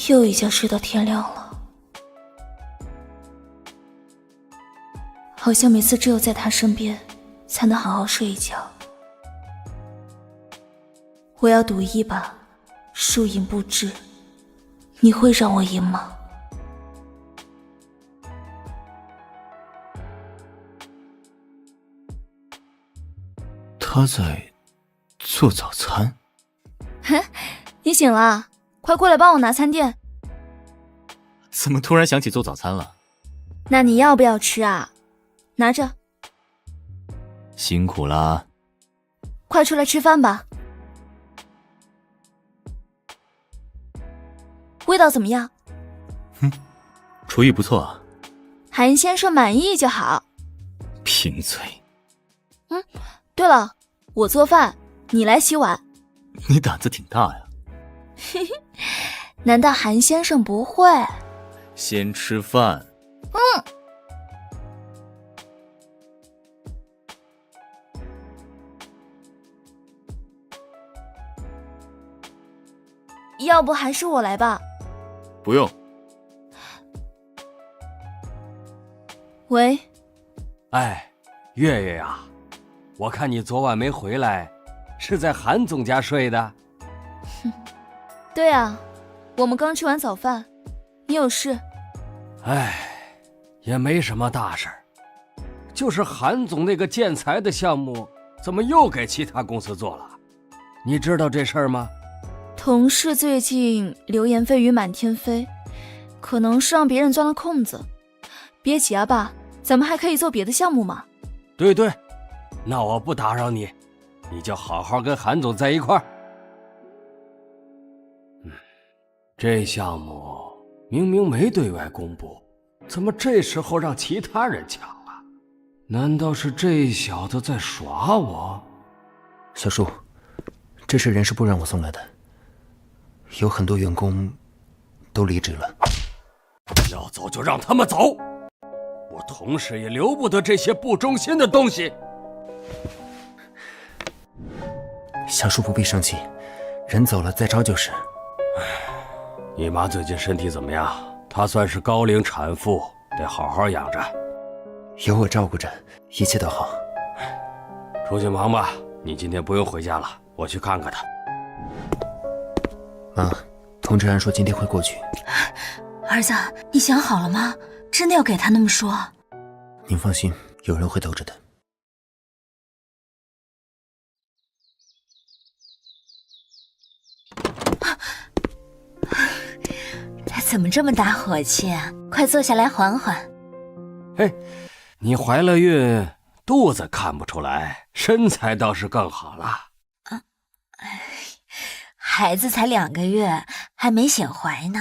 又一觉睡到天亮了。好像每次只有在他身边，才能好好睡一觉。我要赌一把，输赢不知，你会让我赢吗？他在做早餐。你醒了，快过来帮我拿餐垫。怎么突然想起做早餐了？那你要不要吃啊？拿着。辛苦啦。快出来吃饭吧。味道怎么样？厨艺不错啊。韩先生满意就好。贫嘴。对了，我做饭，你来洗碗。你胆子挺大呀。难道韩先生不会？先吃饭。要不还是我来吧。不用。喂。哎，月月呀，我看你昨晚没回来，是在韩总家睡的？对啊，我们刚吃完早饭。你有事？哎，也没什么大事儿，就是韩总那个建材的项目，怎么又给其他公司做了？你知道这事儿吗？同事最近流言蜚语满天飞，可能是让别人钻了空子。别急啊爸，咱们还可以做别的项目嘛。对对，那我不打扰你，你就好好跟韩总在一块儿。这项目明明没对外公布，怎么这时候让其他人抢了？难道是这小子在耍我？小叔，这是人事部让我送来的，有很多员工都离职了。要走就让他们走，我同时也留不得这些不忠心的东西。小叔不必生气，人走了再招就是。你妈最近身体怎么样？她算是高龄产妇，得好好养着。有我照顾着，一切都好。出去忙吧，你今天不用回家了，我去看看她。妈，童志安说今天会过去。儿子，你想好了吗？真的要给他那么说？您放心，有人会兜着的。怎么这么大火气啊？快坐下来缓缓。嘿，你怀了孕，肚子看不出来，身材倒是更好了。孩子才2个月，还没显怀呢。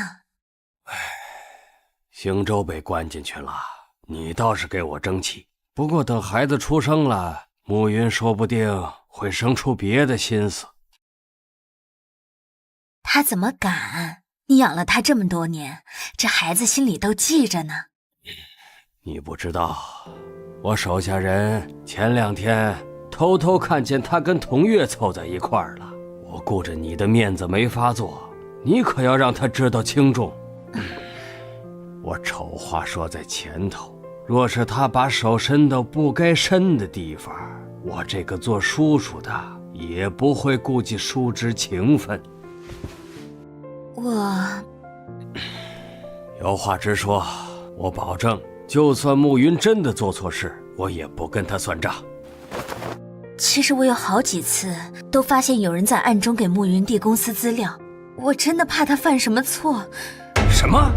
星舟被关进去了，你倒是给我争气。不过等孩子出生了，暮云说不定会生出别的心思。他怎么敢？你养了他这么多年，这孩子心里都记着呢。你不知道，我手下人前2天偷偷看见他跟童月凑在一块儿了。我顾着你的面子没发作，你可要让他知道轻重。我丑话说在前头，若是他把手伸到不该伸的地方，我这个做叔叔的也不会顾及叔侄情分。有话直说，我保证，就算暮云真的做错事，我也不跟他算账。其实我有好几次都发现有人在暗中给暮云递公司资料，我真的怕他犯什么错。什么？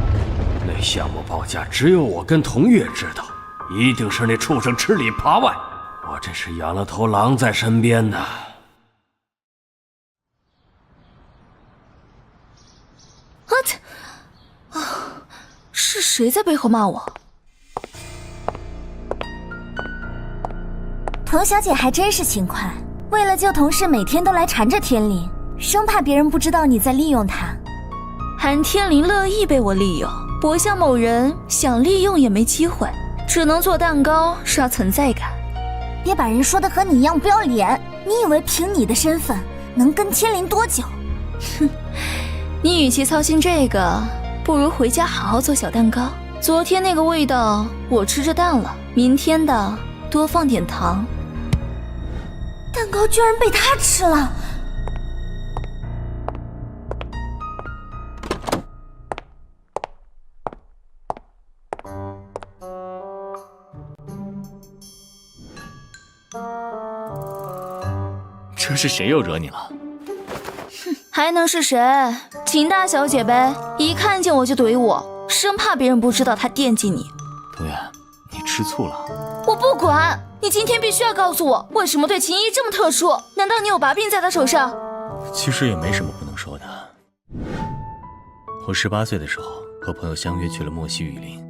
那项目报价只有我跟童月知道，一定是那畜生吃里扒外。我这是养了头狼在身边呢。是谁在背后骂我？童小姐还真是勤快，为了救同事，每天都来缠着天灵，生怕别人不知道你在利用她。韩天灵乐意被我利用，不像某人想利用也没机会，只能做蛋糕刷存在感。别把人说的和你一样不要脸，你以为凭你的身份能跟天灵多久？哼，你与其操心这个，不如回家好好做小蛋糕。昨天那个味道我吃着淡了，明天的多放点糖。蛋糕居然被他吃了！这是谁又惹你了？哼，还能是谁？秦大小姐呗，一看见我就怼我，生怕别人不知道她惦记你。童月，你吃醋了？我不管，你今天必须要告诉我，为什么对秦一这么特殊？难道你有把柄在他手上？其实也没什么不能说的。我18岁的时候和朋友相约去了莫西雨林，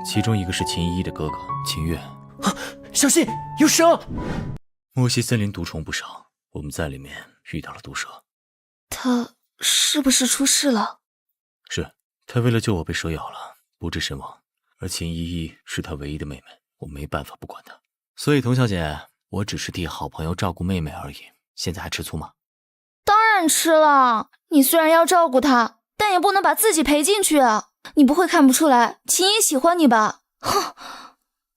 其中一个是秦依依的哥哥秦月。啊，小心，有蛇！莫西森林毒虫不少，我们在里面遇到了毒蛇。他是不是出事了？是，他为了救我被蛇咬了，不治身亡。而秦依依是他唯一的妹妹，我没办法不管她。所以童小姐，我只是替好朋友照顾妹妹而已，现在还吃醋吗？当然吃了，你虽然要照顾她，但也不能把自己赔进去啊！你不会看不出来秦依喜欢你吧？哼，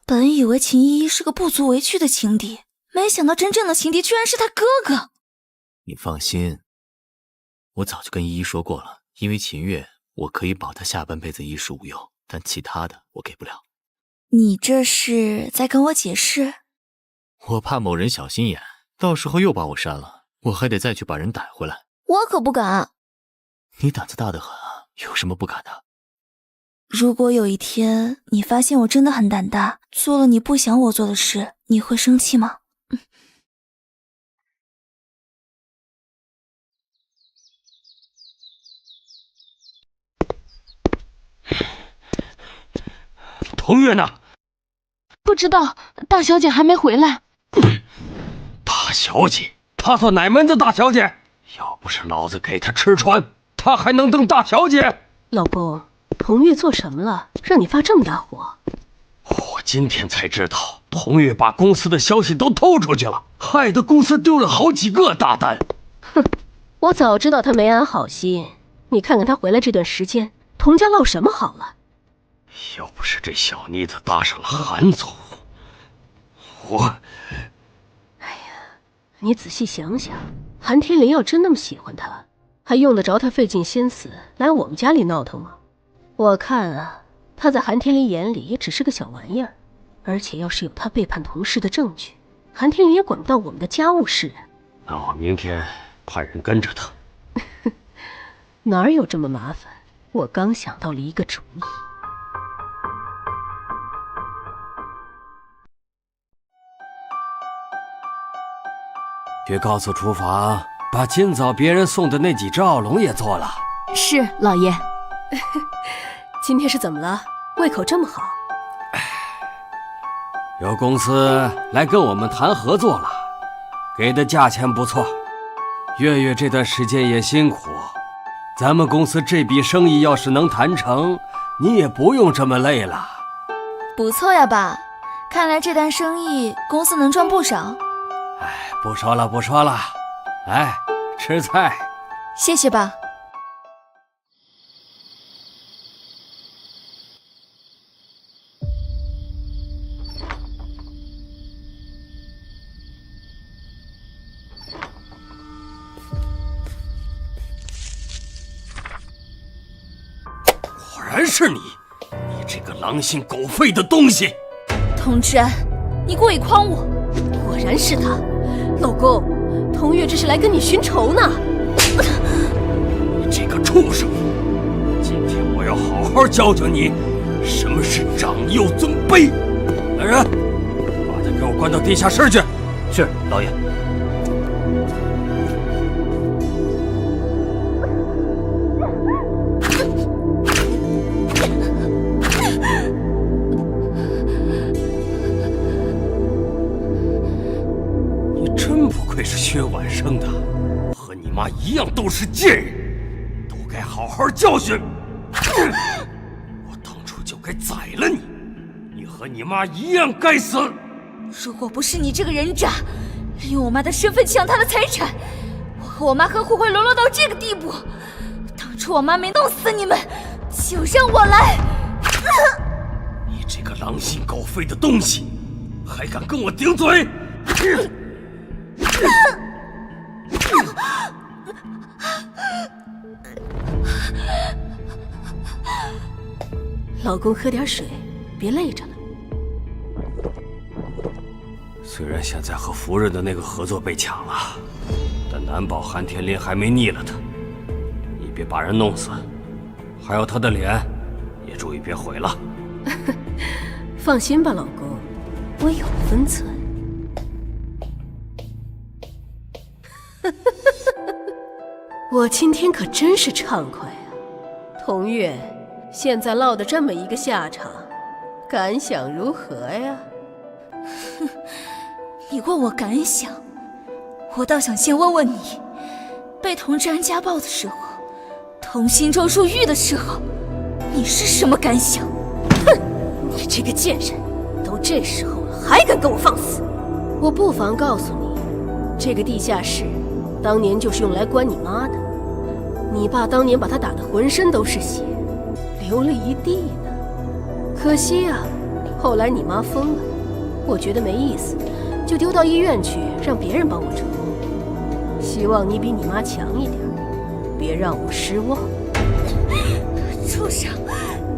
本以为秦依依是个不足为惧的情敌，没想到真正的情敌居然是他哥哥。你放心，我早就跟依依说过了，因为秦月，我可以保她下半辈子衣食无忧，但其他的我给不了。你这是在跟我解释？我怕某人小心眼，到时候又把我删了，我还得再去把人逮回来。我可不敢。你胆子大得很啊，有什么不敢的？如果有一天你发现我真的很胆大，做了你不想我做的事，你会生气吗？童月呢？不知道，大小姐还没回来。大小姐？她算哪门子大小姐？要不是老子给她吃穿，她还能当大小姐？老公，童月做什么了，让你发这么大火？我今天才知道，童月把公司的消息都透出去了，害得公司丢了好几个大单。哼，我早知道她没安好心。你看看她回来这段时间，童家落什么好了？要不是这小妮子搭上了韩总，哎呀，你仔细想想，韩天林要真那么喜欢她，还用得着他费尽心思来我们家里闹腾吗？我看啊，他在韩天林眼里也只是个小玩意儿，而且要是有他背叛同事的证据，韩天林也管不到我们的家务事啊。那我明天派人跟着他。哪有这么麻烦？我刚想到了一个主意。去告诉厨房，把今早别人送的那几只奥龙也做了。是，老爷。今天是怎么了？胃口这么好？有公司来跟我们谈合作了，给的价钱不错。月月这段时间也辛苦，咱们公司这笔生意要是能谈成，你也不用这么累了。不错呀，爸，看来这单生意公司能赚不少。不说了，不说了，来吃菜。谢谢爸。果然是你，你这个狼心狗肺的东西！童志安，你故意诓我。果然是他。老公，童月这是来跟你寻仇呢。你这个畜生！今天我要好好教教你，什么是长幼尊卑。来人，把他给我关到地下室去。是，老爷。是薛婉生的，和你妈一样都是贱人，都该好好教训。我当初就该宰了你，你和你妈一样该死。如果不是你这个人渣，利用我妈的身份抢她的财产，我和我妈何苦会沦落到这个地步？当初我妈没弄死你们，就让我来。你这个狼心狗肺的东西，还敢跟我顶嘴！老公，喝点水，别累着了。虽然现在和夫人的那个合作被抢了，但难保韩天林还没腻了他。你别把人弄死，还有他的脸，也注意别毁了。放心吧，老公，我有分寸。我今天可真是畅快啊！童月，现在落得这么一个下场，感想如何呀？你问我感想，我倒想先问问你，被童志安家暴的时候，童心咒入狱的时候，你是什么感想？哼，你这个贱人，都这时候了，还敢跟我放肆！我不妨告诉你，这个地下室当年就是用来关你妈的。你爸当年把她打得浑身都是血，流了一地呢。可惜啊，后来你妈疯了，我觉得没意思，就丢到医院去，让别人帮我折磨。希望你比你妈强一点，别让我失望。畜生！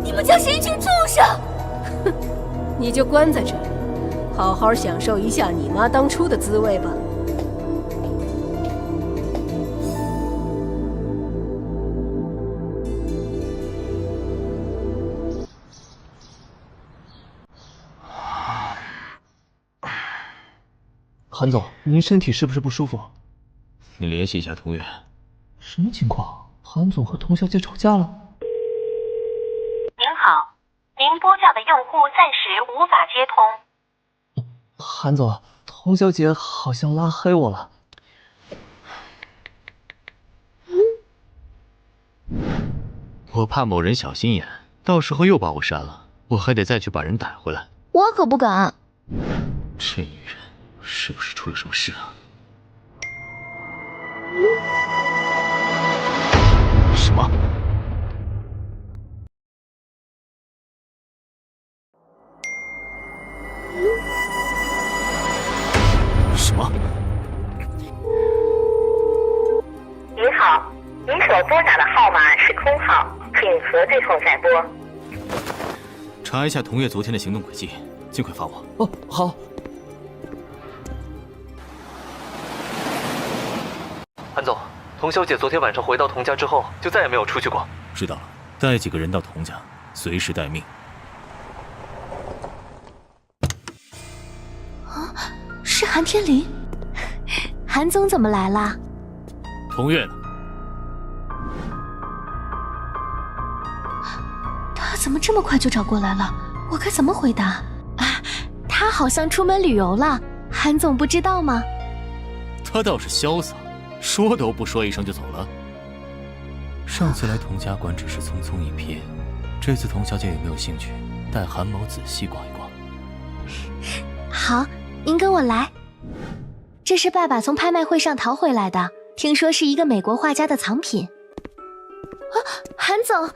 你们家是一群畜生！哼，你就关在这里，好好享受一下你妈当初的滋味吧。韩总，您身体是不是不舒服？你联系一下童月。什么情况？韩总和童小姐吵架了？您好，您拨叫的用户暂时无法接通。韩总，童小姐好像拉黑我了。我怕某人小心眼，到时候又把我删了，我还得再去把人逮回来。我可不敢。这女人是不是出了什么事啊？什么？什么？您好，您对缝载波。查一下童月昨天的行动轨迹，尽快发我。哦，好。韩总，童小姐昨天晚上回到童家之后，就再也没有出去过。知道了，带几个人到童家，随时待命。啊，是韩天林。韩总怎么来了？童月呢？他怎么这么快就找过来了？我该怎么回答？啊，他好像出门旅游了，韩总不知道吗？他倒是潇洒。说都不说一声就走了。上次来童家馆只是匆匆一瞥，这次童小姐有没有兴趣带韩某仔细逛一逛？好，您跟我来。这是爸爸从拍卖会上淘回来的，听说是一个美国画家的藏品。啊，韩总。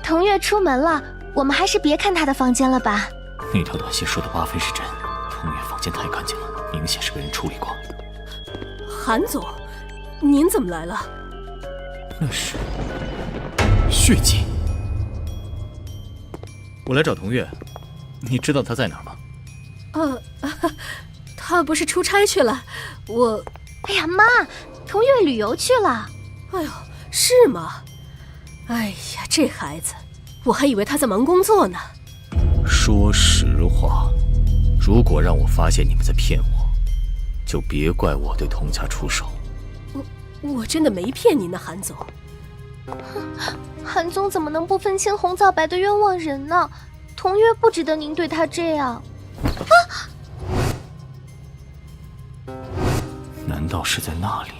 童月出门了，我们还是别看他的房间了吧。那条短信说的8分是真，童月房间太干净了，明显是被人处理过。韩总，您怎么来了？那是血迹。我来找童月，你知道他在哪儿吗？他不是出差去了，我……哎呀妈，童月旅游去了。哎呦，是吗？哎呀，这孩子，我还以为他在忙工作呢。说实话，如果让我发现你们在骗我，就别怪我对童家出手。我真的没骗您呢，韩总。韩总怎么能不分青红皂白的冤枉人呢？童月不值得您对他这样。啊！难道是在那里？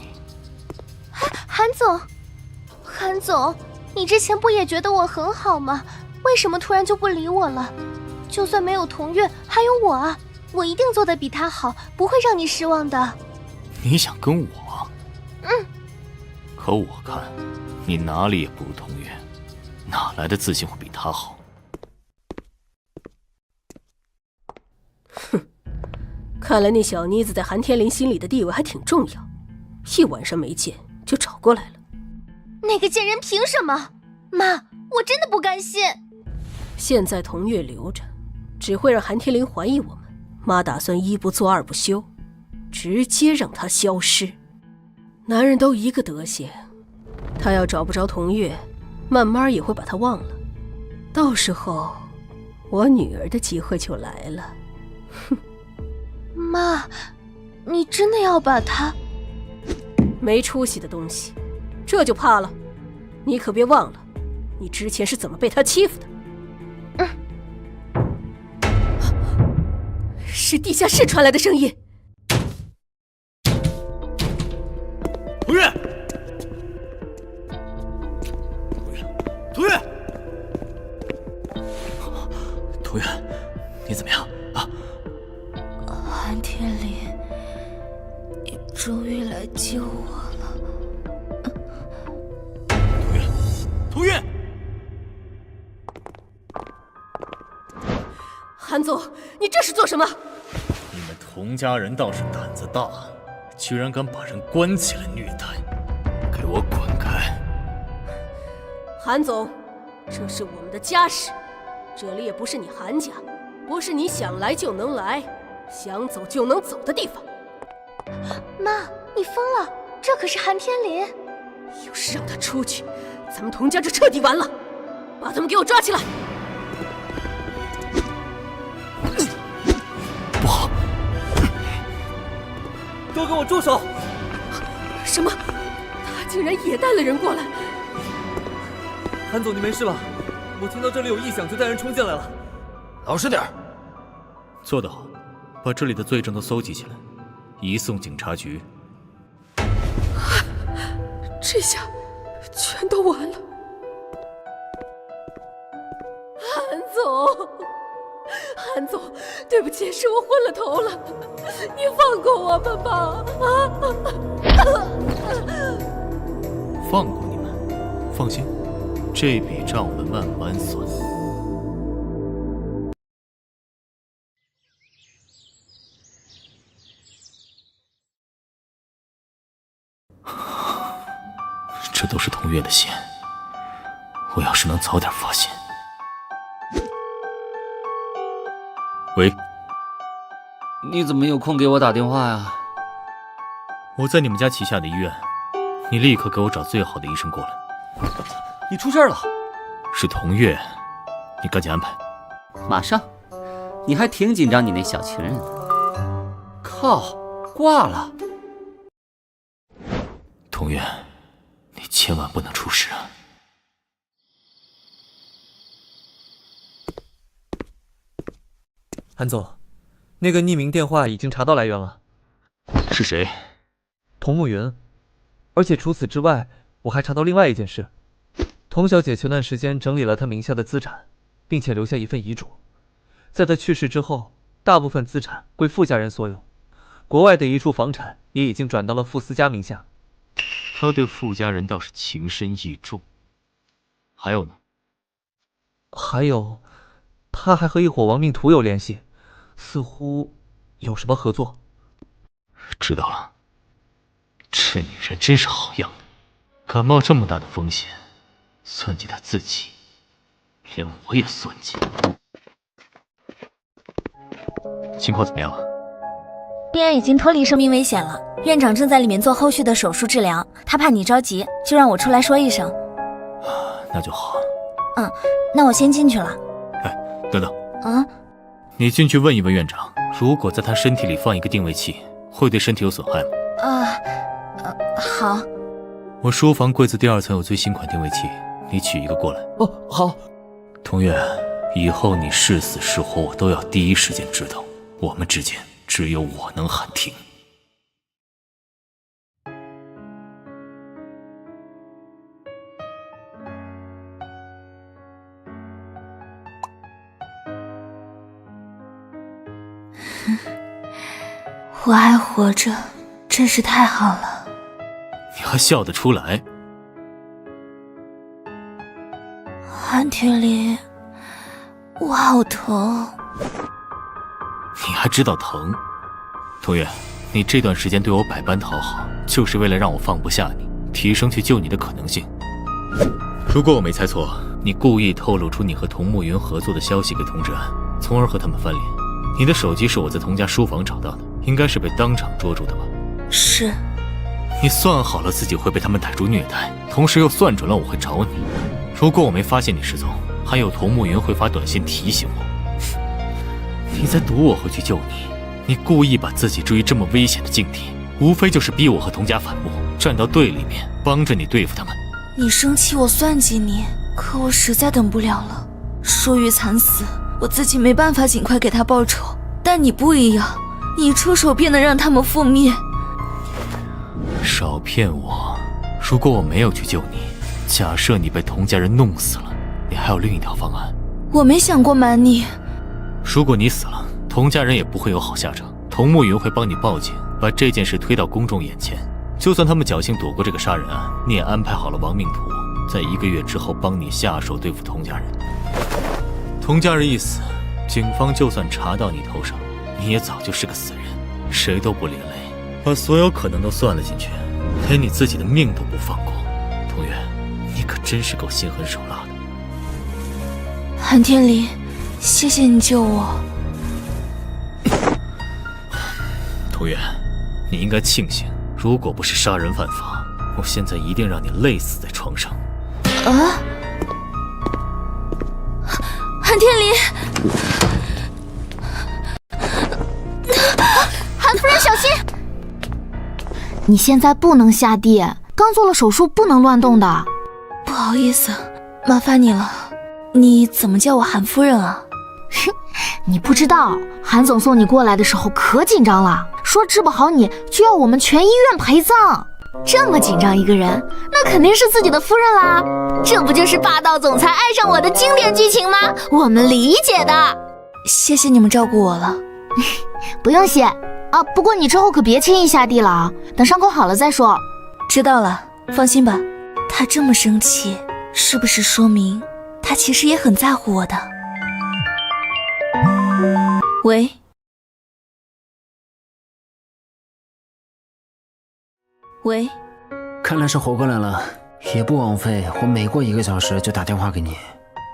韩总，你之前不也觉得我很好吗？为什么突然就不理我了？就算没有童月，还有我啊！我一定做得比他好，不会让你失望的。你想跟我？可我看，你哪里也不如童月，哪来的自信会比他好？哼，看来那小妮子在韩天林心里的地位还挺重要，一晚上没见就找过来了。那个贱人凭什么？妈，我真的不甘心。现在童月留着，只会让韩天林怀疑我们。妈打算一不做二不休，直接让他消失。男人都一个德行，他要找不着童月，慢慢也会把他忘了。到时候，我女儿的机会就来了。哼，妈，你真的要把他……没出息的东西，这就怕了？你可别忘了，你之前是怎么被他欺负的。是地下室传来的声音。童月，童月，你怎么样啊？韩天林，你终于来救我了。童月。韩总，你这是做什么？你们童家人倒是胆子大，居然敢把人关起来虐待，给我滚开！韩总，这是我们的家事，这里也不是你韩家，不是你想来就能来，想走就能走的地方。妈，你疯了！这可是韩天林，要是让他出去，咱们童家就彻底完了。把他们给我抓起来！都给我住手！什么？他竟然也带了人过来！韩总，你没事吧？我听到这里有异响，就带人冲进来了。老实点儿。做得好，把这里的罪证都搜集起来，移送警察局。这下全都完了。韩总，韩总，对不起，是我昏了头了，你放过我们吧！放过你们？放心，这笔账我们慢慢算。这都是童月的线，我要是能早点发现。喂，你怎么有空给我打电话呀？我在你们家旗下的医院，你立刻给我找最好的医生过来。你出事了？是童月，你赶紧安排。马上。你还挺紧张你那小情人的。靠，挂了。童月，你千万不能出事啊！韩总，那个匿名电话已经查到来源了。是谁？童慕云。而且除此之外，我还查到另外一件事：童小姐前段时间整理了她名下的资产，并且留下一份遗嘱。在她去世之后，大部分资产归傅家人所有，国外的一处房产也已经转到了傅斯家名下。他对傅家人倒是情深意重。还有呢？还有，他还和一伙亡命徒有联系，似乎有什么合作。知道了。这女人真是好样的，敢冒这么大的风险，算计她自己，连我也算计。情况怎么样了？病人已经脱离生命危险了，院长正在里面做后续的手术治疗，他怕你着急，就让我出来说一声。那就好。那我先进去了。哎，等等。你进去问一问院长，如果在他身体里放一个定位器，会对身体有损害吗？好。我书房柜子第2层有最新款定位器，你取一个过来。好。童月，以后你是死是活，我都要第一时间知道。我们之间只有我能喊停。我还活着，真是太好了。你还笑得出来？韩天林，我好疼。你还知道疼？童月，你这段时间对我百般讨好，就是为了让我放不下你，提升去救你的可能性。如果我没猜错，你故意透露出你和童慕云合作的消息给童志安，从而和他们翻脸。你的手机是我在童家书房找到的，应该是被当场捉住的吧？是。你算好了自己会被他们逮住虐待，同时又算准了我会找你。如果我没发现你失踪，还有童慕云会发短信提醒我。你在赌我会去救你，你故意把自己置于这么危险的境地，无非就是逼我和童家反目，站到对立面，帮着你对付他们。你生气我算计你，可我实在等不了了。舒玉惨死，我自己没办法尽快给他报仇，但你不一样，你出手便能让他们覆灭。少骗我！如果我没有去救你，假设你被童家人弄死了，你还有另一条方案。我没想过瞒你。如果你死了，童家人也不会有好下场。童慕云会帮你报警，把这件事推到公众眼前。就算他们侥幸躲过这个杀人案，你也安排好了亡命徒，在1个月之后帮你下手对付童家人。童家人一死，警方就算查到你头上，你也早就是个死人，谁都不连累，把所有可能都算了进去，连你自己的命都不放过。童月，你可真是够心狠手辣的。韩天林，谢谢你救我。童月，你应该庆幸，如果不是杀人犯法，我现在一定让你累死在床上。韩天林，韩夫人小心！你现在不能下地，刚做了手术，不能乱动的。不好意思，麻烦你了。你怎么叫我韩夫人啊？你不知道，韩总送你过来的时候可紧张了，说治不好你就要我们全医院陪葬。这么紧张一个人，那肯定是自己的夫人啦。这不就是霸道总裁爱上我的经典剧情吗？我们理解的。谢谢你们照顾我了。不用谢啊，不过你之后可别轻易下地了啊，等伤口好了再说。知道了，放心吧。他这么生气，是不是说明他其实也很在乎我的？喂？喂？看来是活过来了。也不枉费我每过1个小时就打电话给你。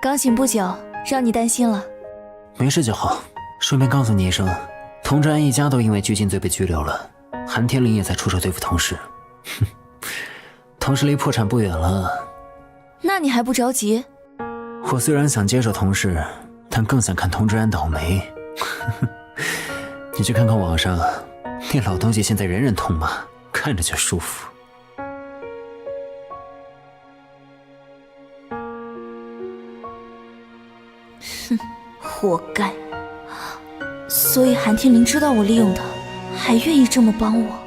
刚醒不久，让你担心了。没事就好。顺便告诉你一声，童志安一家都因为拘禁罪被拘留了，韩天林也在出手对付童氏。哼，童氏离破产不远了。那你还不着急？我虽然想接手童氏，但更想看童志安倒霉。你去看看网上，那老东西现在人人痛骂，看着就舒服。哼，活该。所以韩天林知道我利用他，还愿意这么帮我。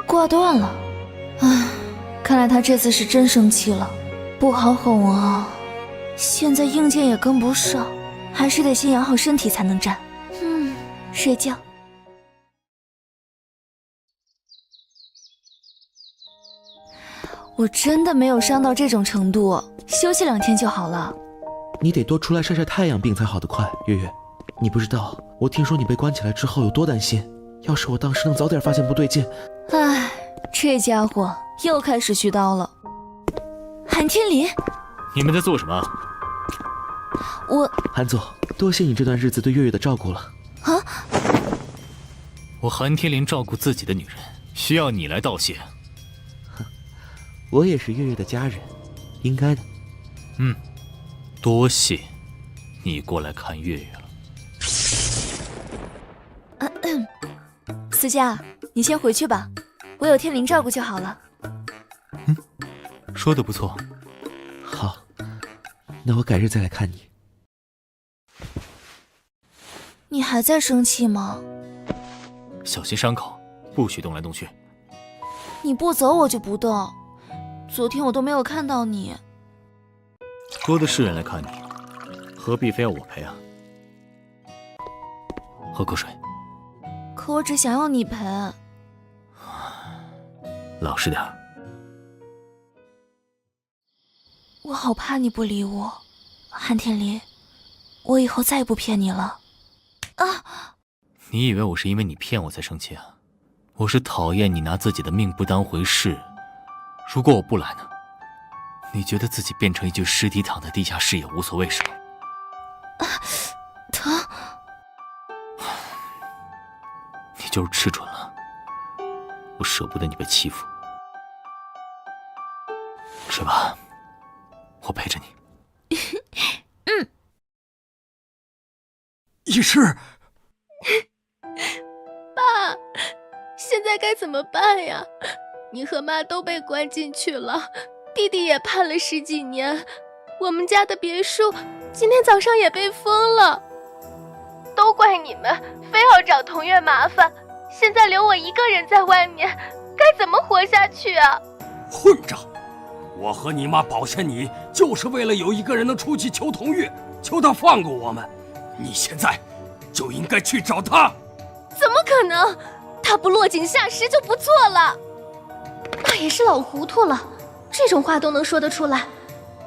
挂断了，唉，看来他这次是真生气了，不好哄啊。现在硬件也跟不上，还是得先养好身体才能战。睡觉。我真的没有伤到这种程度，休息2天就好了。你得多出来晒晒太阳，病才好得快。月月，你不知道，我听说你被关起来之后有多担心。要是我当时能早点发现不对劲。唉，这家伙又开始絮叨了。韩天林，你们在做什么？韩总，多谢你这段日子对月月的照顾了。啊！我韩天林照顾自己的女人，需要你来道谢？我也是月月的家人，应该的。多谢你过来看月月了。思佳，你先回去吧，我有天林照顾就好了。说得不错。好，那我改日再来看你。你还在生气吗？小心伤口，不许动来动去。你不走我就不动。昨天我都没有看到你。多的是人来看你，何必非要我陪啊？喝口水。可我只想要你陪。老实点儿。我好怕你不理我，韩天林，我以后再也不骗你了。啊！你以为我是因为你骗我才生气啊？我是讨厌你拿自己的命不当回事。如果我不来呢？你觉得自己变成一具尸体躺在地下室也无所谓是吗？疼！你就是吃准了，我舍不得你被欺负。睡吧，我陪着你。医师，爸，现在该怎么办呀？你和妈都被关进去了，弟弟也判了10几年，我们家的别墅今天早上也被封了。都怪你们，非要找童月麻烦，现在留我一个人在外面，该怎么活下去啊？混账！我和你妈保下你，就是为了有一个人能出去求童月，求他放过我们。你现在就应该去找他。怎么可能？他不落井下石就不错了。爸也是老糊涂了，这种话都能说得出来。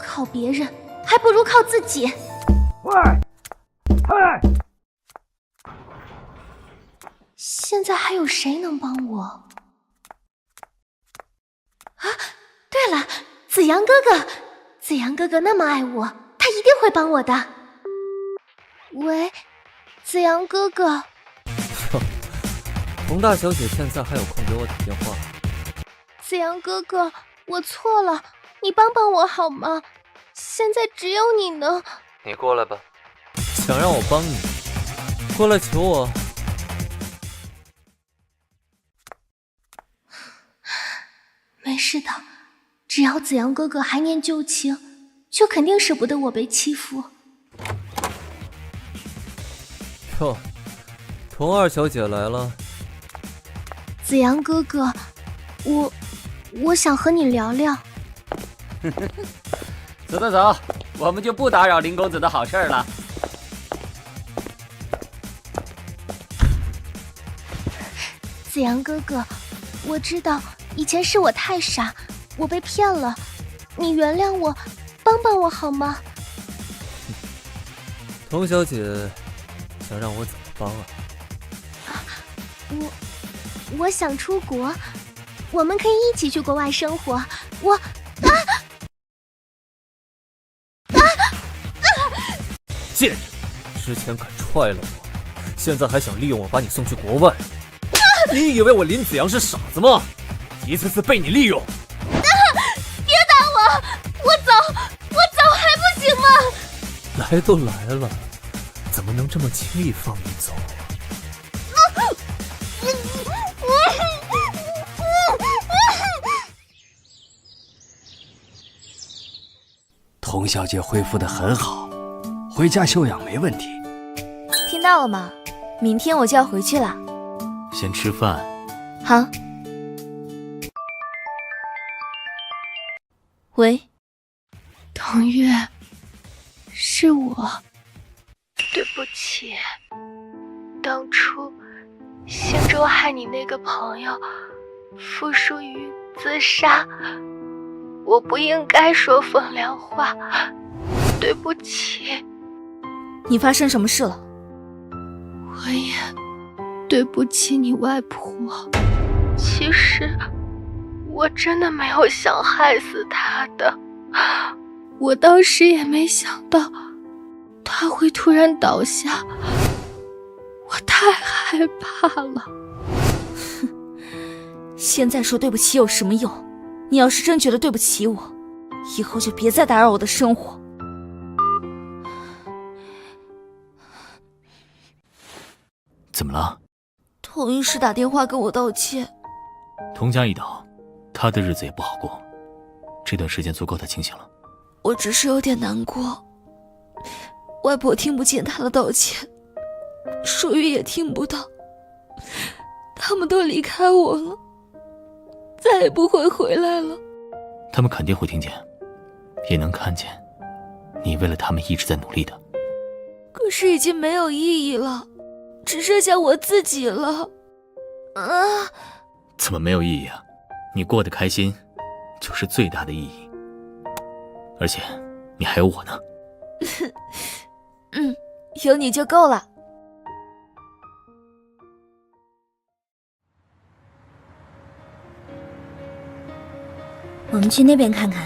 靠别人还不如靠自己。喂，现在还有谁能帮我？啊，对了，子阳哥哥，子阳哥哥那么爱我，他一定会帮我的。喂，子阳哥哥。冯大小姐现在还有空给我打电话？子阳哥哥，我错了，你帮帮我好吗？现在只有你能。你过来吧。想让我帮你，过来求我。没事的，只要子阳哥哥还念旧情，就肯定舍不得我被欺负。哟，童二小姐来了。子阳哥哥，我想和你聊聊。走走，我们就不打扰林公子的好事了。子阳哥哥，我知道以前是我太傻，我被骗了，你原谅我，帮帮我好吗？童小姐想让我怎么帮啊？我想出国，我们可以一起去国外生活。贱人，之前敢踹了我，现在还想利用我把你送去国外？你以为我林子阳是傻子吗？一次次被你利用。别打我，我走还不行吗？来都来了，怎么能这么轻易放你走？童小姐恢复得很好，回家休养没问题。听到了吗？明天我就要回去了。先吃饭。好。喂，童月，是我，对不起，当初星洲害你那个朋友付淑瑜自杀，我不应该说风凉话，对不起。你发生什么事了？我也对不起你外婆，其实我真的没有想害死她的，我当时也没想到她会突然倒下，我太害怕了。现在说对不起有什么用？你要是真觉得对不起我，以后就别再打扰我的生活。怎么了？童医师打电话跟我道歉。童家一倒，他的日子也不好过。这段时间足够他清醒了。我只是有点难过，外婆听不见他的道歉，淑玉也听不到，他们都离开我了，再也不会回来了。他们肯定会听见，也能看见你为了他们一直在努力的。可是已经没有意义了，只剩下我自己了。怎么没有意义啊？你过得开心就是最大的意义，而且你还有我呢。有你就够了。我们去那边看看。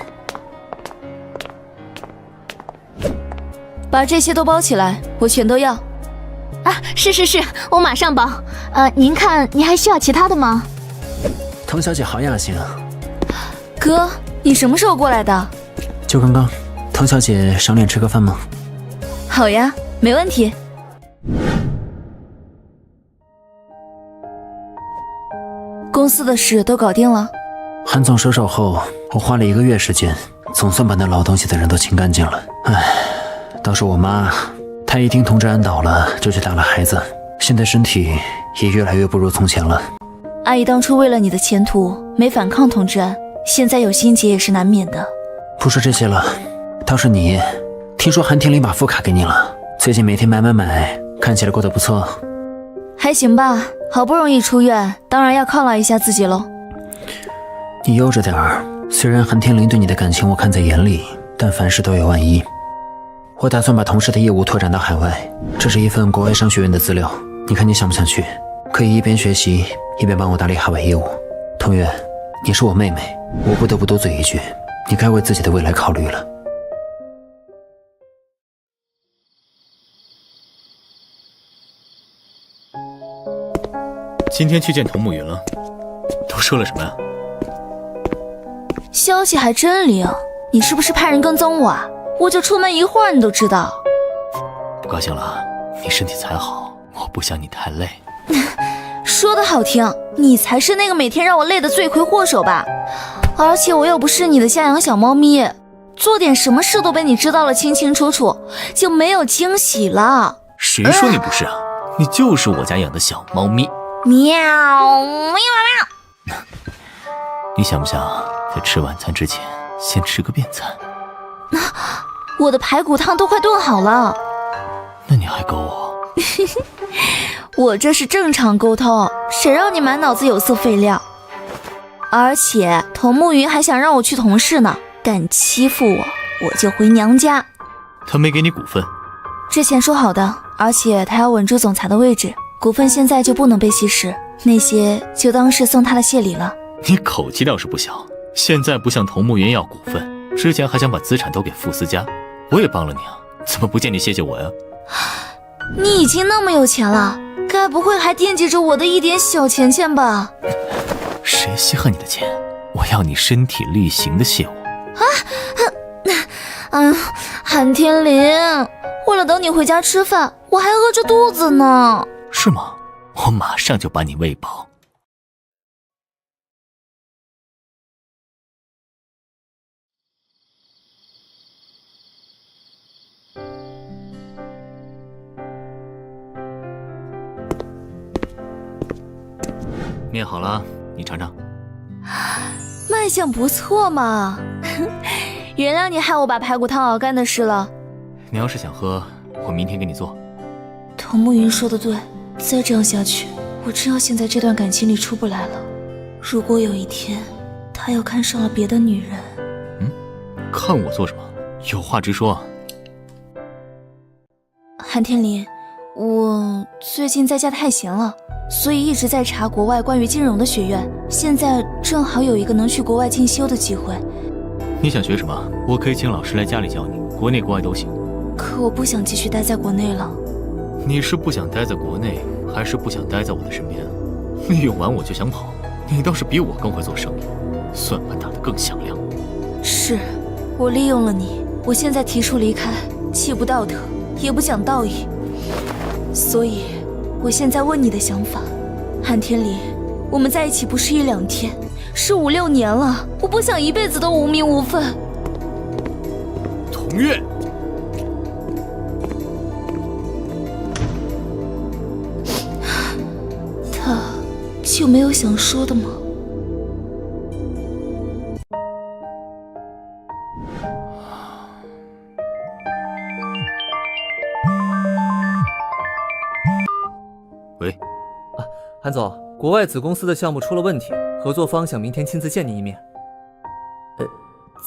把这些都包起来，我全都要。是，我马上包。您看，您还需要其他的吗？童小姐好雅兴啊。哥，你什么时候过来的？就刚刚。童小姐赏脸吃个饭吗？好呀，没问题。公司的事都搞定了。韩总收手后，我花了1个月时间，总算把那老东西的人都清干净了。倒是我妈，她一听童志安倒了，就去打了孩子，现在身体也越来越不如从前了。阿姨当初为了你的前途没反抗童志安，现在有心结也是难免的。不说这些了，倒是你，听说韩天林把副卡给你了，最近每天买，看起来过得不错。还行吧，好不容易出院，当然要犒劳一下自己喽。你悠着点儿，虽然韩天林对你的感情我看在眼里，但凡事都有万一。我打算把同事的业务拓展到海外，这是一份国外商学院的资料，你看你想不想去？可以一边学习一边帮我打理海外业务。童月，你是我妹妹，我不得不多嘴一句，你该为自己的未来考虑了。今天去见童慕云了，都说了什么呀？消息还真灵，你是不是派人跟踪我啊？我就出门一会儿你都知道。不高兴了，你身体才好，我不想你太累。说的好听，你才是那个每天让我累的罪魁祸首吧？而且我又不是你的家养小猫咪，做点什么事都被你知道了清清楚楚，就没有惊喜了。谁说你不是啊？你就是我家养的小猫咪。喵喵喵！你想不想在吃晚餐之前先吃个便餐？我的排骨汤都快炖好了。那你还勾我？我这是正常沟通，谁让你满脑子有色废料？而且童慕云还想让我去同事呢，敢欺负我，我就回娘家。他没给你股份？之前说好的，而且他要稳住总裁的位置，股份现在就不能被稀释，那些就当是送他的谢礼了。你口气倒是不小，现在不向桐木园要股份，之前还想把资产都给傅斯家，我也帮了你啊，怎么不见你谢谢我呀？你已经那么有钱了，该不会还惦记着我的一点小钱钱吧？谁稀罕你的钱？我要你身体力行的谢我。韩天林，为了等你回家吃饭，我还饿着肚子呢。是吗？我马上就把你喂饱。面好了，你尝尝。卖相不错嘛。原谅你害我把排骨汤熬干的事了。你要是想喝，我明天给你做。童慕云说的对，再这样下去，我真要陷在这段感情里出不来了。如果有一天他要看上了别的女人，看我做什么？有话直说。韩天林，我最近在家太闲了，所以一直在查国外关于金融的学院，现在正好有一个能去国外进修的机会。你想学什么？我可以请老师来家里教你，国内国外都行。可我不想继续待在国内了。你是不想待在国内，还是不想待在我的身边？利用完我就想跑，你倒是比我更会做生意，算盘打得更响亮。是，我利用了你，我现在提出离开，既不道德，也不讲道义。所以，我现在问你的想法，韩天林，我们在一起不是1、2天，是5、6年了，我不想一辈子都无名无分。童月，他就没有想说的吗？喂，韩总，国外子公司的项目出了问题，合作方想明天亲自见你一面。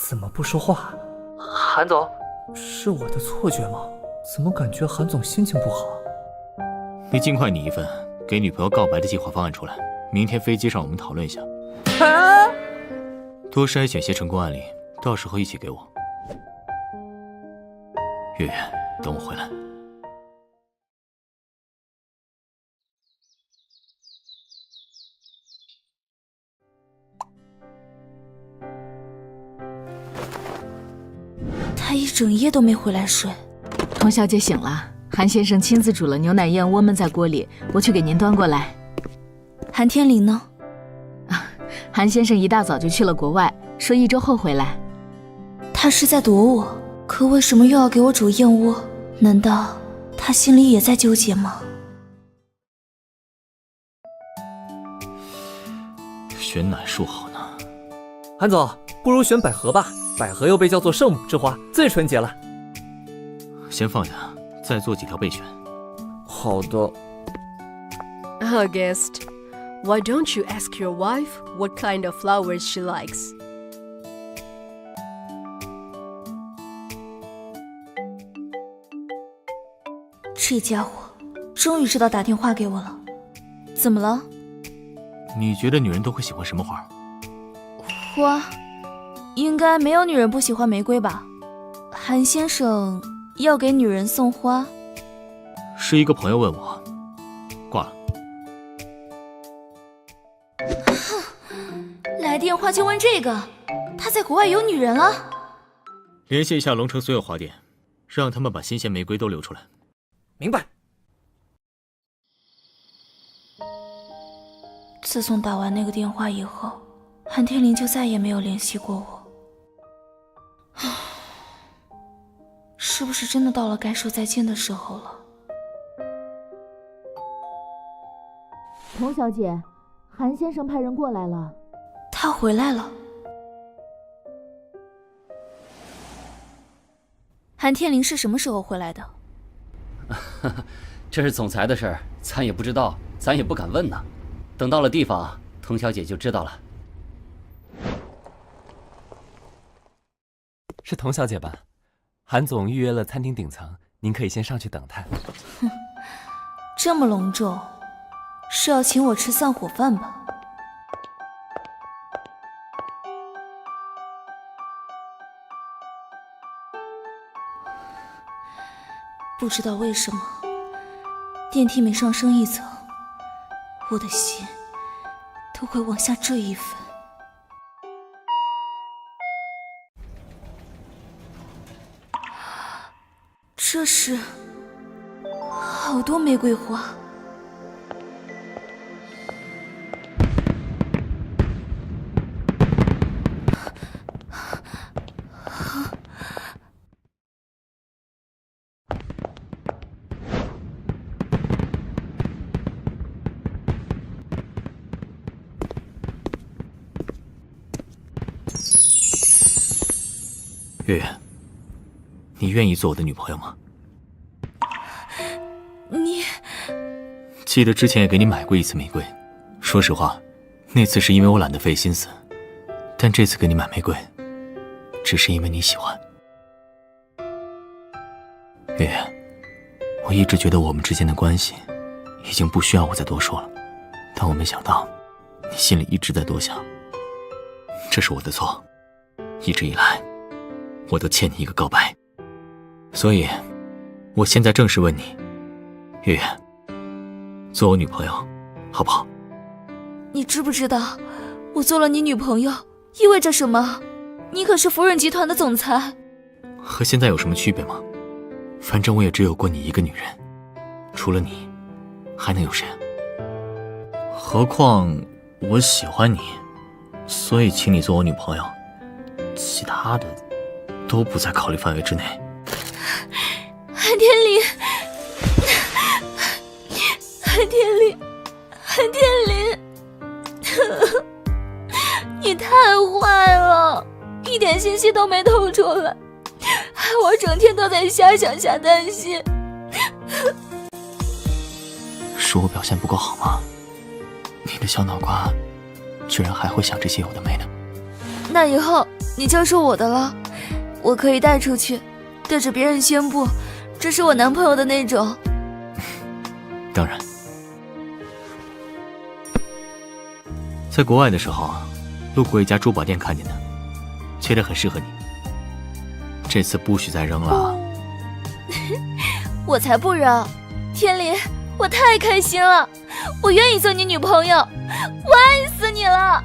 怎么不说话？韩总，是我的错觉吗？怎么感觉韩总心情不好？你尽快拟一份给女朋友告白的计划方案出来，明天飞机上我们讨论一下。多筛选些成功案例，到时候一起给我。月月，等我回来。他一整夜都没回来睡。童小姐醒了，韩先生亲自煮了牛奶燕窝焖在锅里，我去给您端过来。韩天林呢？韩先生一大早就去了国外，说1周后回来。他是在躲我，可为什么又要给我煮燕窝？难道他心里也在纠结吗？选哪树好呢？韩总，不如选百合吧，百合又被叫做圣母之花，最纯洁了。先放下，再做几条备选。好的。August, why don't you ask your wife what kind of flowers she likes? 这家伙终于知道打电话给我了。怎么了？你觉得女人都会喜欢什么花？花？应该没有女人不喜欢玫瑰吧？韩先生要给女人送花？是一个朋友问我，挂了。来电话就问这个？他在国外有女人了？联系一下龙城所有花店，让他们把新鲜玫瑰都留出来。明白。自从打完那个电话以后，韩天林就再也没有联系过我。是不是真的到了该说再见的时候了？童小姐，韩先生派人过来了。他回来了。韩天林是什么时候回来的？这是总裁的事儿，咱也不知道，咱也不敢问呢。等到了地方，童小姐就知道了。是童小姐吧？韩总预约了餐厅顶层，您可以先上去等他。这么隆重，是要请我吃散伙饭吧？不知道为什么，电梯每上升一层，我的心都会往下坠一分。这是好多玫瑰花。月月，你愿意做我的女朋友吗？你记得之前也给你买过一次玫瑰，说实话，那次是因为我懒得费心思，但这次给你买玫瑰，只是因为你喜欢。月月，我一直觉得我们之间的关系已经不需要我再多说了，但我没想到你心里一直在多想，这是我的错，一直以来我都欠你一个告白，所以我现在正式问你，月月，做我女朋友好不好？你知不知道我做了你女朋友意味着什么？你可是福润集团的总裁。和现在有什么区别吗？反正我也只有过你一个女人，除了你还能有谁？何况我喜欢你，所以请你做我女朋友，其他的都不在考虑范围之内。韩天林，韩天林，韩天林，你太坏了，一点信息都没透出来，害我整天都在瞎想瞎担心。是我表现不够好吗？你的小脑瓜居然还会想这些有的没的。那以后你就是我的了，我可以带出去，对着别人宣布这是我男朋友的那种。当然，在国外的时候路过一家珠宝店看见的，觉得很适合你，这次不许再扔了。我才不扔！天林，我太开心了，我愿意做你女朋友，我爱死你了！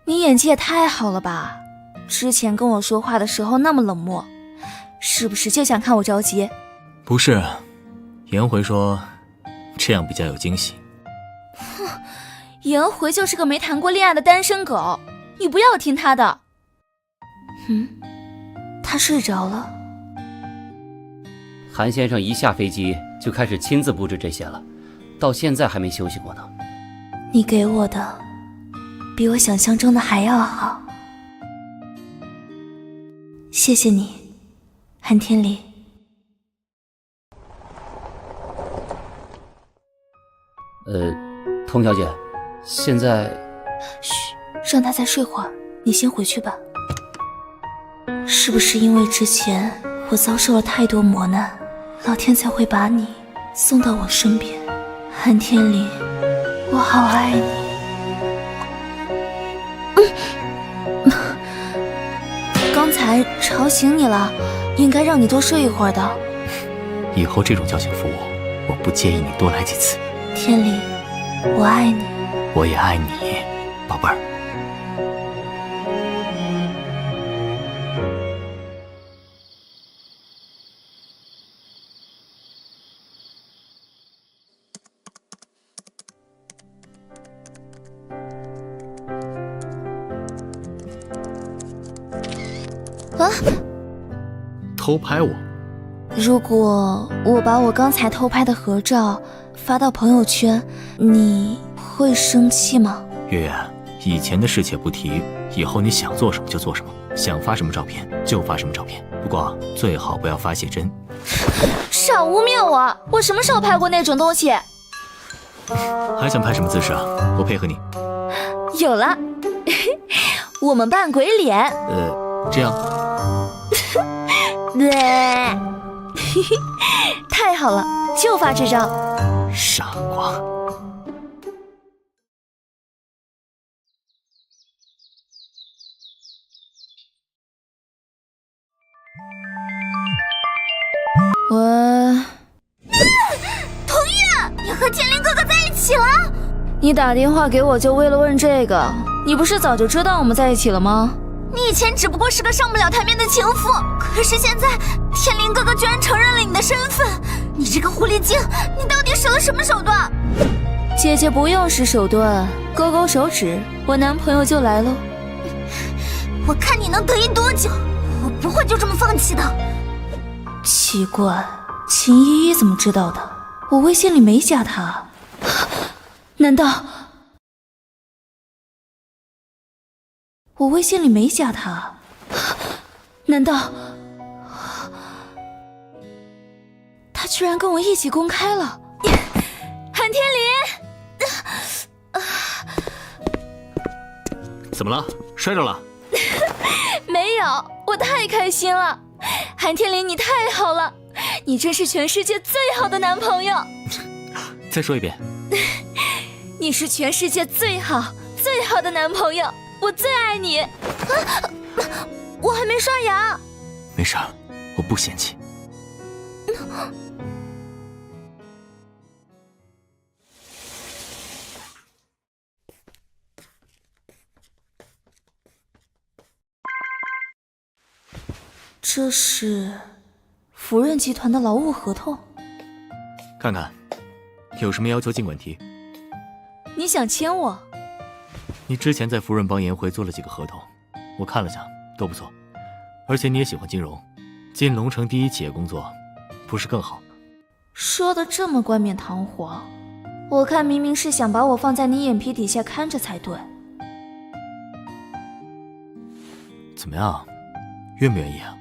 你演技也太好了吧！之前跟我说话的时候那么冷漠，是不是就想看我着急？不是，颜回说这样比较有惊喜。哼，颜回就是个没谈过恋爱的单身狗，你不要听他的。他睡着了。韩先生一下飞机就开始亲自布置这些了，到现在还没休息过呢。你给我的比我想象中的还要好，谢谢你，韩天林。童小姐，现在……嘘，让他再睡会儿，你先回去吧。是不是因为之前我遭受了太多磨难，老天才会把你送到我身边？韩天林，我好爱你。刚才吵醒你了，应该让你多睡一会儿的。以后这种叫醒服务，我不介意你多来几次。天林，我爱你。我也爱你，宝贝儿。啊！偷拍我？如果我把我刚才偷拍的合照发到朋友圈，你会生气吗？月月，以前的事且不提，以后你想做什么就做什么，想发什么照片就发什么照片，不过最好不要发写真。少污蔑我！我什么时候拍过那种东西？还想拍什么姿势啊？我配合你。有了，我们扮鬼脸。这样。嘿嘿，太好了，就发这招。傻瓜。同意，你和天灵哥哥在一起了？你打电话给我就为了问这个？你不是早就知道我们在一起了吗？你以前只不过是个上不了台面的情妇，可是现在天灵哥哥居然承认了你的身份，你这个狐狸精，你到底使了什么手段？姐姐不用使手段，勾勾手指，我男朋友就来喽。我看你能得意多久，我不会就这么放弃的。奇怪，秦依依怎么知道的？我微信里没加她，难道我微信里没加她？难道她居然跟我一起公开了？韩天林，怎么了？摔着了？没有，我太开心了。韩天林，你太好了，你真是全世界最好的男朋友。再说一遍。你是全世界最好的男朋友，我最爱你。我还没刷牙。没事，我不嫌弃。这是福润集团的劳务合同。看看，有什么要求尽管提。你想签我？你之前在福润帮颜回做了几个合同，我看了下，都不错。而且你也喜欢金融，进龙城第一企业工作，不是更好？说的这么冠冕堂皇，我看明明是想把我放在你眼皮底下看着才对。怎么样，愿不愿意啊？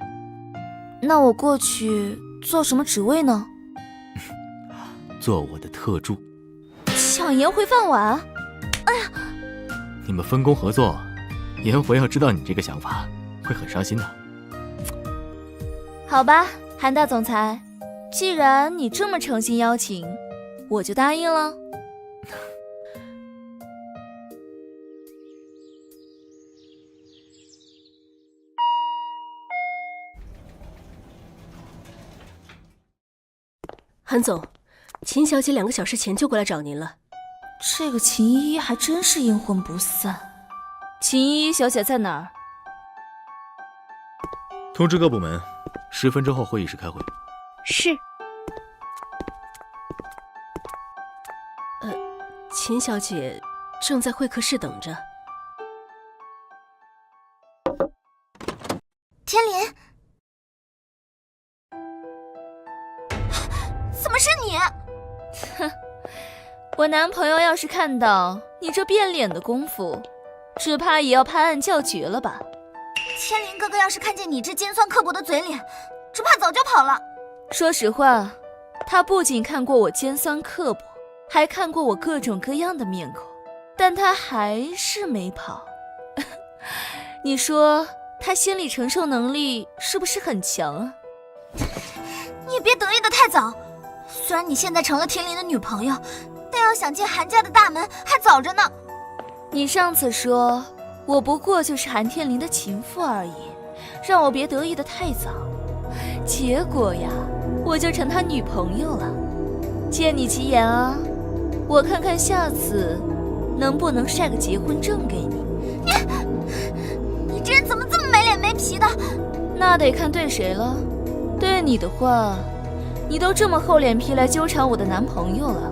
那我过去做什么职位呢？做我的特助。抢颜回饭碗？哎呀！你们分工合作，颜回要知道你这个想法，会很伤心的。好吧，韩大总裁，既然你这么诚心邀请，我就答应了。韩总，秦小姐2个小时前就过来找您了。这个秦依依还真是阴魂不散。秦依依小姐在哪儿？通知各部门，10分钟后会议室开会。是。秦小姐正在会客室等着。天林，怎么是你？哼，我男朋友要是看到你这变脸的功夫，只怕也要拍案叫绝了吧。天林哥哥要是看见你这尖酸刻薄的嘴脸，只怕早就跑了。说实话，他不仅看过我尖酸刻薄，还看过我各种各样的面孔，但他还是没跑。你说他心理承受能力是不是很强啊？你也别得意的太早，虽然你现在成了天林的女朋友，但要想进韩家的大门还早着呢。你上次说我不过就是韩天林的情妇而已，让我别得意的太早，结果呀，我就成他女朋友了。借你吉言啊，我看看下次能不能晒个结婚证给你。你这人怎么这么没脸没皮的？那得看对谁了。对你的话，你都这么厚脸皮来纠缠我的男朋友了，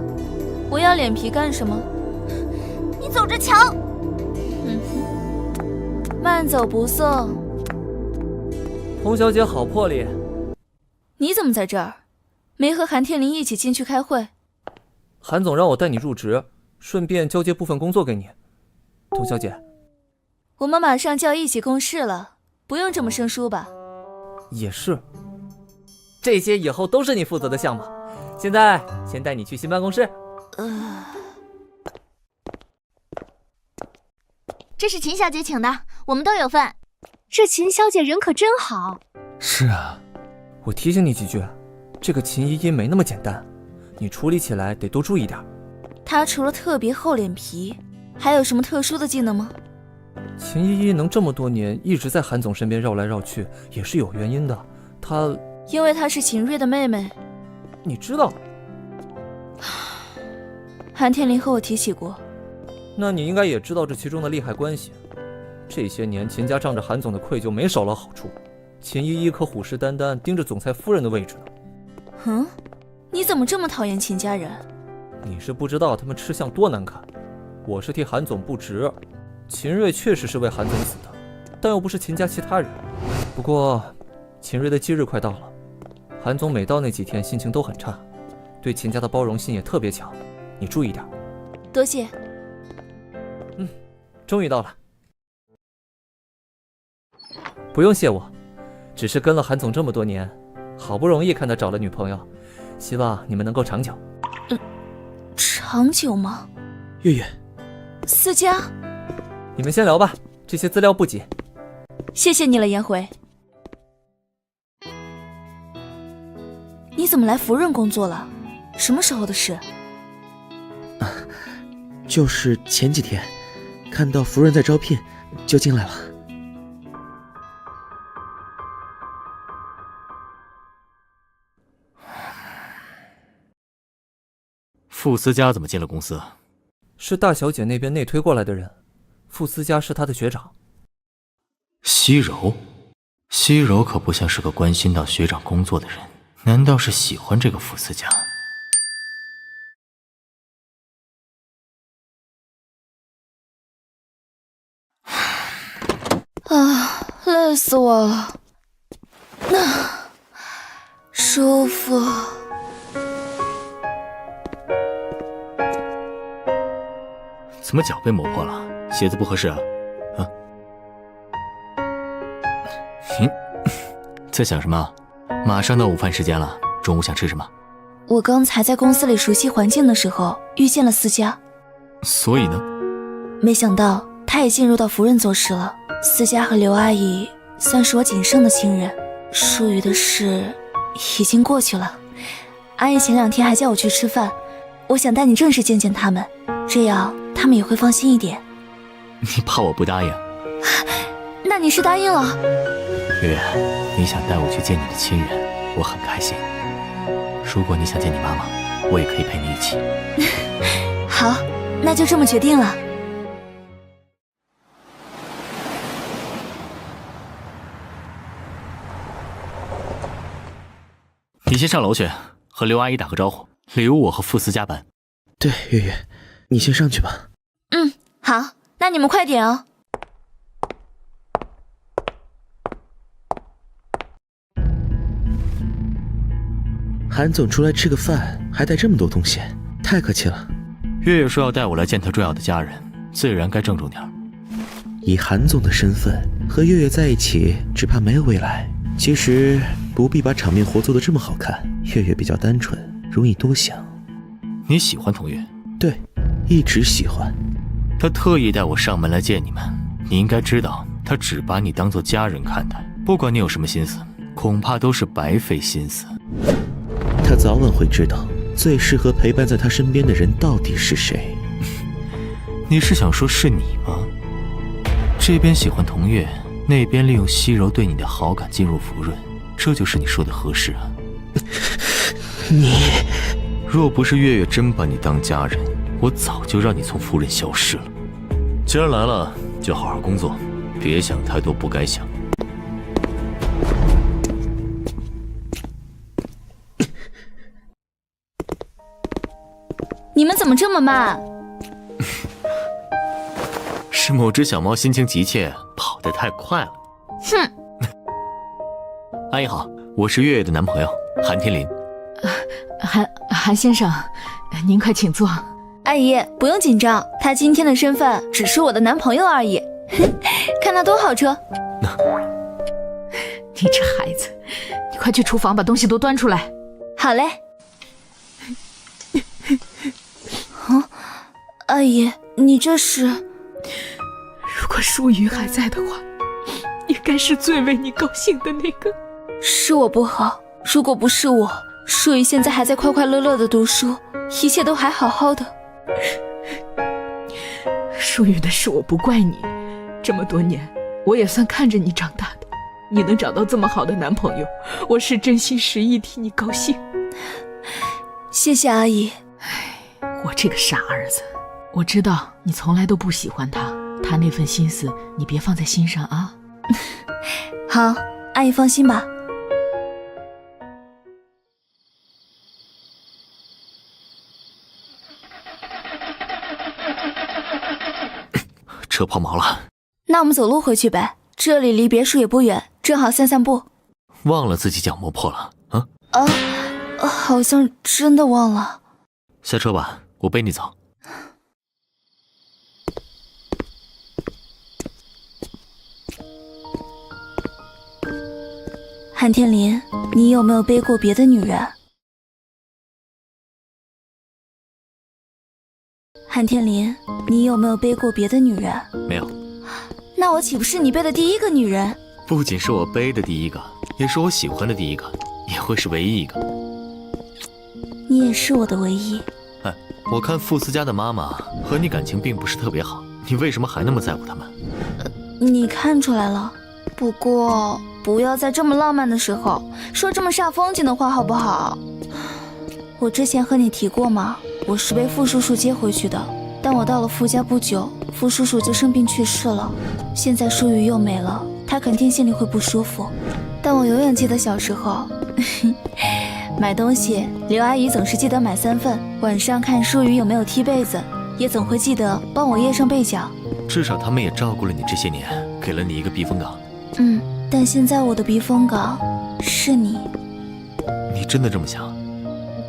我要脸皮干什么？你走着瞧。慢走不送。童小姐好魄力。你怎么在这儿？没和韩天林一起进去开会？韩总让我带你入职，顺便交接部分工作给你。童小姐，我们马上就要一起共事了，不用这么生疏吧？也是，这些以后都是你负责的项目。现在先带你去新办公室。这是秦小姐请的，我们都有份。这秦小姐人可真好。是啊，我提醒你几句，这个秦依依没那么简单，你处理起来得多注意点。她除了特别厚脸皮，还有什么特殊的技能吗？秦依依能这么多年一直在韩总身边绕来绕去，也是有原因的。因为她是秦瑞的妹妹。你知道？韩天林和我提起过。那你应该也知道这其中的利害关系。这些年秦家仗着韩总的愧疚没少捞好处，秦依依可虎视眈眈盯着总裁夫人的位置呢。你怎么这么讨厌秦家人？你是不知道他们吃相多难看。我是替韩总不值。秦瑞确实是为韩总死的，但又不是秦家其他人。不过秦瑞的忌日快到了，韩总每到那几天心情都很差，对秦家的包容性也特别强，你注意点。多谢。终于到了。不用谢我，只是跟了韩总这么多年，好不容易看他找了女朋友，希望你们能够长久。长久吗？月月，思佳，你们先聊吧，这些资料不急。谢谢你了，颜回。你怎么来福润工作了？什么时候的事？就是前几天看到福润在招聘，就进来了。傅思佳怎么进了公司？是大小姐那边内推过来的人，傅思佳是她的学长。西柔，西柔可不像是个关心到学长工作的人，难道是喜欢这个傅思佳？累死我了。舒服。怎么脚被磨破了？鞋子不合适啊？在想什么？马上到午饭时间了，中午想吃什么？我刚才在公司里熟悉环境的时候遇见了思佳，所以呢？没想到她也进入到福润做事了。思佳和刘阿姨算是我仅剩的亲人，疏于的事已经过去了。阿姨前2天还叫我去吃饭，我想带你正式见见他们，这样他们也会放心一点。你怕我不答应？那你是答应了？月月，你想带我去见你的亲人，我很开心。如果你想见你妈妈，我也可以陪你一起。好，那就这么决定了。你先上楼去，和刘阿姨打个招呼，留我和傅思佳办。对，月月，你先上去吧。好，那你们快点哦。韩总出来吃个饭，还带这么多东西，太客气了。月月说要带我来见她重要的家人，自然该郑重点。以韩总的身份和月月在一起，只怕没有未来。其实不必把场面活做得这么好看，月月比较单纯，容易多想。你喜欢童月？对，一直喜欢。他特意带我上门来见你们，你应该知道，他只把你当作家人看待，不管你有什么心思，恐怕都是白费心思。他早晚会知道，最适合陪伴在他身边的人到底是谁。你是想说是你吗？这边喜欢童月，那边利用西柔对你的好感进入福润，这就是你说的合适啊？你若不是月月真把你当家人，我早就让你从福润消失了。既然来了，就好好工作，别想太多不该想。你们怎么这么慢？是某只小猫心情急切，跑得太快了。哼！阿姨好，我是月月的男朋友韩天林。韩先生，您快请坐。阿姨不用紧张，他今天的身份只是我的男朋友而已。看他多好车。你这孩子，你快去厨房把东西都端出来。好嘞。阿姨，你这是？如果舒瑜还在的话，应该是最为你高兴的那个。是我不好，如果不是我，舒雨现在还在快快乐乐的读书，一切都还好好的。舒雨的事我不怪你，这么多年我也算看着你长大的，你能找到这么好的男朋友，我是真心实意替你高兴。谢谢阿姨。我这个傻儿子，我知道你从来都不喜欢他，他那份心思你别放在心上啊。好，阿姨放心吧。车抛锚了，那我们走路回去呗，这里离别墅也不远，正好散散步。忘了自己脚磨破了啊？好像真的忘了。下车吧，我背你走。韩天林，你有没有背过别的女人？韩天林，你有没有背过别的女人？没有。那我岂不是你背的第一个女人？不仅是我背的第一个，也是我喜欢的第一个，也会是唯一一个。你也是我的唯一。哎，我看傅斯家的妈妈和你感情并不是特别好，你为什么还那么在乎他们？你看出来了，不过不要在这么浪漫的时候说这么煞风景的话好不好？我之前和你提过吗？我是被傅叔叔接回去的，但我到了傅家不久，傅叔叔就生病去世了。现在舒雨又没了，他肯定心里会不舒服。但我永远记得小时候，买东西刘阿姨总是记得买3份，晚上看舒雨有没有踢被子，也总会记得帮我掖上被角。至少他们也照顾了你这些年，给了你一个避风港。但现在我的避风港是你。你真的这么想？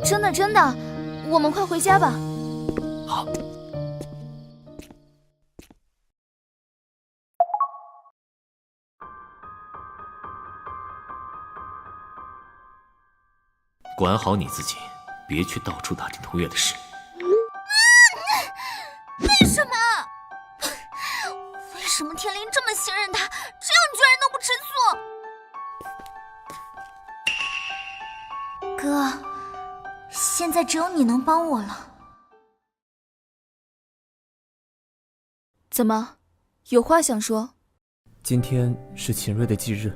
真的真的，我们快回家吧。好。管好你自己，别去到处打听童月的事。为什么？为什么天灵这么信任他，这样居然都不吃醋？哥，现在只有你能帮我了。怎么，有话想说？今天是秦瑞的忌日。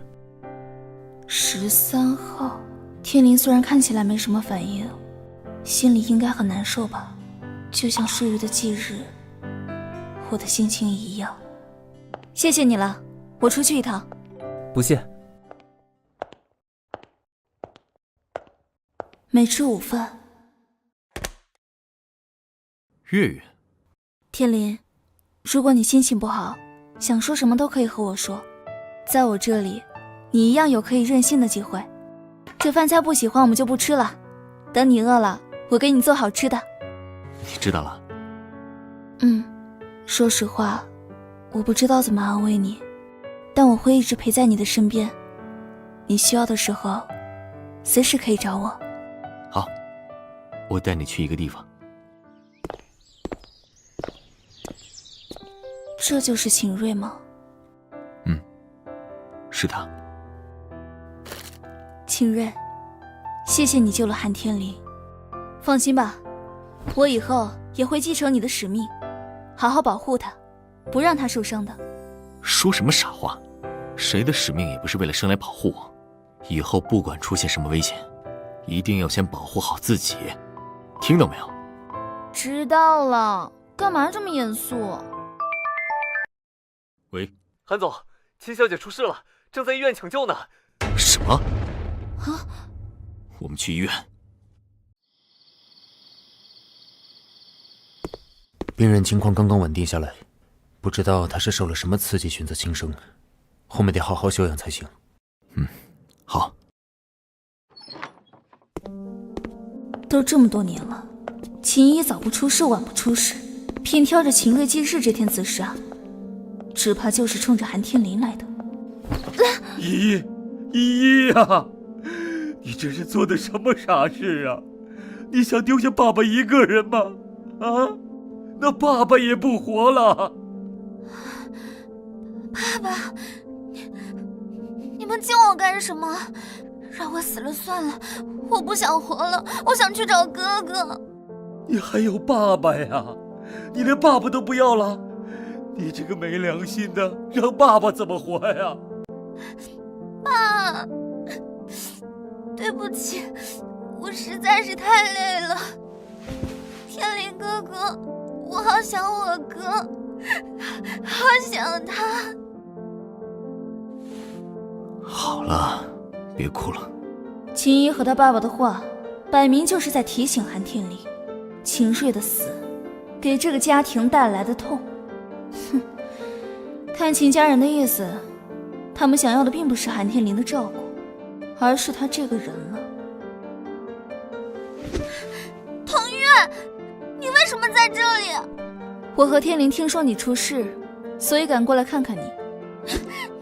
13号，天灵虽然看起来没什么反应，心里应该很难受吧？就像舒雨的忌日，我的心情一样。谢谢你了，我出去一趟。不谢。没吃午饭。月月，天林，如果你心情不好，想说什么都可以和我说，在我这里，你一样有可以任性的机会。这饭菜不喜欢我们就不吃了，等你饿了，我给你做好吃的。你知道了。说实话，我不知道怎么安慰你，但我会一直陪在你的身边，你需要的时候，随时可以找我。好，我带你去一个地方。这就是秦瑞吗？是他。秦瑞，谢谢你救了韩天灵。放心吧，我以后也会继承你的使命，好好保护他，不让他受伤的。说什么傻话？谁的使命也不是为了生来保护我。以后不管出现什么危险，一定要先保护好自己，听到没有？知道了，干嘛这么严肃？喂，韩总，秦小姐出事了，正在医院抢救呢。什么？我们去医院。病人情况刚刚稳定下来，不知道他是受了什么刺激选择轻生，后面得好好休养才行。好。都这么多年了，秦姨早不出事晚不出事，偏挑着秦瑞忌日这天自杀，只怕就是冲着韩天林来的。依依呀，你这是做的什么傻事啊？你想丢下爸爸一个人吗？啊，那爸爸也不活了。爸爸，你们救我干什么？让我死了算了，我不想活了，我想去找哥哥。你还有爸爸呀，你连爸爸都不要了？你这个没良心的，让爸爸怎么活呀？爸，对不起，我实在是太累了。天灵哥哥，我好想我哥，好想他。好了，别哭了。秦一和他爸爸的话，摆明就是在提醒韩天灵，秦瑞的死给这个家庭带来的痛。哼，看秦家人的意思，他们想要的并不是韩天灵的照顾，而是他这个人了。童月，你为什么在这里？我和天灵听说你出事，所以赶过来看看你。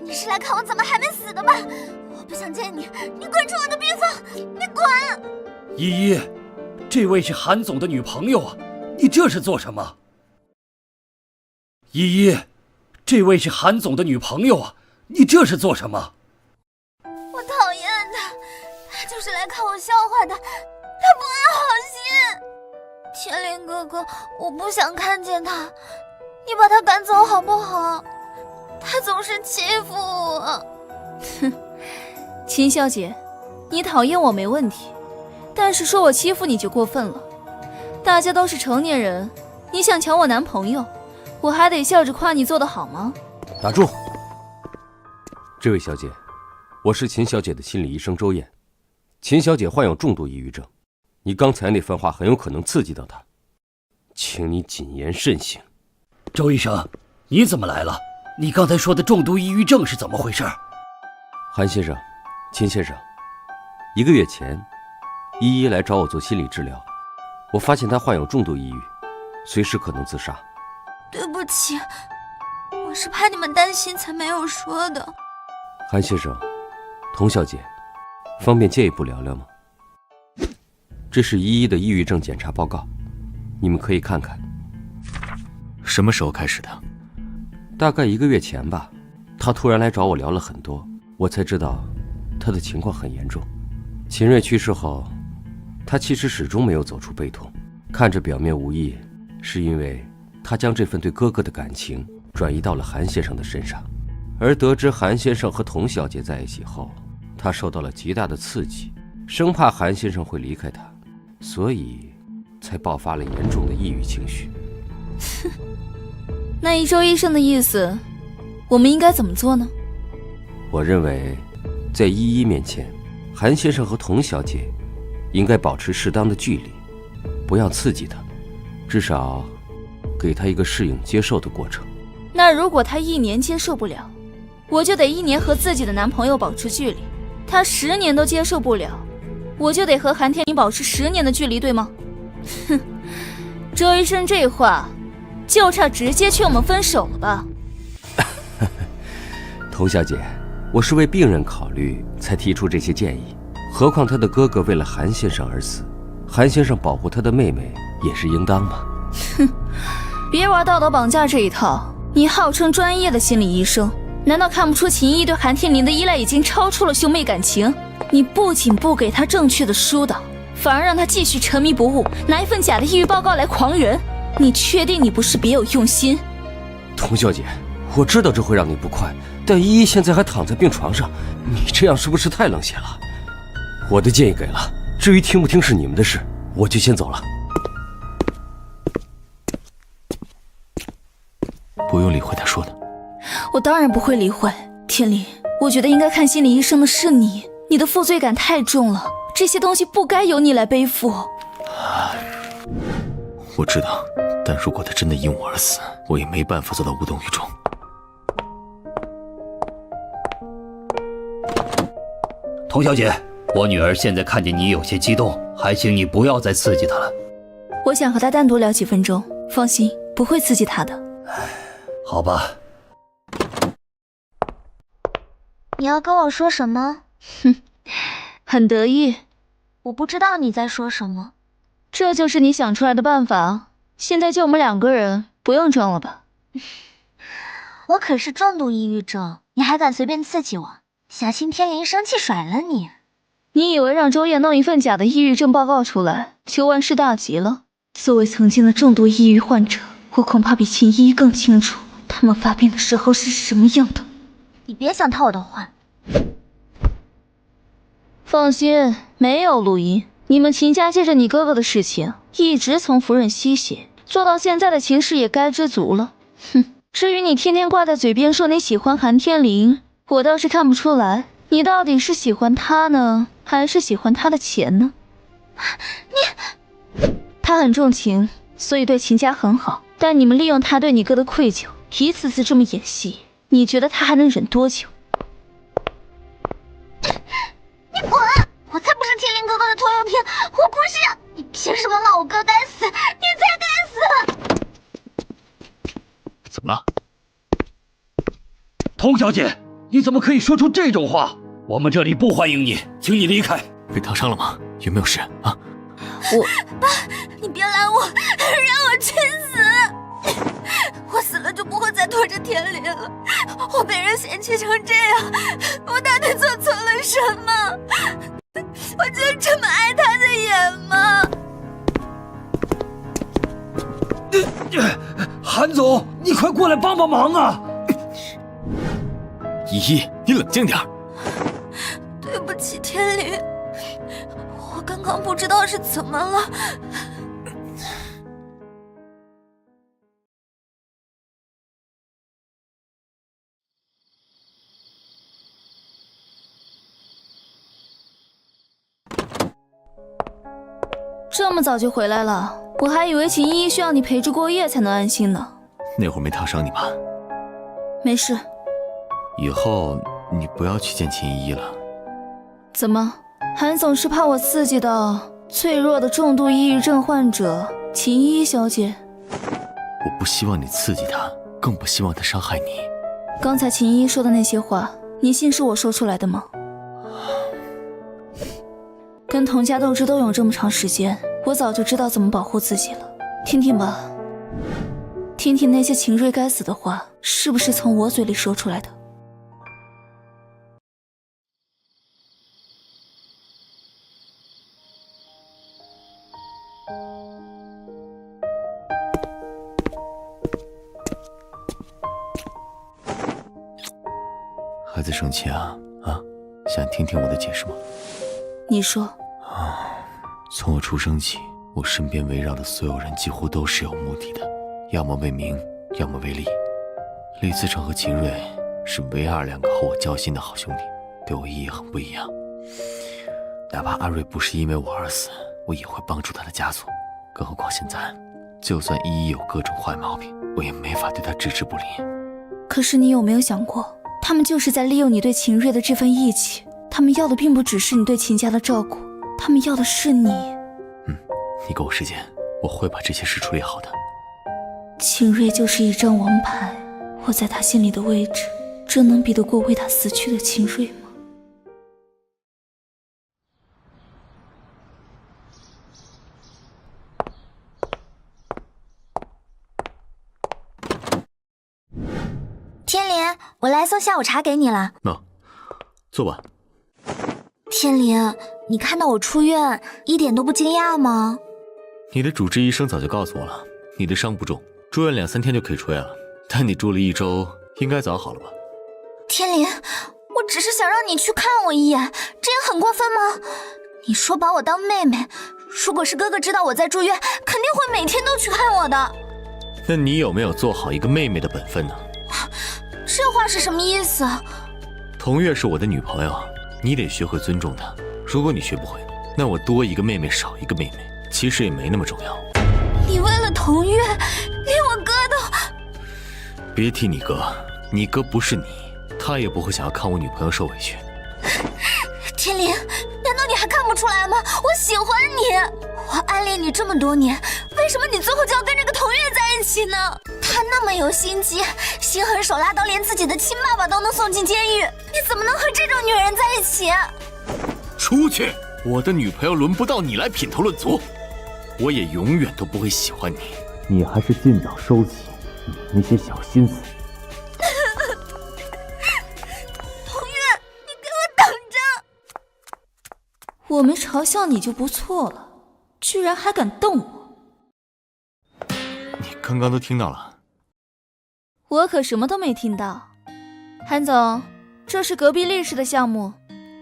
你是来看我怎么还没死的吧？我不想见你，你滚出我的病房！你滚！依依，这位是韩总的女朋友啊，你这是做什么？依依，这位是韩总的女朋友啊，你这是做什么？我讨厌他，他就是来看我笑话的，他不安好心。天灵哥哥，我不想看见他，你把他赶走好不好？他总是欺负我。哼，秦小姐，你讨厌我没问题，但是说我欺负你就过分了。大家都是成年人，你想抢我男朋友，我还得笑着夸你做得好吗？打住！这位小姐，我是秦小姐的心理医生周燕。秦小姐患有重度抑郁症，你刚才那番话很有可能刺激到她，请你谨言慎行。周医生，你怎么来了？你刚才说的重度抑郁症是怎么回事？韩先生，秦先生，1个月前，依依来找我做心理治疗，我发现她患有重度抑郁，随时可能自杀。对不起，我是怕你们担心才没有说的。韩先生，童小姐，方便进一步聊聊吗？这是依依的抑郁症检查报告，你们可以看看。什么时候开始的？大概1个月前吧。她突然来找我聊了很多，我才知道她的情况很严重。秦瑞去世后，她其实始终没有走出悲痛，看着表面无意，是因为她将这份对哥哥的感情转移到了韩先生的身上，而得知韩先生和童小姐在一起后，她受到了极大的刺激，生怕韩先生会离开她，所以才爆发了严重的抑郁情绪。那依周医生的意思，我们应该怎么做呢？我认为，在依依面前，韩先生和童小姐应该保持适当的距离，不要刺激她，至少给她一个适应接受的过程。那如果她1年接受不了，我就得1年和自己的男朋友保持距离；她10年都接受不了，我就得和韩天灵保持10年的距离，对吗？哼，周医生这话就差直接劝我们分手了吧。童小姐，我是为病人考虑才提出这些建议，何况他的哥哥为了韩先生而死，韩先生保护他的妹妹也是应当嘛。哼，别玩道德绑架这一套，你号称专业的心理医生，难道看不出秦一对韩天灵的依赖已经超出了兄妹感情？你不仅不给他正确的疏导，反而让他继续沉迷不悟，拿一份假的抑郁报告来狂人。你确定你不是别有用心？童小姐，我知道这会让你不快，但依依现在还躺在病床上，你这样是不是太冷血了？我的建议给了，至于听不听是你们的事，我就先走了。不用理会他说的。我当然不会理会。天灵，我觉得应该看心理医生的是你，你的负罪感太重了，这些东西不该由你来背负。我知道，但如果他真的因我而死，我也没办法做到无动于衷。童小姐，我女儿现在看见你有些激动，还请你不要再刺激她了。我想和她单独聊几分钟，放心，不会刺激她的。好吧。你要跟我说什么？哼，很得意。我不知道你在说什么。这就是你想出来的办法？现在就我们2个人，不用装了吧？我可是重度抑郁症，你还敢随便刺激我？小心天灵生气甩了你。你以为让周燕弄一份假的抑郁症报告出来，就万事大吉了？作为曾经的重度抑郁患者，我恐怕比秦依依更清楚他们发病的时候是什么样的。你别想套我的话。放心，没有录音。你们秦家借着你哥哥的事情，一直从夫人吸血，做到现在的秦氏也该知足了。哼，至于你天天挂在嘴边说你喜欢韩天灵，我倒是看不出来，你到底是喜欢他呢，还是喜欢他的钱呢？他很重情，所以对秦家很好，但你们利用他对你哥的愧疚，一次次这么演戏，你觉得他还能忍多久？你滚！我才不是天灵哥哥的拖油瓶，我不是！你凭什么骂我哥该死？你才该死！怎么了？童小姐，你怎么可以说出这种话？我们这里不欢迎你，请你离开。被烫伤了吗？有没有事啊？爸，你别拦我，让我去死！我死了就不会再拖着天灵了。我被人嫌弃成这样，我到底做错了什么？我就这么爱他的眼吗？韩总，你快过来帮帮忙啊！依依，你冷静点。对不起，天灵，我刚刚不知道是怎么了。这么早就回来了，我还以为秦依依需要你陪着过夜才能安心呢。那会儿没烫伤你吧？没事。以后你不要去见秦依依了。怎么，韩总是怕我刺激到脆弱的重度抑郁症患者秦依依小姐？我不希望你刺激她，更不希望她伤害你。刚才秦依依说的那些话，你信是我说出来的吗？跟童家斗智斗勇这么长时间，我早就知道怎么保护自己了。听听吧，听听那些秦瑞该死的话，是不是从我嘴里说出来的？孩子生气啊？想听听我的解释吗？你说。从我出生起，我身边围绕的所有人几乎都是有目的的，要么为名，要么为利。李自成和秦瑞是唯二2个和我交心的好兄弟，对我意义很不一样。哪怕阿瑞不是因为我而死，我也会帮助他的家族。更何况现在，就算依依有各种坏毛病，我也没法对他置之不理。可是你有没有想过，他们就是在利用你对秦瑞的这份义气，他们要的并不只是你对秦家的照顾，他们要的是你。你给我时间，我会把这些事处理好的。秦瑞就是一张王牌，我在他心里的位置，真能比得过为他死去的秦瑞吗？天灵，我来送下午茶给你了。坐吧。天灵，你看到我出院一点都不惊讶吗？你的主治医生早就告诉我了，你的伤不重，住院2、3天就可以出院了。但你住了1周，应该早好了吧？天灵，我只是想让你去看我一眼，这也很过分吗？你说把我当妹妹，如果是哥哥知道我在住院，肯定会每天都去看我的。那你有没有做好一个妹妹的本分呢？这话是什么意思？童月是我的女朋友，你得学会尊重她。如果你学不会，那我多一个妹妹少一个妹妹，其实也没那么重要。你为了童月，连我哥都……别提你哥，你哥不是你，他也不会想要看我女朋友受委屈。天灵，难道你还看不出来吗？我喜欢你，我暗恋你这么多年，为什么你最后就要跟这个童月在一起呢？他那么有心机，心狠手辣到连自己的亲爸爸都能送进监狱，你怎么能和这种女人在一起？出去！我的女朋友轮不到你来品头论足，我也永远都不会喜欢你。你还是尽早收起你那些小心思。童月，你给我等着！我没嘲笑你就不错了，居然还敢瞪我。你刚刚都听到了。我可什么都没听到。韩总，这是隔壁力士的项目，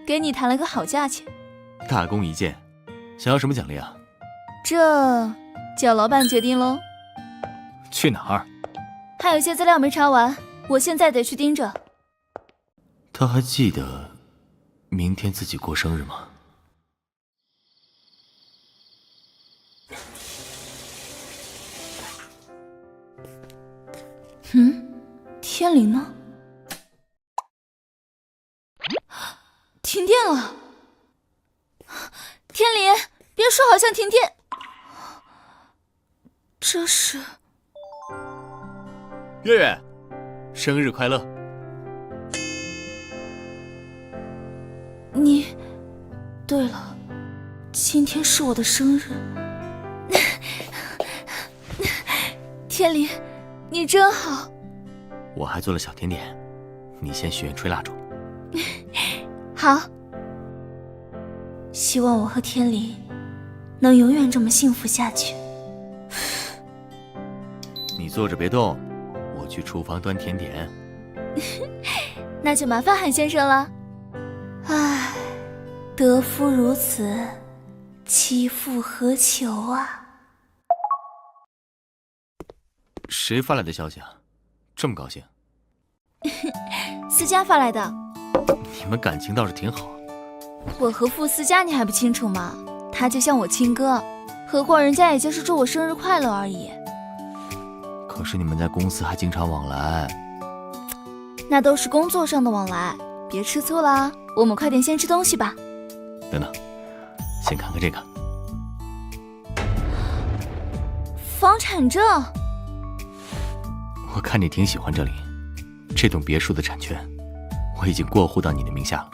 给你谈了个好价钱。大功一件，想要什么奖励啊？这叫老板决定喽。去哪儿？还有些资料没查完，我现在得去盯着。他还记得明天自己过生日吗？天灵呢？停电了！天灵，别说好像停电。这是月月，生日快乐！你，对了，今天是我的生日。天灵，你真好。我还做了小甜点，你先许愿吹蜡烛。好，希望我和天灵能永远这么幸福下去。你坐着别动，我去厨房端甜点。那就麻烦韩先生了。唉，得夫如此，其复何求啊？谁发来的消息啊？这么高兴？思佳发来的。你们感情倒是挺好。我和傅思佳你还不清楚吗？他就像我亲哥，何况人家也就是祝我生日快乐而已。可是你们在公司还经常往来。那都是工作上的往来，别吃醋啦。我们快点先吃东西吧。等等，先看看这个房产证。我看你挺喜欢这里，这栋别墅的产权我已经过户到你的名下了，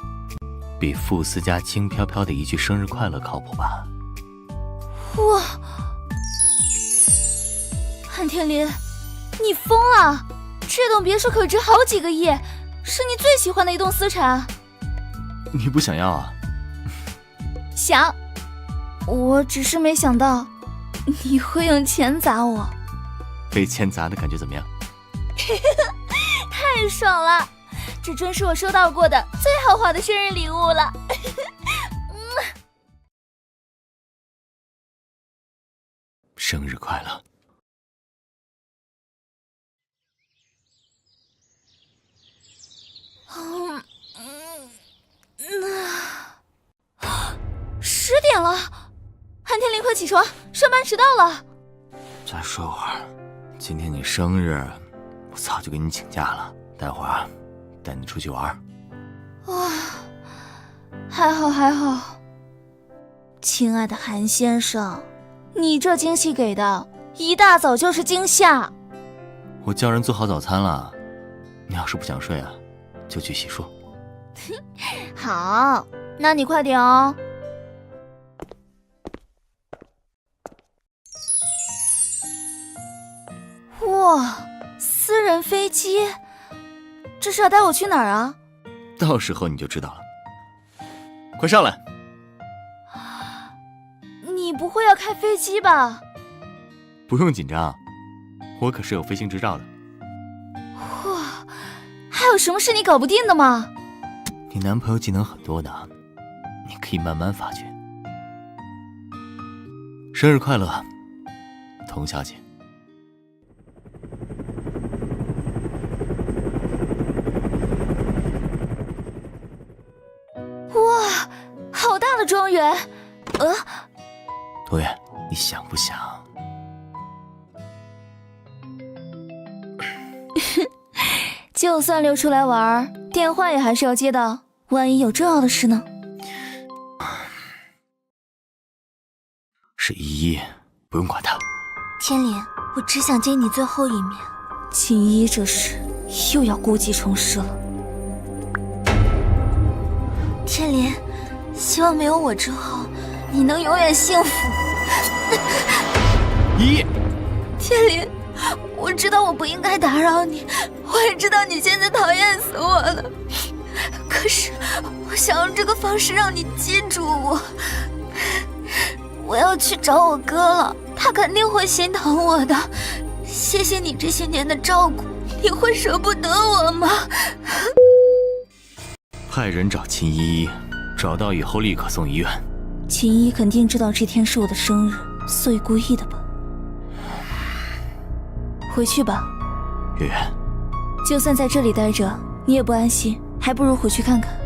比傅思佳轻飘飘的一句生日快乐靠谱吧？哇，韩天林，你疯了！这栋别墅可值好几个亿，是你最喜欢的一栋私产。你不想要啊？想，我只是没想到你会用钱砸我。被钱砸的感觉怎么样？太爽了，这真是我收到过的最豪华的生日礼物了。生日快乐！10点了，韩天林，快起床，上班迟到了。再睡会儿，今天你生日，我早就给你请假了。待会儿带你出去玩。哇，还好还好。亲爱的韩先生，你这惊喜给的，一大早就是惊吓。我叫人做好早餐了，你要是不想睡啊，就去洗漱。好，那你快点哦。哇，私人飞机，这是要带我去哪儿啊？到时候你就知道了。快上来！你不会要开飞机吧？不用紧张，我可是有飞行执照的。哇，还有什么是你搞不定的吗？你男朋友技能很多的，你可以慢慢发掘。生日快乐，童小姐。哇，好大的庄园！童月，你想不想？就算溜出来玩，电话也还是要接的，万一有重要的事呢？是依依，不用管她。天林，我只想见你最后一面。锦衣这事又要故技重施了。天林，希望没有我之后，你能永远幸福。依依，天林，我知道我不应该打扰你，我也知道你现在讨厌死我了，可可是我想用这个方式让你记住我。我要去找我哥了，他肯定会心疼我的。谢谢你这些年的照顾，你会舍不得我吗？派人找秦依依，找到以后立刻送医院。秦依肯定知道这天是我的生日，所以故意的吧。回去吧，月月。就算在这里待着，你也不安心，还不如回去看看。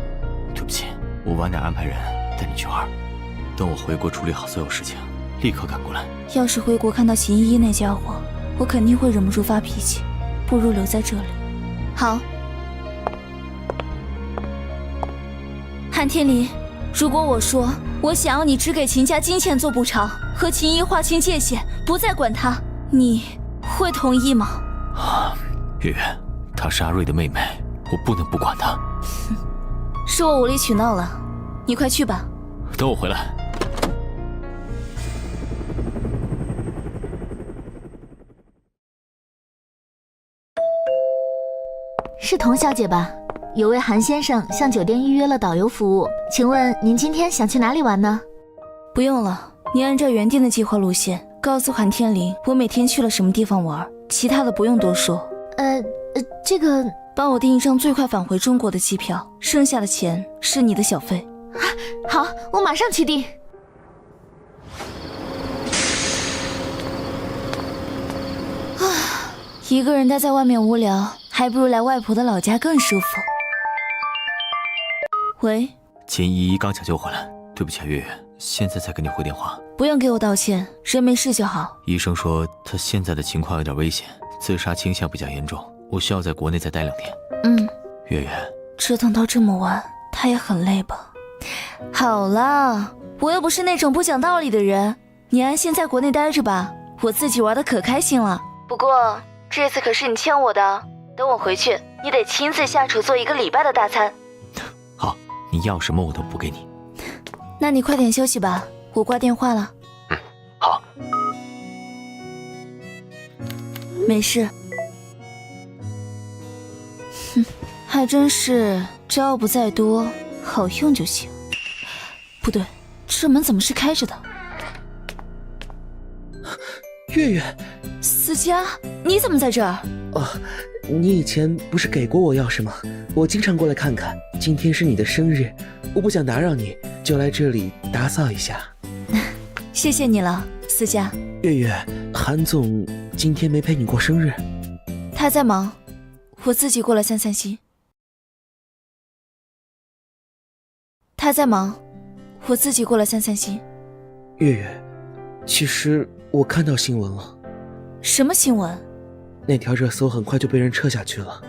对不起，我晚点安排人带你去玩。等我回国处理好所有事情，立刻赶过来。要是回国看到秦依依那家伙，我肯定会忍不住发脾气，不如留在这里。好。韩天林，如果我说我想要你只给秦家金钱做补偿，和秦依划清界限，不再管他，你会同意吗？月月，她是阿瑞的妹妹，我不能不管她。是我无理取闹了，你快去吧。等我回来。是童小姐吧？有位韩先生向酒店预约了导游服务，请问您今天想去哪里玩呢？不用了，你按照原定的计划路线，告诉韩天林我每天去了什么地方玩，其他的不用多说。这个帮我订一张最快返回中国的机票，剩下的钱是你的小费。好，我马上去订。一个人待在外面无聊，还不如来外婆的老家更舒服。喂，秦依依刚抢救回来，对不起啊，月月，现在才给你回电话。不用给我道歉，人没事就好。医生说他现在的情况有点危险，自杀倾向比较严重，我需要在国内再待2天。月月，折腾到这么晚，他也很累吧？好了，我又不是那种不讲道理的人，你安心在国内待着吧，我自己玩的可开心了。不过这次可是你欠我的，等我回去，你得亲自下厨做1个礼拜的大餐。好，你要什么我都补给你。那你快点休息吧，我挂电话了。好。没事。哼，还真是招不在多，好用就行。不对，这门怎么是开着的？月月，思佳，你怎么在这儿？哦，你以前不是给过我钥匙吗？我经常过来看看。今天是你的生日，我不想打扰你，就来这里打扫一下。谢谢你了，思佳。月月，韩总今天没陪你过生日？他在忙，我自己过来散散心。他在忙，我自己过来散散心。月月，其实我看到新闻了。什么新闻？那条热搜很快就被人撤下去了。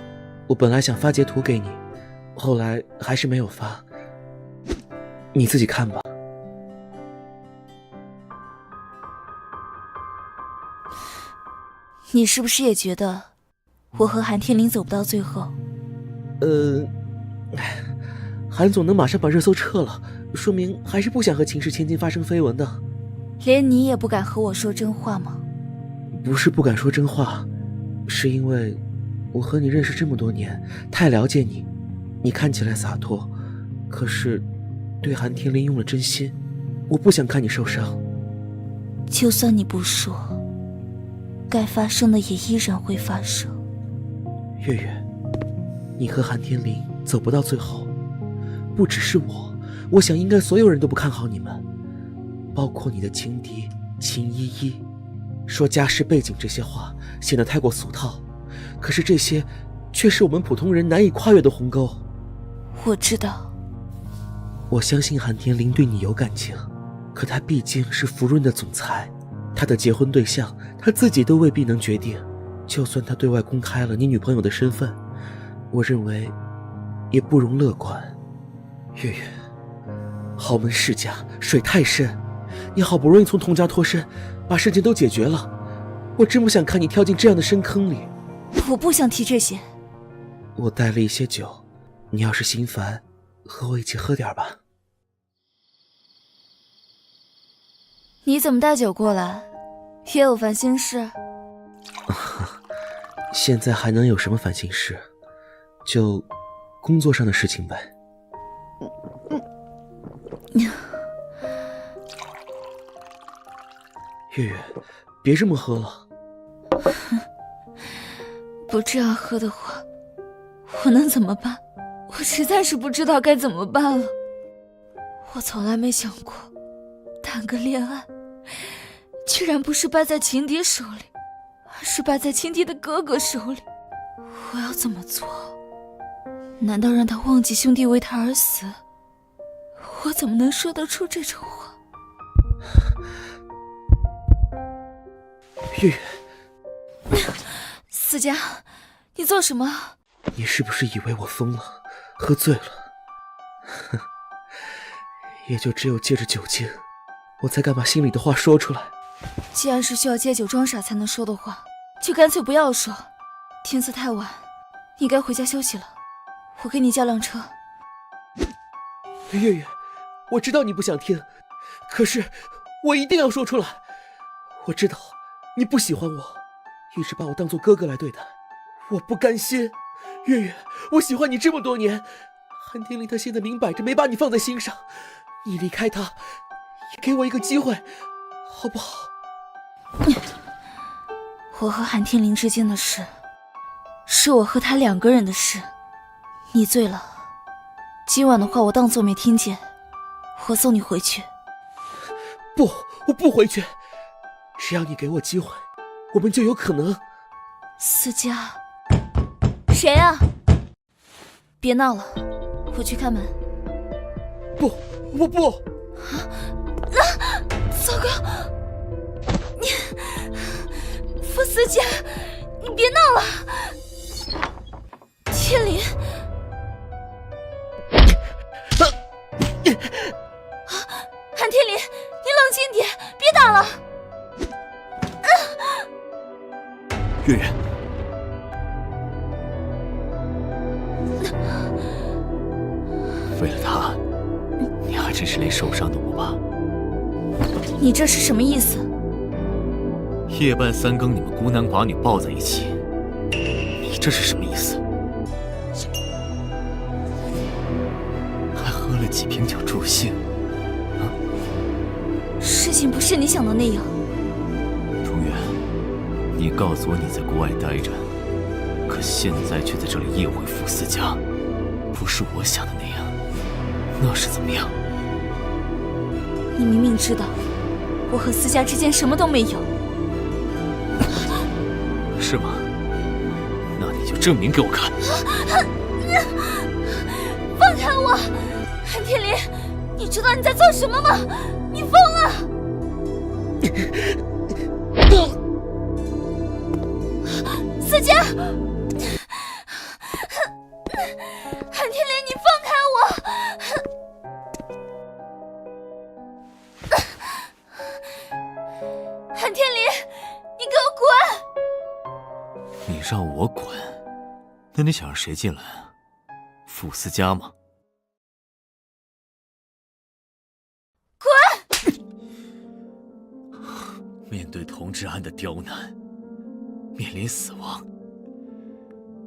我本来想发截图给你，后来还是没有发。你自己看吧。你是不是也觉得我和韩天林走不到最后？韩总能马上把热搜撤了，说明还是不想和秦氏千金发生绯闻的。连你也不敢和我说真话吗？不是不敢说真话，是因为我和你认识这么多年，太了解你。你看起来洒脱，可是对韩天林用了真心，我不想看你受伤。就算你不说，该发生的也依然会发生。月月，你和韩天林走不到最后，不只是我想应该所有人都不看好你们，包括你的情敌秦依依。说家世背景这些话显得太过俗套，可是这些却是我们普通人难以跨越的鸿沟。我知道。我相信韩天林对你有感情，可他毕竟是福润的总裁，他的结婚对象他自己都未必能决定。就算他对外公开了你女朋友的身份，我认为也不容乐观。月月，豪门世家水太深，你好不容易从童家脱身，把事情都解决了，我真不想看你跳进这样的深坑里。我不想提这些。我带了一些酒，你要是心烦，和我一起喝点吧。你怎么带酒过来？也有烦心事？现在还能有什么烦心事？就工作上的事情呗。月月，别这么喝了。不这样喝的话，我能怎么办？我实在是不知道该怎么办了。我从来没想过，谈个恋爱，居然不是败在情敌手里，而是败在情敌的哥哥手里。我要怎么做？难道让他忘记兄弟为他而死？我怎么能说得出这种话？月月，思佳，你做什么？你是不是以为我疯了，喝醉了？哼，也就只有借着酒精，我才敢把心里的话说出来。既然是需要借酒装傻才能说的话，就干脆不要说。天色太晚，你该回家休息了。我给你叫辆车。月月，我知道你不想听，可是我一定要说出来。我知道你不喜欢我，一直把我当做哥哥来对待，我不甘心。月月，我喜欢你这么多年，韩天林他现在明摆着没把你放在心上，你离开他，也给我一个机会，好不好？我和韩天林之间的事，是我和他2个人的事。你醉了，今晚的话我当作没听见，我送你回去。不，我不回去，只要你给我机会，我们就有可能。思佳，谁啊？别闹了，我去开门。不，我不。糟糕！你，傅思佳，你别闹了。天林，韩天林，你冷静点，别打了。月月，为了他，你还真是连受伤都不怕。你这是什么意思？夜半3更，你们孤男寡女抱在一起，你这是什么意思？还喝了几瓶酒助兴，啊？事情不是你想的那样。同源，你告诉我你在国外待着，可现在却在这里夜会傅思佳，不是我想的那样，那是怎么样？你明明知道我和思佳之间什么都没有，是吗？那你就证明给我看。放开我！韩天林，你知道你在做什么吗？你疯了！思佳，韩天林，你放开我！韩天林，你给我滚！你让我滚？那你想让谁进来啊？傅思佳吗？滚！面对童志安的刁难，面临死亡，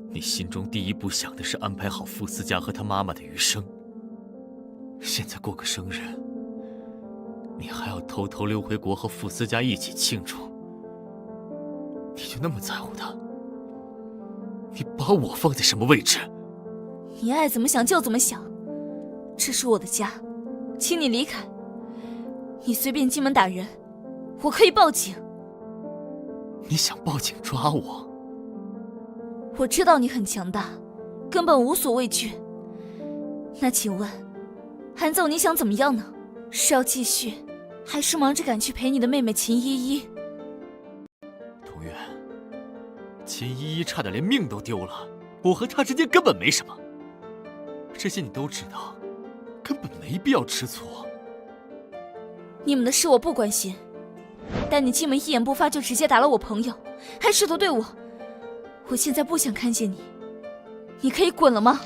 你心中第一步想的是安排好傅思佳和他妈妈的余生。现在过个生日，你还要偷偷溜回国和傅思佳一起庆祝，你就那么在乎他？你把我放在什么位置？你爱怎么想就怎么想，这是我的家，请你离开。你随便进门打人，我可以报警。你想报警抓我？我知道你很强大，根本无所畏惧。那请问，韩总你想怎么样呢？是要继续，还是忙着赶去陪你的妹妹秦依依？同源，秦依依差点连命都丢了，我和她之间根本没什么，这些你都知道，根本没必要吃醋。你们的事我不关心，但你进门一言不发就直接打了我朋友，还试图对我，我现在不想看见你，你可以滚了吗？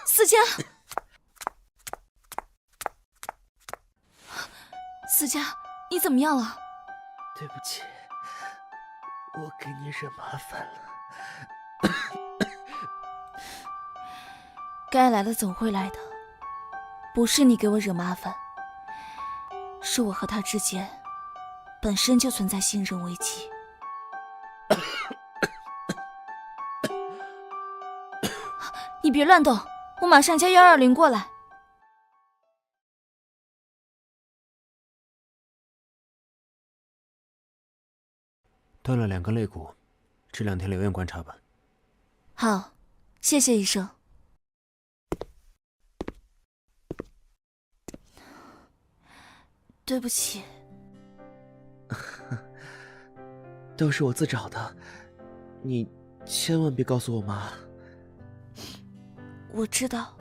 思佳，思佳，你怎么样了？对不起，我给你惹麻烦了。该来的总会来的，不是你给我惹麻烦，是我和他之间本身就存在信任危机。你别乱动，我马上叫120过来。断了2根肋骨，这2天留院观察吧。好，谢谢医生。对不起。都是我自找的，你千万别告诉我妈。我知道。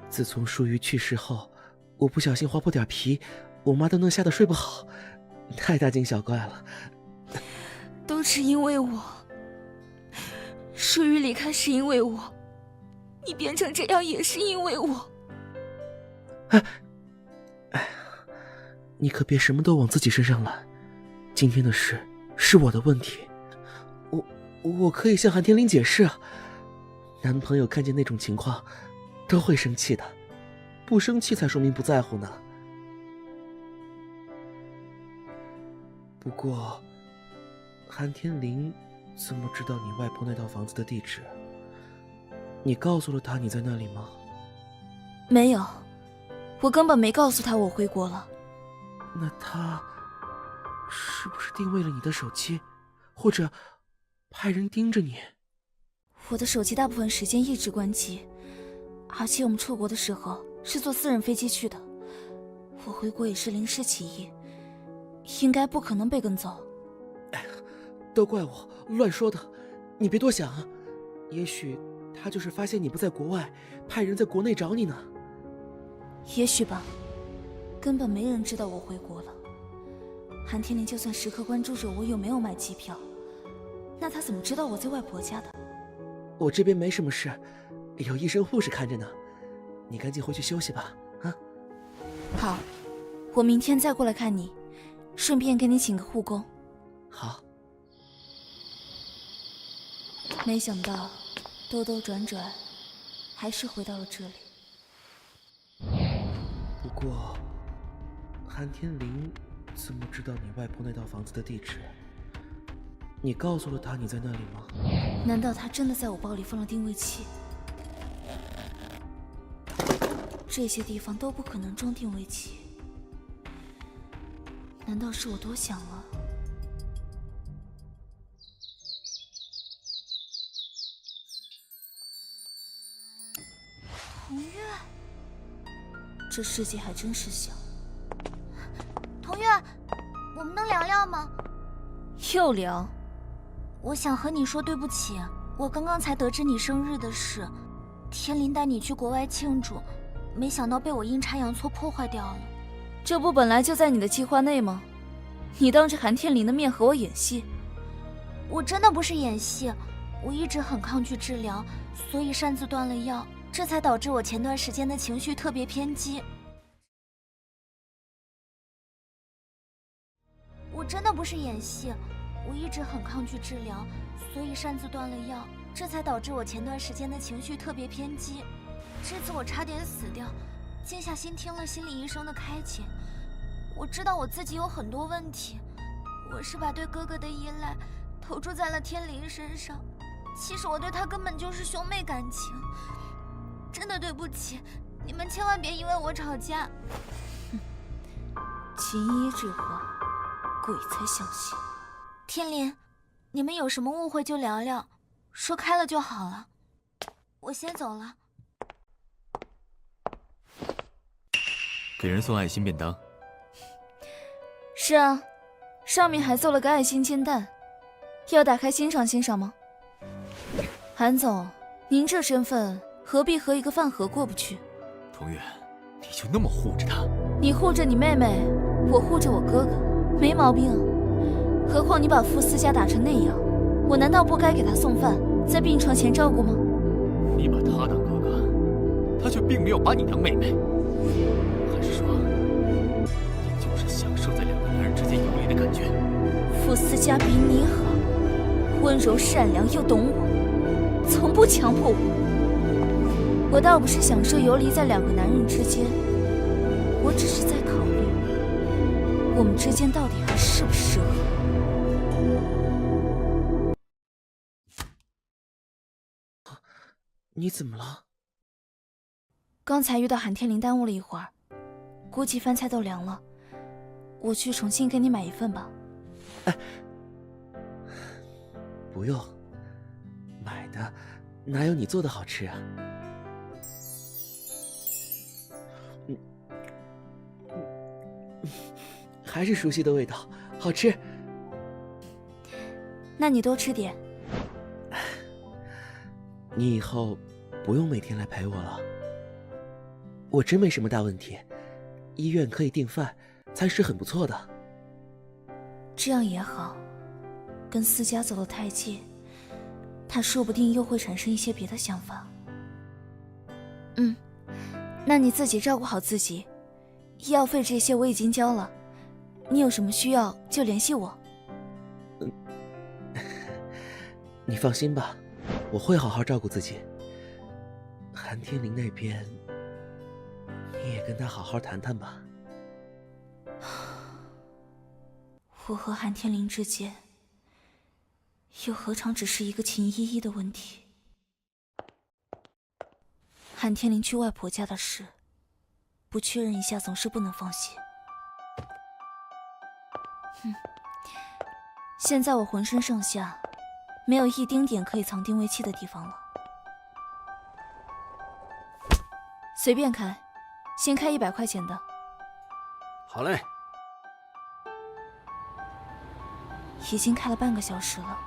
自从舒瑜去世后，我不小心划破点皮，我妈都能吓得睡不好，太大惊小怪了。都是因为我，舒瑜离开是因为我，你变成这样也是因为我。你可别什么都往自己身上揽，今天的事是我的问题，我可以向韩天林解释啊。男朋友看见那种情况都会生气的，不生气才说明不在乎呢。不过韩天林怎么知道你外婆那套房子的地址？你告诉了他你在那里吗？没有，我根本没告诉他我回国了。那他是不是定位了你的手机，或者派人盯着你？我的手机大部分时间一直关机，而且我们出国的时候是坐私人飞机去的，我回国也是临时起意，应该不可能被跟走。都怪我乱说的，你别多想啊。也许他就是发现你不在国外，派人在国内找你呢。也许吧，根本没人知道我回国了。韩天林就算时刻关注着我有没有买机票，那他怎么知道我在外婆家的？我这边没什么事，有医生护士看着呢，你赶紧回去休息吧，啊？好，我明天再过来看你，顺便给你请个护工。好。没想到兜兜转转还是回到了这里。不过韩天林怎么知道你外婆那套房子的地址？你告诉了他你在那里吗？难道他真的在我包里放了定位器？这些地方都不可能装定位器，难道是我多想了？童月，这世界还真是小。童月，我们能聊聊吗？又聊？我想和你说对不起，我刚刚才得知你生日的事，天林带你去国外庆祝，没想到被我阴差阳错破坏掉了。这不本来就在你的计划内吗？你当着韩天林的面和我演戏？我真的不是演戏，我一直很抗拒治疗，所以擅自断了药，这才导致我前段时间的情绪特别偏激。我真的不是演戏，我一直很抗拒治疗，所以擅自断了药，这才导致我前段时间的情绪特别偏激。这次我差点死掉，静下心听了心理医生的开解，我知道我自己有很多问题，我是把对哥哥的依赖投注在了天林身上，其实我对他根本就是兄妹感情，真的对不起，你们千万别因为我吵架。秦一这话，鬼才相信。天林，你们有什么误会就聊聊，说开了就好了。我先走了。给人送爱心便当。是啊，上面还做了个爱心煎蛋，要打开欣赏欣赏吗？韩总，您这身份何必和一个饭盒过不去？童月，你就那么护着他？你护着你妹妹，我护着我哥哥，没毛病啊。何况你把傅思佳打成那样，我难道不该给他送饭，在病床前照顾吗？你把他当哥哥，他却并没有把你当妹妹，还是说，你就是享受在两个男人之间游离的感觉？傅思佳比你好，温柔善良又懂我，从不强迫我。我倒不是享受游离在两个男人之间，我只是在考虑，我们之间到底还适不适合。你怎么了？刚才遇到韩天林，耽误了一会儿，估计饭菜都凉了，我去重新给你买一份吧。哎，不用，买的哪有你做的好吃啊？还是熟悉的味道，好吃。那你多吃点。你以后不用每天来陪我了，我真没什么大问题，医院可以订饭，餐食很不错的。这样也好，跟思佳走得太近，他说不定又会产生一些别的想法。那你自己照顾好自己，医药费这些我已经交了，你有什么需要就联系我。你放心吧，我会好好照顾自己。韩天林那边，你也跟他好好谈谈吧。我和韩天林之间，又何尝只是一个秦依依的问题？韩天林去外婆家的事，不确认一下总是不能放心。现在我浑身上下没有一丁点可以藏定位器的地方了。随便开，先开100块钱的。好嘞。已经开了半个小时了，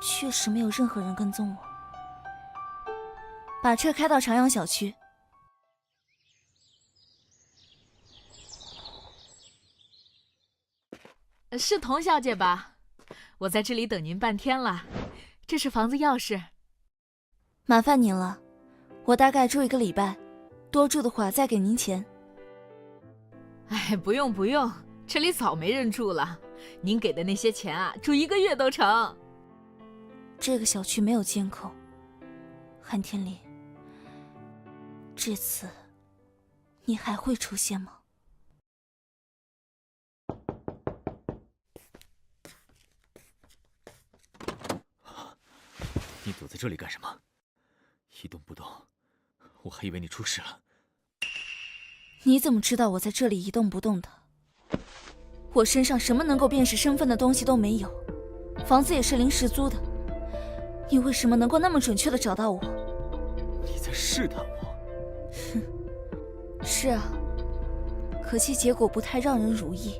确实没有任何人跟踪我。把车开到长阳小区。是童小姐吧？我在这里等您半天了，这是房子钥匙。麻烦您了，我大概住1个礼拜，多住的话再给您钱。哎，不用不用，这里早没人住了，您给的那些钱啊，住1个月都成。这个小区没有监控，韩天林，这次你还会出现吗？你躲在这里干什么？一动不动，我还以为你出事了。你怎么知道我在这里一动不动的？我身上什么能够辨识身份的东西都没有，房子也是临时租的，你为什么能够那么准确地找到我？你在试探我？哼，是啊，可惜结果不太让人如意。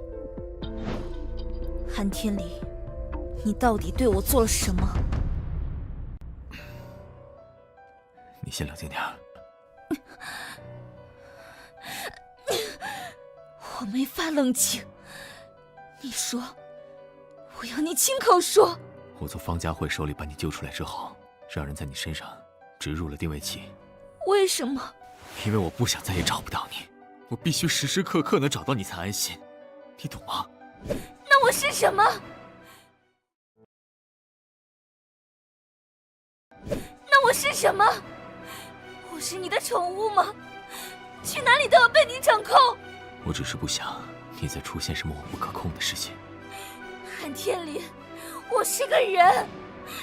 韩天林，你到底对我做了什么？你先冷静点儿。我没法冷静。你说，我要你亲口说。我从方家慧手里把你救出来之后，让人在你身上植入了定位器。为什么？因为我不想再也找不到你，我必须时时刻刻能找到你才安心，你懂吗？那我是什么？那我是什么？我是你的宠物吗？去哪里都要被你掌控。我只是不想你再出现什么我不可控的事情。韩天林，我是个人，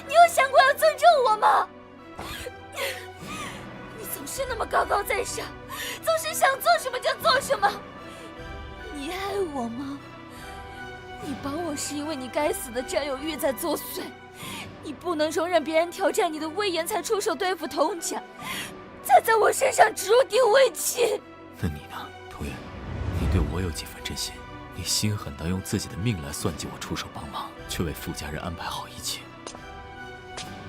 你有想过要尊重我吗？你总是那么高高在上，总是想做什么就做什么。你爱我吗？你帮我是因为你该死的占有欲在作祟，你不能容忍别人挑战你的威严才出手对付童家，才在我身上植入定位器。那你呢，涂远？你对我有几分真心？你心狠到用自己的命来算计我出手帮忙，却为傅家人安排好一切。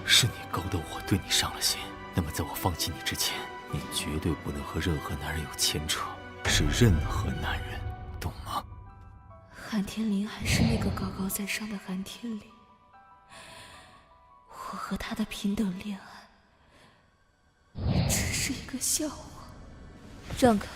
是你勾得我对你上了心，那么在我放弃你之前，你绝对不能和任何男人有牵扯，是任何男人，懂吗？韩天林还是那个高高在上的韩天林，我和他的平等恋爱只是一个笑话。让开！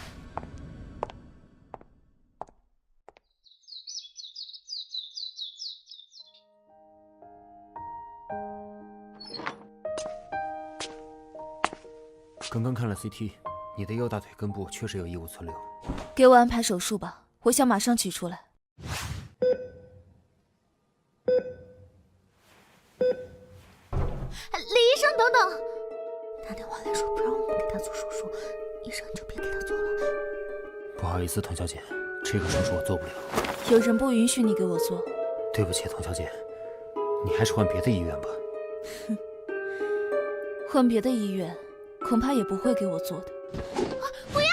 刚刚看了 CT， 你的右大腿根部确实有异物存留。给我安排手术吧，我想马上取出来。李医生，等等！打电话来说不让我们给他做手术，医生你就别给他做了。不好意思，童小姐，这个手术我做不了。有人不允许你给我做。对不起，童小姐，你还是换别的医院吧。哼，换别的医院，恐怕也不会给我做的。不要！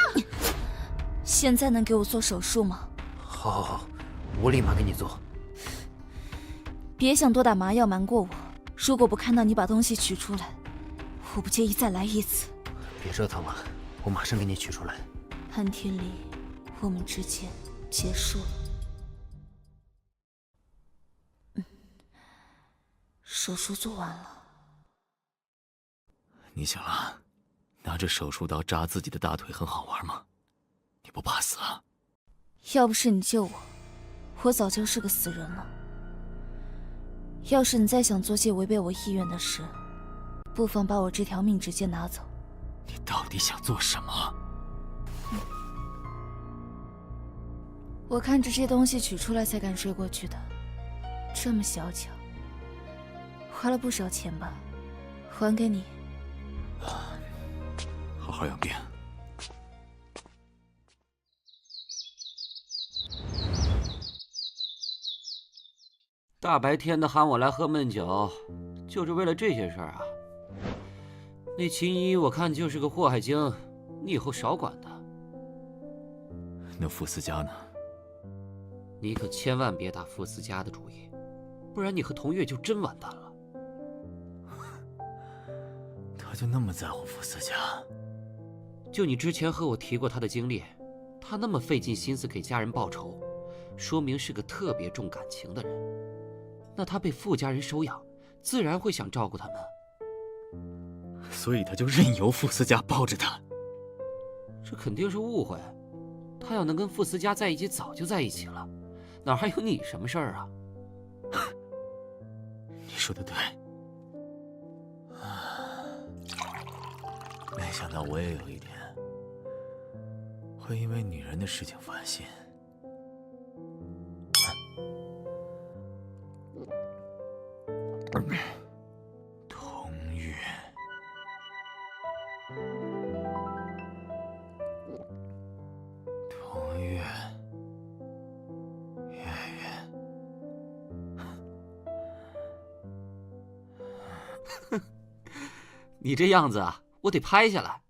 现在能给我做手术吗？好，好，好，我立马给你做。别想多打麻药瞒过我。如果不看到你把东西取出来，我不介意再来一次。别折腾了，我马上给你取出来。韩天离，我们之间结束了。手术做完了。你想了，拿着手术刀扎自己的大腿很好玩吗？你不怕死啊？要不是你救我，我早就是个死人了。要是你再想做些违背我意愿的事，不妨把我这条命直接拿走。你到底想做什么？我看这些东西取出来才敢睡过去的，这么小巧，花了不少钱吧？还给你。好好养病。大白天的喊我来喝闷酒，就是为了这些事儿啊？那秦姨我看就是个祸害精，你以后少管她。那傅思佳呢？你可千万别打傅思佳的主意，不然你和童月就真完蛋了。他就那么在乎傅思佳？就你之前和我提过他的经历，他那么费尽心思给家人报仇，说明是个特别重感情的人。那他被傅家人收养，自然会想照顾他们。所以他就任由傅思佳抱着他。这肯定是误会，他要能跟傅思佳在一起，早就在一起了，哪还有你什么事儿啊？你说的对。没想到我也有一天会因为女人的事情烦心。童月，童月，月月，你这样子啊，我得拍下来。